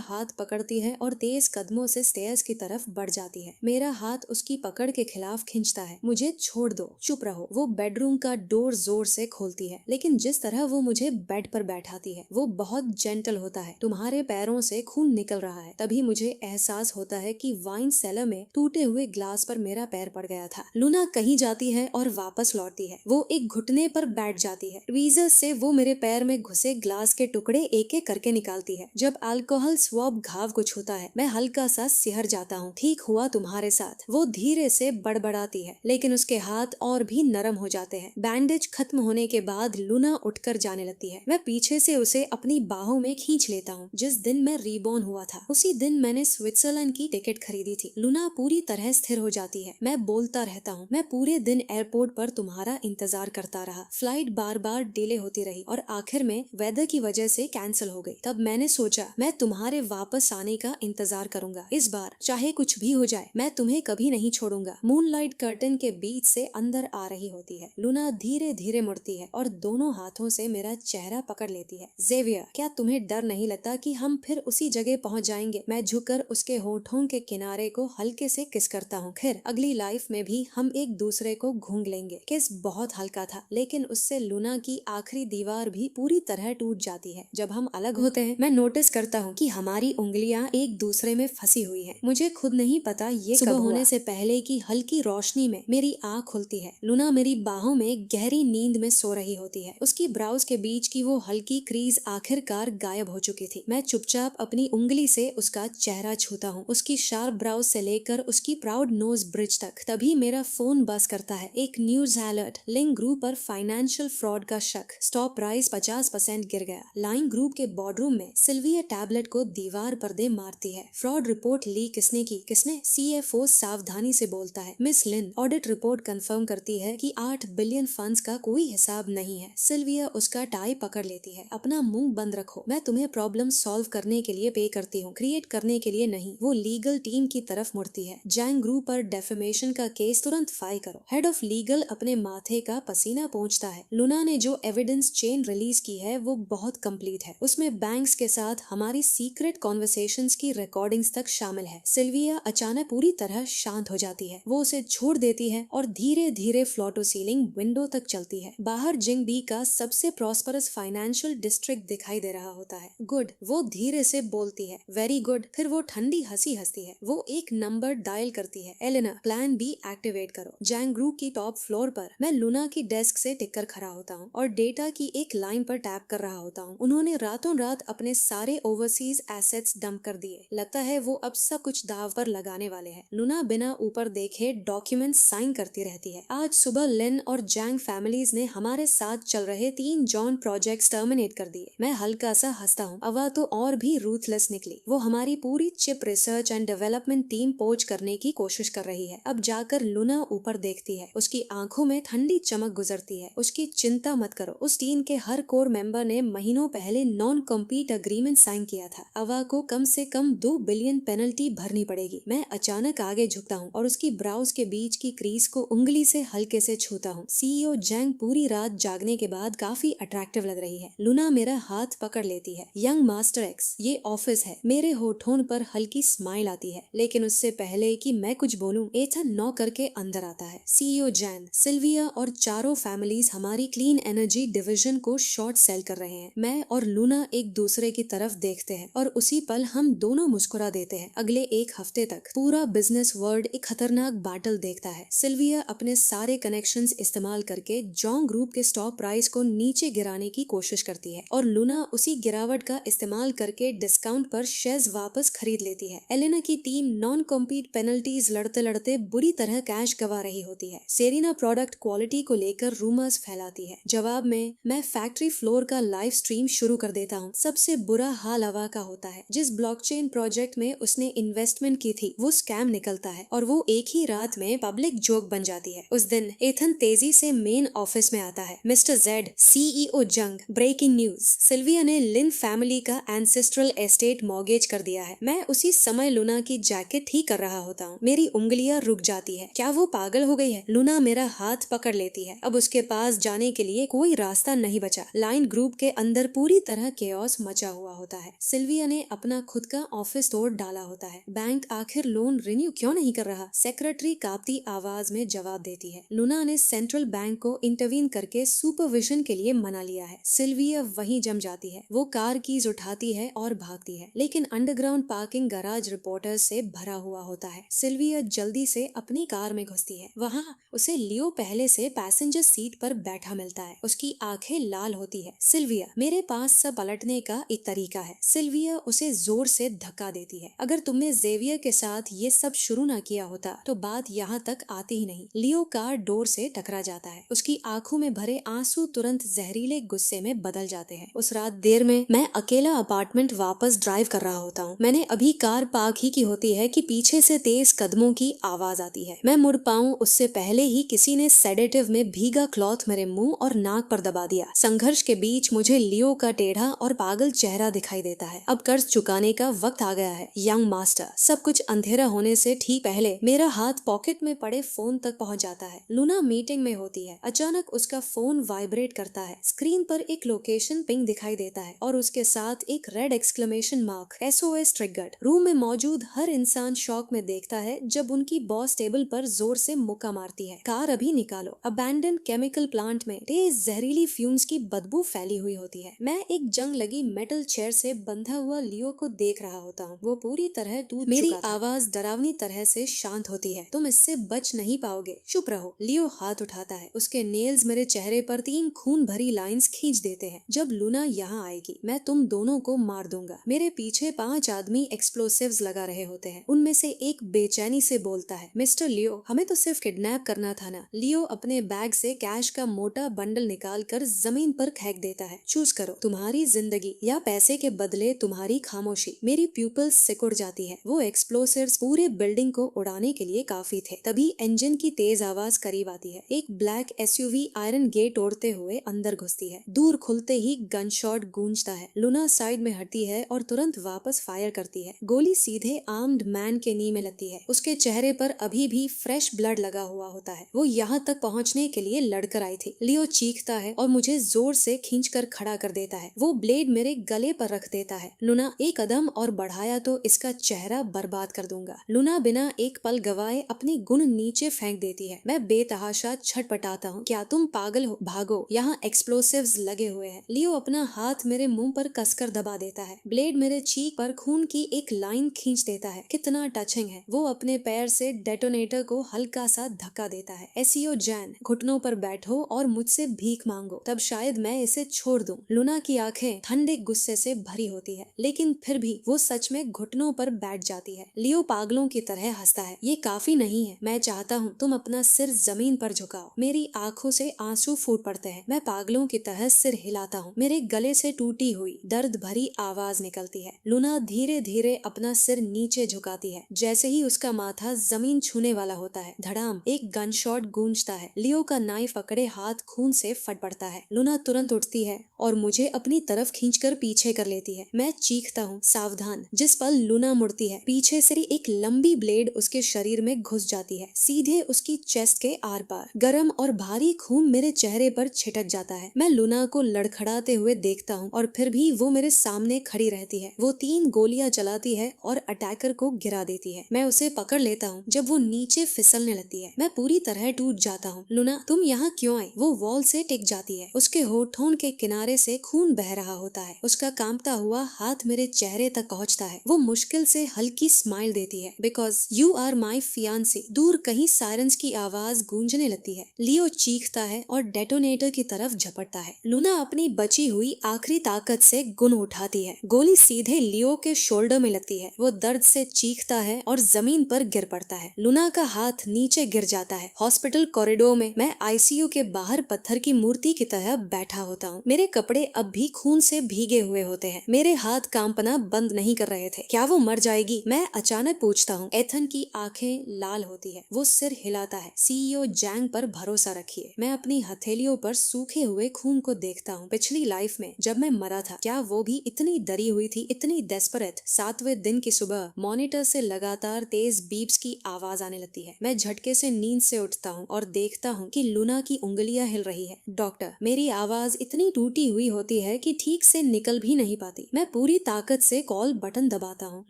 हाथ पकड़ती है और तेज कदमों से स्टेयर्स की तरफ बढ़ जाती है। मेरा हाथ उसकी पकड़ के खिलाफ खींचता है। मुझे छोड़ दो, चुप रहो। वो बेडरूम का डोर जोर से खोलती है, लेकिन जिस तरह वो मुझे बेड पर बैठाती है वो बहुत जेंटल होता है। तुम्हारे पैरों से खून निकल रहा है। तभी मुझे एहसास होता है कि वाइन सेलर में टूटे हुए ग्लास पर मेरा पैर पड़ गया था। लूना कहीं जाती है और वापस लौटती है। वो एक घुटने पर बैठ जाती है। ट्वीजर से वो मेरे पैर में घुसे ग्लास के टुकड़े एक एक करके निकालती है। जब अल्कोहल स्वॉब घाव को छूता है, मैं हल्का सा सिहर जाता हूँ। ठीक हुआ तुम्हारे साथ, वो धीरे से बड़बड़ाती है, लेकिन उसके हाथ और भी नरम हो जाते हैं। बैंडेज खत्म होने के बाद लूना उठकर जाने लगती है। मैं पीछे से उसे अपनी बाहों में खींच लेता हूँ। जिस दिन मैं रीबॉर्न हुआ था, उसी दिन मैंने स्विट्जरलैंड की टिकट खरीदी थी। लूना पूरी तरह स्थिर हो जाती है। मैं बोलता रहता हूँ, मैं पूरे दिन एयरपोर्ट पर तुम्हारा इंतजार करता रहा। फ्लाइट बार बार डिले होती रही और आखिर में वेदर की वजह से कैंसिल हो गई। तब मैंने सोचा, मैं तुम्हारे वापस आने का इंतजार करूंगा। इस बार चाहे कुछ भी हो जाए, मैं तुम्हें कभी नहीं छोड़ूंगा। मूनलाइट कर्टन के बीच से अंदर आ रही होती है। लूना धीरे धीरे मुड़ती है और दोनों हाथों से मेरा चेहरा पकड़ लेती है। ज़ेवियर, क्या तुम्हें डर नहीं लगता कि हम फिर उसी जगह पहुंच जाएंगे? मैं झुककर उसके होठों के किनारे को हल्के से किस करता हूँ। खैर, अगली लाइफ में भी हम एक दूसरे को घूंघ लेंगे। किस बहुत हल्का था, लेकिन उससे लूना की आखिरी दीवार भी पूरी तरह टूट जाती है। जब हम अलग होते हैं, मैं नोटिस करता हूँ कि हमारी उंगलियां एक दूसरे में फंसी हुई हैं। मुझे खुद नहीं पता ये सुबह होने से पहले की हल्की रोशनी में मेरी आँख खुलती है। लूना मेरी बाहों में गहरी नींद में सो रही होती है। उसकी ब्राउज के बीच की वो हल्की क्रीज आखिरकार गायब हो चुकी थी। मैं चुपचाप अपनी उंगली से उसका चेहरा छूता हूँ, उसकी शार्प ब्राउज से लेकर उसकी प्राउड नोज ब्रिज तक। तभी मेरा फोन बज करता है। एक न्यूज अलर्ट, लिंक ग्रुप पर फाइनेंशियल फ्रॉड का शक, स्टॉक प्राइस 50% गिर गया। लाइन ग्रुप के बोर्डरूम में सिल्विया टैबलेट को दीवार पर दे मारती है। फ्रॉड रिपोर्ट लीक किसने की? किसने? सीएफओ सावधानी से बोलता है, मिस लिन, ऑडिट रिपोर्ट कंफर्म करती है कि 8 बिलियन फंड्स का कोई हिसाब नहीं है। सिल्विया उसका टाई पकड़ लेती है। अपना मुंह बंद रखो, मैं तुम्हें प्रॉब्लम सॉल्व करने के लिए पे करती हूँ, क्रिएट करने के लिए नहीं। वो लीगल टीम की तरफ मुड़ती है। जैंग ग्रुप पर डेफेमेशन का केस तुरंत फाइल करो। हेड ऑफ लीगल अपने माथे का पसीना पोंछता है। लूना ने जो एविडेंस चेन रिलीज की है वो बहुत कंप्लीट है। उसमें बैंक्स के साथ हमारी सीक्रेट कॉन्वर्सेशंस की रिकॉर्डिंग्स तक शामिल है। सिल्विया अचानक पूरी तरह शांत हो जाती है। वो उसे छोड़ देती है और धीरे धीरे फ्लोर टू सीलिंग विंडो तक चलती है। बाहर जिंगबी का सबसे प्रॉस्परस फाइनेंशियल डिस्ट्रिक्ट दिखाई दे रहा होता है। गुड, वो धीरे से बोलती है। Very good. फिर वो ठंडी हंसी हंसती है। वो एक नंबर डायल करती है। एलेना, प्लान बी एक्टिवेट करो। जैंग ग्रुप की टॉप फ्लोर पर मैं लूना की डेस्क से टिककर खड़ा होता हूँ और डेटा की एक लाइन पर टैप कर रहा होता हूँ। उन्होंने रातों रात अपने सारे ओवरसीज एसेट्स डंप कर दिए। लगता है वो अब सब कुछ दाव पर लगाने वाले हैं। लूना बिना ऊपर देखे डॉक्यूमेंट साइन करती रहती है। आज सुबह लिन और जैंग फैमिलीज ने हमारे साथ चल रहे 3 जॉन प्रोजेक्ट्स टर्मिनेट कर दिए। मैं हल्का सा हंसता हूँ। अवा तो और भी रूथलेस निकली। वो हमारी पूरी chip research and development team पोच करने की कोशिश कर रही है। अब जाकर लूना ऊपर देखती है। उसकी आंखों में ठंडी चमक गुजरती है। उसकी चिंता मत करो, उस टीम के हर कोर मेंबर ने महीनों पहले नॉन कॉम्पीट अग्रीमेंट साइन किया था। अवा को कम से कम 2 बिलियन पेनल्टी भरनी पड़ेगी। मैं अचानक आगे झुकता हूँ और उसकी ब्राउज के बीच की क्रीज को उंगली से हल्के से छूता हूँ। सीईओ जैंग पूरी रात जागने के बाद काफी अट्रैक्टिव लग रही है। लूना मेरा हाथ पकड़ लेती है। यंग मास्टर एक्स, ये ऑफिस है। मेरे होठों पर हल्की स्माइल आती है, लेकिन उससे पहले कि मैं कुछ बोलूं, एथन नॉक करके अंदर आता है। सीईओ जैन, सिल्विया और चारों फैमिलीज हमारी क्लीन एनर्जी डिवीजन को शॉर्ट सेल कर रहे हैं। मैं और लूना एक दूसरे की तरफ देखते हैं और उसी पल हम दोनों मुस्कुरा देते हैं। अगले एक हफ्ते तक पूरा बिजनेस वर्ल्ड एक खतरनाक बैटल देखता है। सिल्विया अपने सारे कनेक्शंस इस्तेमाल करके जॉन्ग ग्रुप के स्टॉक प्राइस को नीचे गिराने की कोशिश करती है। है और लूना उसी गिरावट का इस्तेमाल करके डिस्काउंट पर शेयर्स वापस खरीद लेती है। एलेना की टीम नॉन कॉम्पीट पेनल्टीज लड़ते लड़ते बुरी तरह कैश गवा रही होती है। सेरेना प्रोडक्ट क्वालिटी को लेकर रूमर्स फैलाती है। जवाब में मैं फैक्ट्री फ्लोर का लाइव स्ट्रीम शुरू कर देता हूँ। सबसे बुरा हाल हवा का होता है। जिस ब्लॉकचेन प्रोजेक्ट में उसने इन्वेस्टमेंट की थी वो स्कैम निकलता है और वो एक ही रात में पब्लिक जोक बन जाती है। उस दिन एथन तेजी से मेन ऑफिस में आता है। मिस्टर जेड, CEO जंग, ब्रेकिंग न्यूज, सिल्विया ने लिन फैमिली का एंसेस्ट्रल एस्टेट मॉर्गेज कर दिया है। मैं उसी समय लूना की जैकेट ठीक कर रहा होता हूँ। मेरी उंगलियां रुक जाती है। क्या वो पागल हो गई है? लूना मेरा हाथ पकड़ लेती है। अब उसके पास जाने के लिए कोई रास्ता नहीं बचा। लाइन ग्रुप के अंदर पूरी तरह केओस मचा हुआ होता है। सिल्विया ने अपना खुद का ऑफिस तोड़ डाला होता है। बैंक आखिर लोन रिन्यू क्यों नहीं कर रहा? सेक्रेटरी कांपती आवाज में जवाब देती है। लूना ने सेंट्रल बैंक को इंटरवीन करके सुपरविजन के लिए मना लिया है। सिल्विया वहीं जम जाती है। वो कार कीज उठाती है और भागती है, लेकिन अंडरग्राउंड पार्किंग गराज रिपोर्टर्स से भरा हुआ होता है। सिल्विया जल्दी से अपनी कार में घुसती है। वहाँ उसे लियो पहले से पैसेंजर सीट पर बैठा मिलता है। उसकी आंखें लाल होती है। सिल्विया, मेरे पास सब पलटने का एक तरीका है। सिल्विया उसे जोर से धक्का देती है। अगर तुमने जेवियर के साथ ये सब शुरू ना किया होता तो बात यहाँ तक आती ही नहीं। लियो कार डोर से टकरा जाता है। उसकी आंखों में भरे आंसू तुरंत जहरीले गुस्से में बदल जाते हैं। उस रात देर में मैं अकेला अपार्टमेंट वापस ड्राइव कर रहा होता हूँ। मैंने अभी कार पार्क ही की होती है कि पीछे से तेज कदमों की आवाज आती है। मैं मुड़ पाऊं उससे पहले ही किसी ने सेडेटिव में भीगा क्लॉथ मेरे मुंह और नाक पर दबा दिया। संघर्ष के बीच मुझे लियो का टेढ़ा और पागल चेहरा दिखाई देता है। अब कर्ज चुकाने का वक्त आ गया है, यंग मास्टर। सब कुछ अंधेरा होने से ठीक पहले मेरा हाथ पॉकेट में पड़े फोन तक पहुंच जाता है। लूना मीटिंग में होती है। अचानक उसका फोन वाइब्रेट करता है। स्क्रीन पर एक लोकेशन पिंग दिखाई देता है और उसके साथ एक red exclamation mark, SOS triggered. Room में मौजूद हर इंसान शॉक में देखता है जब उनकी बॉस टेबल पर जोर से मुक्का मारती है। कार अभी निकालो। अबैंडन केमिकल प्लांट में तेज जहरीली फ्यूम्स की बदबू फैली हुई होती है। मैं एक जंग लगी मेटल चेयर से बंधा हुआ लियो को देख रहा होता हूँ। वो पूरी तरह टूट मेरी चुका था। आवाज डरावनी तरह से शांत होती है। तुम इससे बच नहीं पाओगे, चुप रहो। लियो हाथ उठाता है। उसके नेल्स मेरे चेहरे पर 3 खून भरी लाइंस खींच देते हैं। जब लूना यहाँ आएगी मैं तुम दोनों को मार दूंगा। मेरे पीछे 5 आदमी एक्सप्लोसिव्स लगा रहे होते हैं। उनमें से एक बेचैनी से बोलता है, मिस्टर लियो, हमें तो सिर्फ किडनैप करना था ना। लियो अपने बैग से कैश का मोटा बंडल निकाल कर जमीन पर फेंक देता है। चूज करो, तुम्हारी जिंदगी या पैसे के बदले तुम्हारी खामोशी। मेरी प्यूपल्स सिकुड़ जाती है। वो एक्सप्लोसिव्स पूरे बिल्डिंग को उड़ाने के लिए काफी थे। तभी इंजन की तेज आवाज करीब आती है। एक ब्लैक SUV आयरन गेट तोड़ते हुए अंदर घुसती है। दूर खुलते ही गन शॉट गूंजता है। लूना साइड में हटती है और तुरंत वापस फायर करती है। गोली सीधे आर्म्ड मैन के नी में लगती है। उसके चेहरे पर अभी भी फ्रेश ब्लड लगा हुआ होता है। वो यहाँ तक पहुँचने के लिए लड़कर आई थी। लियो चीखता है और मुझे जोर से खींचकर खड़ा कर देता है। वो ब्लेड मेरे गले पर रख देता है। लूना, एक कदम और बढ़ाया तो इसका चेहरा बर्बाद कर दूंगा। लूना बिना एक पल गवाए अपनी गुण नीचे फेंक देती है। मैं बेतहाशा छटपटाता हूँ। क्या तुम पागल हो? भागो, यहाँ एक्सप्लोसिव्स लगे हुए हैं। लियो अपना हाथ मेरे मुंह पर कसकर दबा देता है। ब्लेड मेरे चीक पर खून की एक लाइन खींच देता है। कितना टचिंग है। वो अपने पैर से डेटोनेटर को हल्का सा धक्का देता है। SEO जैन, घुटनों पर बैठो और मुझसे भीख मांगो, तब शायद मैं इसे छोड़ दूं। लूना की आंखें ठंडे गुस्से से भरी होती है, लेकिन फिर भी वो सच में घुटनों पर बैठ जाती है। लियो पागलों की तरह हंसता है। ये काफी नहीं है। मैं चाहता हूँ तुम अपना सिर जमीन पर झुकाओ। मेरी आंखों से आंसू फूट पड़ते हैं। मैं पागलों की तरह सिर हिलाता हूँ। मेरे गले से टूटी हुई दर्द भरी आवाज निकलती है। लूना धीरे धीरे अपना सिर नीचे झुकाती है। जैसे ही उसका माथा जमीन छूने वाला होता है, धड़ाम, एक गन शॉट गूंजता है। लियो का नाइफ पकड़े हाथ खून से फट पड़ता है। लूना तुरंत उठती है और मुझे अपनी तरफ खींचकर पीछे कर लेती है। मैं चीखता हूँ, सावधान। जिस पल लूना मुड़ती है, पीछे से एक लंबी ब्लेड उसके शरीर में घुस जाती है, सीधे उसकी चेस्ट के आर पार। गरम और भारी खून मेरे चेहरे पर छिटक जाता है। मैं लूना को लड़खड़ाते हुए देखता हूँ और फिर भी वो मेरे सामने खड़ी रहती है। वो 3 गोलियां चलाती है और अटैकर को गिरा देती है। मैं उसे पकड़ लेता हूँ। जब वो नीचे फिसलने लगती है, मैं पूरी तरह टूट जाता हूँ। लूना, तुम यहाँ क्यों आई? वो वॉल से टिक जाती है। उसके होठों के किनारे से खून बह रहा होता है। उसका कांपता हुआ हाथ मेरे चेहरे तक पहुँचता है। वो मुश्किल से हल्की स्माइल देती है। Because you are my fiancee. दूर कहीं सायरन्स की आवाज गूंजने लगती है। लियो चीखता है और डेटोनेटर की तरफ झपटता है। लूना अपनी बची हुई आखिरी ताकत से गुन उठाती है। गोली सीधे लियो के शोल्डर में लगती है। वो दर्द से चीखता है और जमीन पर गिर पड़ता है। लूना का हाथ नीचे गिर जाता है। हॉस्पिटल कॉरिडोर में मैं आईसीयू के बाहर पत्थर की मूर्ति की तरह बैठा होता हूँ। मेरे कपड़े अब भी खून से भीगे हुए होते हैं। मेरे हाथ कांपना बंद नहीं कर रहे थे। क्या वो मर जाएगी? मैं अचानक पूछता हूँ। एथन की आंखें लाल होती है। वो सिर हिलाता है। सीईओ जैंग पर भरोसा रखिए। मैं अपनी हथेलियों पर सूखे हुए खून को देखता हूँ। पिछली लाइफ में जब मैं मरा था, क्या वो भी इतनी डरी हुई थी, इतनी डेस्परेट? 7वें दिन की सुबह मॉनिटर से लगातार तेज बीप्स की आवाज आने लगती है। मैं झटके से नींद से उठता हूँ और देखता हूँ कि लूना की उंगलियां हिल रही है। डॉक्टर। मेरी आवाज इतनी टूटी हुई होती है कि ठीक से निकल भी नहीं पाती। मैं पूरी ताकत से कॉल बटन दबाता हूँ।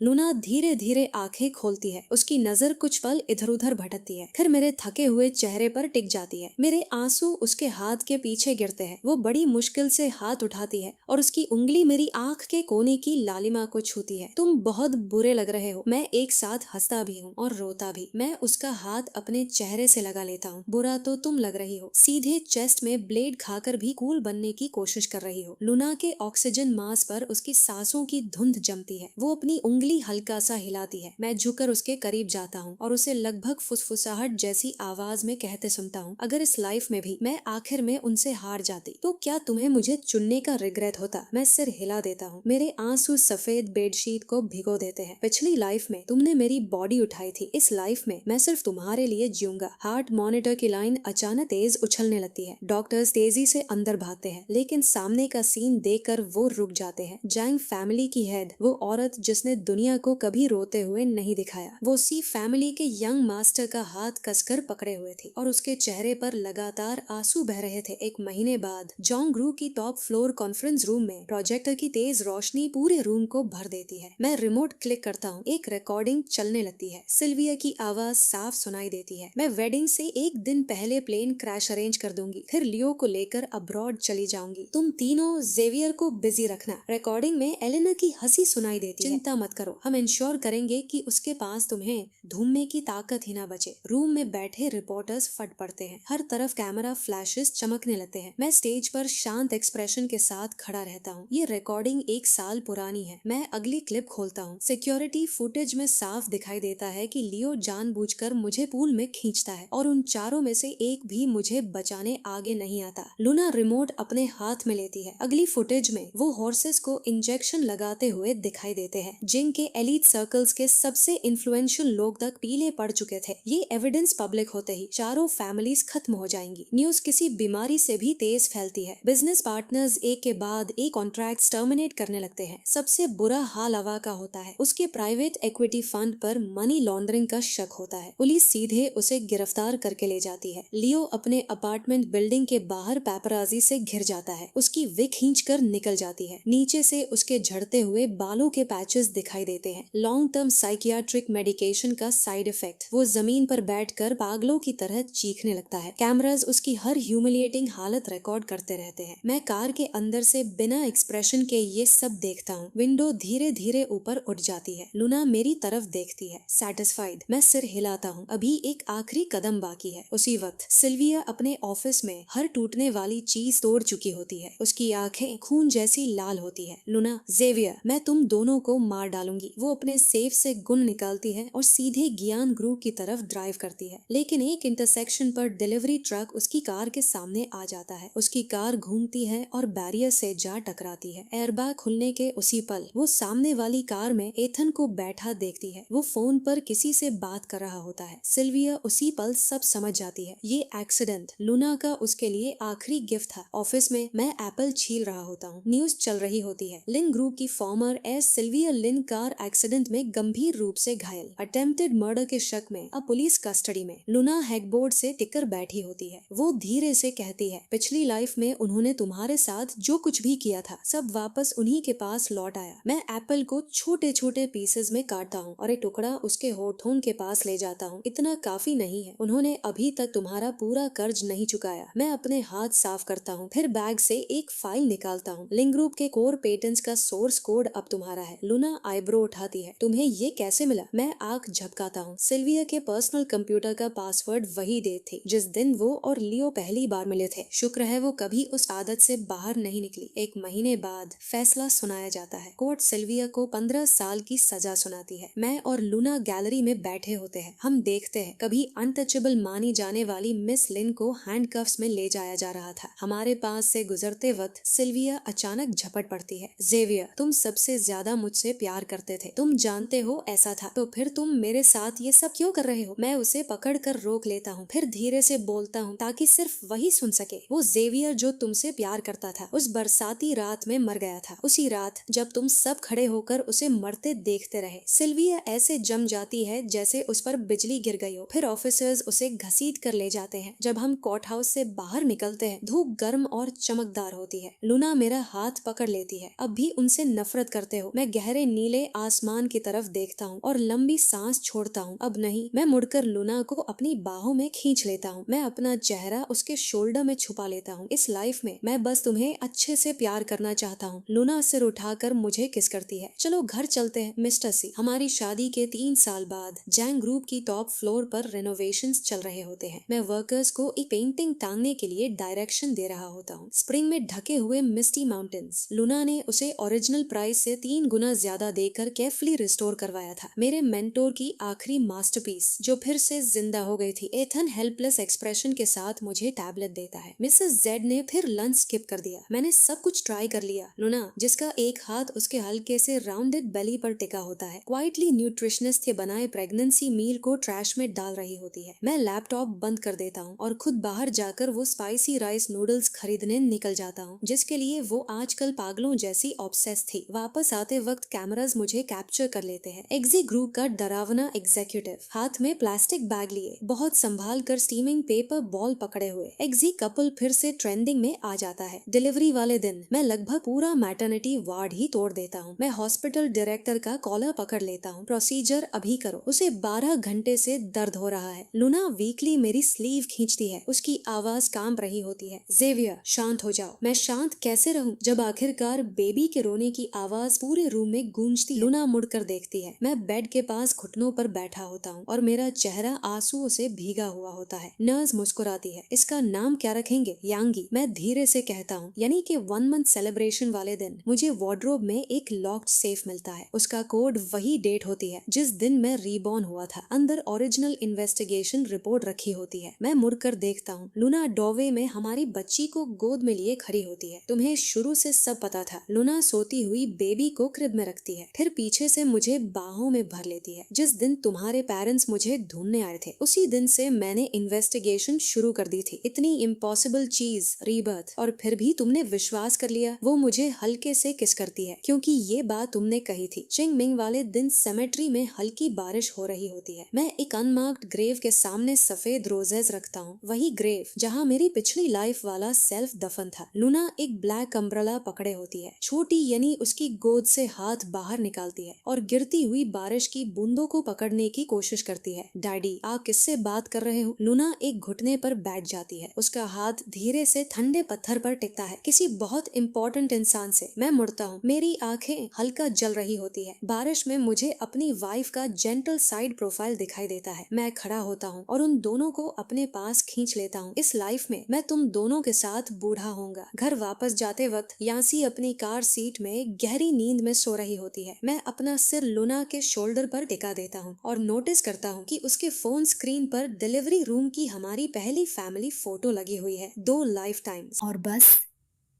लूना धीरे धीरे आंखें खोलती है। उसकी नजर कुछ पल इधर उधर भटकती है, फिर मेरे थके हुए चेहरे पर टिक जाती है। मेरे आंसू उसके हाथ के पीछे गिरते हैं। वो बड़ी मुश्किल से हाथ उठाती है और उसकी उंगली मेरी आंख के कोने की लालिमा को छूती है। तुम बहुत बुरे लग रहे हो। मैं एक साथ हंसता भी हूँ और रोता भी। मैं उसका हाथ अपने चेहरे से लगा लेता हूँ। बुरा तो तुम लग रही हो। सीधे चेस्ट में ब्लेड खाकर भी कूल बनने की कोशिश कर रही हो। लूना के ऑक्सीजन मास्क पर उसकी सांसों की धुंध जमती है। वो अपनी उंगली हल्का सा हिलाती है। मैं झुककर उसके करीब जाता हूँ और उसे लगभग फुसफुसाहट जैसी आवाज में कहते सुनता हूँ, अगर इस लाइफ में भी मैं आखिर में उनसे हार जाती तो क्या तुम्हें मुझे चुनने का रिग्रेट होता? मैं सिर हिला देता हूँ। मेरे आंसू सफेद बेडशीट को भिगो देते हैं। पिछली लाइफ में तुमने मेरी बॉडी उठाई थी, इस लाइफ में मैं सिर्फ तुम्हारे लिए जीऊंगा। हार्ट मॉनिटर की लाइन अचानक तेज उछलने लगती है। डॉक्टर्स तेजी से अंदर भागते हैं, लेकिन सामने का सीन देखकर वो रुक जाते हैं। जैंग फैमिली की हेड, वो औरत जिसने दुनिया को कभी रोते हुए नहीं दिखाया, वो सी फैमिली के यंग मास्टर का हाथ कसकर पकड़े हुए थी और उसके चेहरे पर लगातार आंसू बह रहे थे। एक महीने बाद जॉन ग्रू की टॉप फ्लोर कॉन्फ्रेंस रूम में प्रोजेक्टर की तेज रोशनी पूरे रूम को भर देती है। मैं रिमोट क्लिक करता हूँ। एक रिकॉर्डिंग चलने लगती है। सिल्विया की आवाज साफ सुनाई देती है। मैं वेडिंग से एक दिन पहले प्लेन क्रैश अरेंज कर दूंगी, फिर लियो को लेकर अब्रॉड चली जाऊंगी। तुम तीनों जेवियर को बिजी रखना। रिकॉर्डिंग में एलेना की हंसी सुनाई देती है। चिंता मत करो, हम इंश्योर करेंगे कि उसके पास तुम्हें ढूंढने की ताकत ही ना बचे। रूम में बैठे रिपोर्टर्स फट पड़ते हैं। हर तरफ कैमरा फ्लैशेस चमकने लगते हैं। मैं स्टेज पर शांत एक्सप्रेशन के साथ खड़ा रहता हूँ। ये रिकॉर्डिंग 1 साल पुरानी है। मैं अगली क्लिप खोलता हूँ। सिक्योरिटी फुटेज में साफ दिखाई देता है कि लियो जानबूझकर मुझे पूल में खींचता है और उन चारों में से एक भी मुझे बचाने आगे नहीं आता। लूना रिमोट अपने हाथ में लेती है। अगली फुटेज में वो हॉर्सेस को इंजेक्शन लगाते हुए दिखाई देते हैं, जिनके एलीट सर्कल्स के सबसे इन्फ्लुएंशियल लोग तक पीले पड़ चुके थे। ये एविडेंस पब्लिक होते ही चारों फैमिलीज खत्म हो जाएंगी। न्यूज किसी बीमारी से भी तेज फैलती है। बिजनेस पार्टनर्स एक के बाद एक कॉन्ट्रैक्ट्स टर्मिनेट करने लगते हैं। सबसे बुरा हाल अवा का होता है। उसके प्राइवेट इक्विटी फंड पर मनी लॉन्ड्रिंग का शक होता है। पुलिस सीधे उसे गिरफ्तार करके ले जाती है। लियो अपने अपार्टमेंट बिल्डिंग के बाहर पैपराजी से घिर जाता है। उसकी विग खींचकर निकल जाती है। नीचे से उसके झड़ते हुए बालों के पैचेस दिखाई देते हैं। लॉन्ग टर्म साइकियाट्रिक मेडिकेशन का साइड इफेक्ट। वो जमीन पर बैठकर पागलों की तरह चीखने लगता है। कैमरास उसकी हर ह्यूमिलिएटिंग हालत रिकॉर्ड करते रहते हैं। मैं कार के अंदर से बिना एक्सप्रेशन के ये सब देखता हूँ। विंडो धीरे धीरे ऊपर उठ जाती है। लूना मेरी तरफ देखती है, सैटिस्फाइड। मैं सिर हिलाता हूँ। अभी एक आखिरी कदम बाकी है। उसी वक्त सिल्विया अपने ऑफिस में हर टूटने वाली चीज तोड़ चुकी होती है। उसकी आंखें खून जैसी लाल होती है। लूना, जेवियर, मैं तुम दोनों को मार डालूंगी। वो अपने सेफ से गुन निकालती है और सीधे गियान ग्रू की तरफ ड्राइव करती है, लेकिन एक इंटरसेक्शन पर डिलीवरी ट्रक उसकी कार के सामने आ जाता है। उसकी कार घूमती है और बैरियर से जा टकराती है। एयरबैग खुलने के उसी पल वो सामने वाली कार में एथन को बैठा देखती है। वो फोन पर किसी से बात कर रहा होता है। सिल्विया उसी पल सब समझ जाती है। ये एक्सीडेंट लूना का उसके लिए आखिरी गिफ्ट था। ऑफिस में मैं एप्पल छील रहा होता हूँ। न्यूज चल रही होती है। लिन ग्रुप की फॉर्मर एस सिल्विया लिन कार एक्सीडेंट में गंभीर रूप से घायल। अटेम्प्टेड मर्डर के शक में अब पुलिस कस्टडी में। लूना हेगबोर्ड से टिकर बैठी होती है। वो धीरे से कहती है, पिछली लाइफ में उन्होंने तुम्हारे साथ जो कुछ भी किया था सब वापस उन्हीं के पास लौट आया। मैं एप्पल को छोटे छोटे पीसेस में काटता हूँ और एक टुकड़ा उसके होठों के पास ले जाता हूँ। इतना काफी नहीं है। उन्होंने अभी तक तुम्हारा पूरा कर्ज नहीं चुकाया। मैं अपने हाथ साफ करता हूँ, फिर बैग से एक फाइल निकालता हूँ। लिंग ग्रुप के कोर पेटेंट्स का सोर्स कोड अब तुम्हारा है। लूना आईब्रो उठाती है। तुम्हें ये कैसे मिला? मैं आंख झपकाता हूँ। सिल्विया के पर्सनल कंप्यूटर का पासवर्ड वही डेट थी जिस दिन वो और लियो पहली बार मिले थे। शुक्र है वो कभी उस आदत से बाहर नहीं निकली। एक महीने बाद फैसला सुनाया जाता है। कोर्ट सिल्विया को 15 साल की सजा सुनाती है। मैं और लूना गैलरी में बैठे होते हैं। हम देखते हैं कभी अनटचेबल मानी जाने वाली मिस लिन को हैंडकफ्स में ले जाया जा रहा था। हमारे पास से गुजरते वक्त सिल्विया अचानक झपट पड़ती है। जेवियर, तुम सबसे ज्यादा मुझसे प्यार करते थे, तुम जानते हो ऐसा था, तो फिर तुम मेरे साथ ये सब क्यों कर रहे हो? मैं उसे पकड़ कर रोक लेता हूँ, फिर धीरे से बोलता हूँ ताकि सिर्फ वही सुन सके। वो जेवियर जो तुमसे प्यार करता था उस बरसाती रात में मर गया था, उसी रात जब तुम सब खड़े होकर उसे मरते देखते रहे। सिल्विया ऐसे जम जाती है जैसे उस पर बिजली गिर गई हो। फिर ऑफिसर्स उसे घसीट कर ले जाते हैं। जब हम कोर्ट हाउस से बाहर निकलते हैं, धूप गर्म और चमकदार होती है। लूना मेरा हाथ पकड़ लेती है। अब भी उनसे नफरत करते हो? मैं गहरे नीले आसमान की तरफ देखता हूँ और लंबी सांस छोड़ता हूँ। अब नहीं। मैं मुड़कर लूना को अपनी बाहों में खींच लेता हूँ। मैं अपना चेहरा उसके शोल्डर में छुपा लेता हूँ। इस लाइफ में मैं बस तुम्हें अच्छे से प्यार करना चाहता हूँ। लूना सिर उठाकर मुझे किस करती है। चलो घर चलते हैं मिस्टर सी। हमारी शादी के 3 साल बाद जैंग ग्रुप की टॉप फ्लोर पर रेनोवेशंस चल रहे होते हैं। मैं वर्कर्स को एक पेंटिंग टांगने के लिए डायरेक्शन दे रहा होता हूँ। स्प्रिंग में ढके हुए मिस्टी माउंटेन्स। लूना ने उसे ओरिजिनल प्राइस से 3 गुना ज्यादा देकर केयरफुली रिस्टोर करवाया था। मेरे मेंटोर की आखिरी मास्टरपीस जो फिर से जिंदा हो गई थी। एथन हेल्पलेस एक्सप्रेशन के साथ मुझे टैबलेट देता है। मिसेस जेड ने फिर लंच स्किप कर दिया। मैंने सब कुछ ट्राई कर लिया। लूना, जिसका एक हाथ उसके हल्के से राउंडेड बेली पर टिका होता है, क्वाइटली न्यूट्रिशनिस्ट के बनाए प्रेगनेंसी मील को ट्रैश में डाल रही होती है। मैं लैपटॉप बंद कर देता हूँ और खुद बाहर जाकर वो स्पाइसी राइस नूडल्स खरीदने निकल जाता हूँ जिसके लिए वो आजकल पागलों जैसी ऑब्सेस थी। वापस आते वक्त कैमरास मुझे कैप्चर कर लेते हैं। एक्जी ग्रुप का डरावना एग्जीक्यूटिव हाथ में प्लास्टिक बैग लिए, बहुत संभाल कर स्टीमिंग पेपर बॉल पकड़े हुए। एक्जी कपल फिर से ट्रेंडिंग में आ जाता है। डिलीवरी वाले दिन मैं लगभग पूरा मैटरनिटी वार्ड ही तोड़ देता हूँ। मैं हॉस्पिटल डायरेक्टर का कॉलर पकड़ लेता हूँ। प्रोसीजर अभी करो। उसे 12 घंटे से दर्द हो रहा है। लूना वीकली मेरी स्लीव खींचती है। उसकी आवाज कांप रही होती है। जेवियर, शांत हो जाओ। मैं शांत कैसे रहूं जब आखिरकार बेबी के रोने की आवाज पूरे रूम में गूंजती है। लूना मुड़कर देखती है। मैं बेड के पास घुटनों पर बैठा होता हूँ और मेरा चेहरा आंसुओं से भीगा हुआ होता है। नर्स मुस्कुराती है। इसका नाम क्या रखेंगे? यांगी, मैं धीरे से कहता हूँ। यानी कि 1 मंथ सेलिब्रेशन वाले दिन मुझे वार्डरोब में एक लॉक्ड सेफ मिलता है। उसका कोड वही डेट होती है जिस दिन मैं रीबॉर्न हुआ था। अंदर ओरिजिनल इन्वेस्टिगेशन रिपोर्ट रखी होती है। मैं मुड़कर देखता हूँ। लूना डोवे में हमारी बच्ची को गोद में लिए खड़ी होती है। तुम्हें शुरू से सब पता था। लूना सोती हुई बेबी को क्रिब में रखती है, फिर पीछे से मुझे बाहों में भर लेती है। जिस दिन तुम्हारे पेरेंट्स मुझे ढूंढने आए थे उसी दिन से मैंने इन्वेस्टिगेशन शुरू कर दी थी। इतनी इम्पॉसिबल चीज, रीबर्थ, और फिर भी तुमने विश्वास कर लिया। वो मुझे हल्के से किस करती है क्योंकि ये बात तुमने कही थी। चिंगमिंग वाले दिन सेमेट्री में हल्की बारिश हो रही होती है। मैं एक अनमार्क्ड ग्रेव के सामने सफेद रोजेस रखता हूँ, वही ग्रेव जहाँ मेरी पिछली लाइफ वाला सेल्फ दफन था। लूना एक ब्लैक अम्ब्रेला पकड़े होती है, छोटी यानी उसकी गोद से हाथ बाहर निकालती है और गिरती हुई बारिश की बूंदों को पकड़ने की कोशिश करती है। डैडी, आप किससे बात कर रहे हो? लूना एक घुटने पर बैठ जाती है। उसका हाथ धीरे से ठंडे पत्थर पर टिकता है। किसी बहुत इम्पोर्टेंट इंसान से। मैं मुड़ता हूँ। मेरी आंखें हल्का जल रही होती है। बारिश में मुझे अपनी वाइफ का जेंटल साइड प्रोफाइल दिखाई देता है। मैं खड़ा होता हूँ और उन दोनों को अपने पास खींच लेता हूँ। इस लाइफ में मैं तुम दोनों के साथ बूढ़ा होऊंगा। घर वापस जाते वक्त यांसी अपनी कार सीट में गहरी नींद में सो रही होती है। मैं अपना सिर लूना के शोल्डर पर टिका देता हूँ और नोटिस करता हूँ कि उसके फोन स्क्रीन पर डिलीवरी रूम की हमारी पहली फैमिली फोटो लगी हुई है, 2 लाइफ टाइम्स। और बस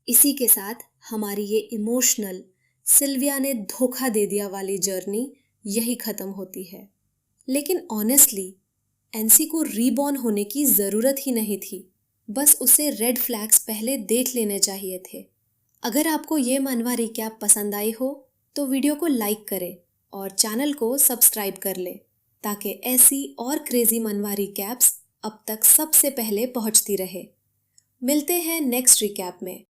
इसी के साथ हमारी ये इमोशनल सिल्विया ने धोखा दे दिया वाली जर्नी यही खत्म होती है। लेकिन ऑनेस्टली एनसी को रीबॉर्न होने की जरूरत ही नहीं थी। बस उसे रेड फ्लैग्स पहले देख लेने चाहिए थे। अगर आपको ये मनवा रिकैप पसंद आई हो तो वीडियो को लाइक करें और चैनल को सब्सक्राइब कर लें ताकि ऐसी और क्रेजी मनवा रिकैप्स अब तक सबसे पहले पहुंचती रहे। मिलते हैं नेक्स्ट रिकैप में।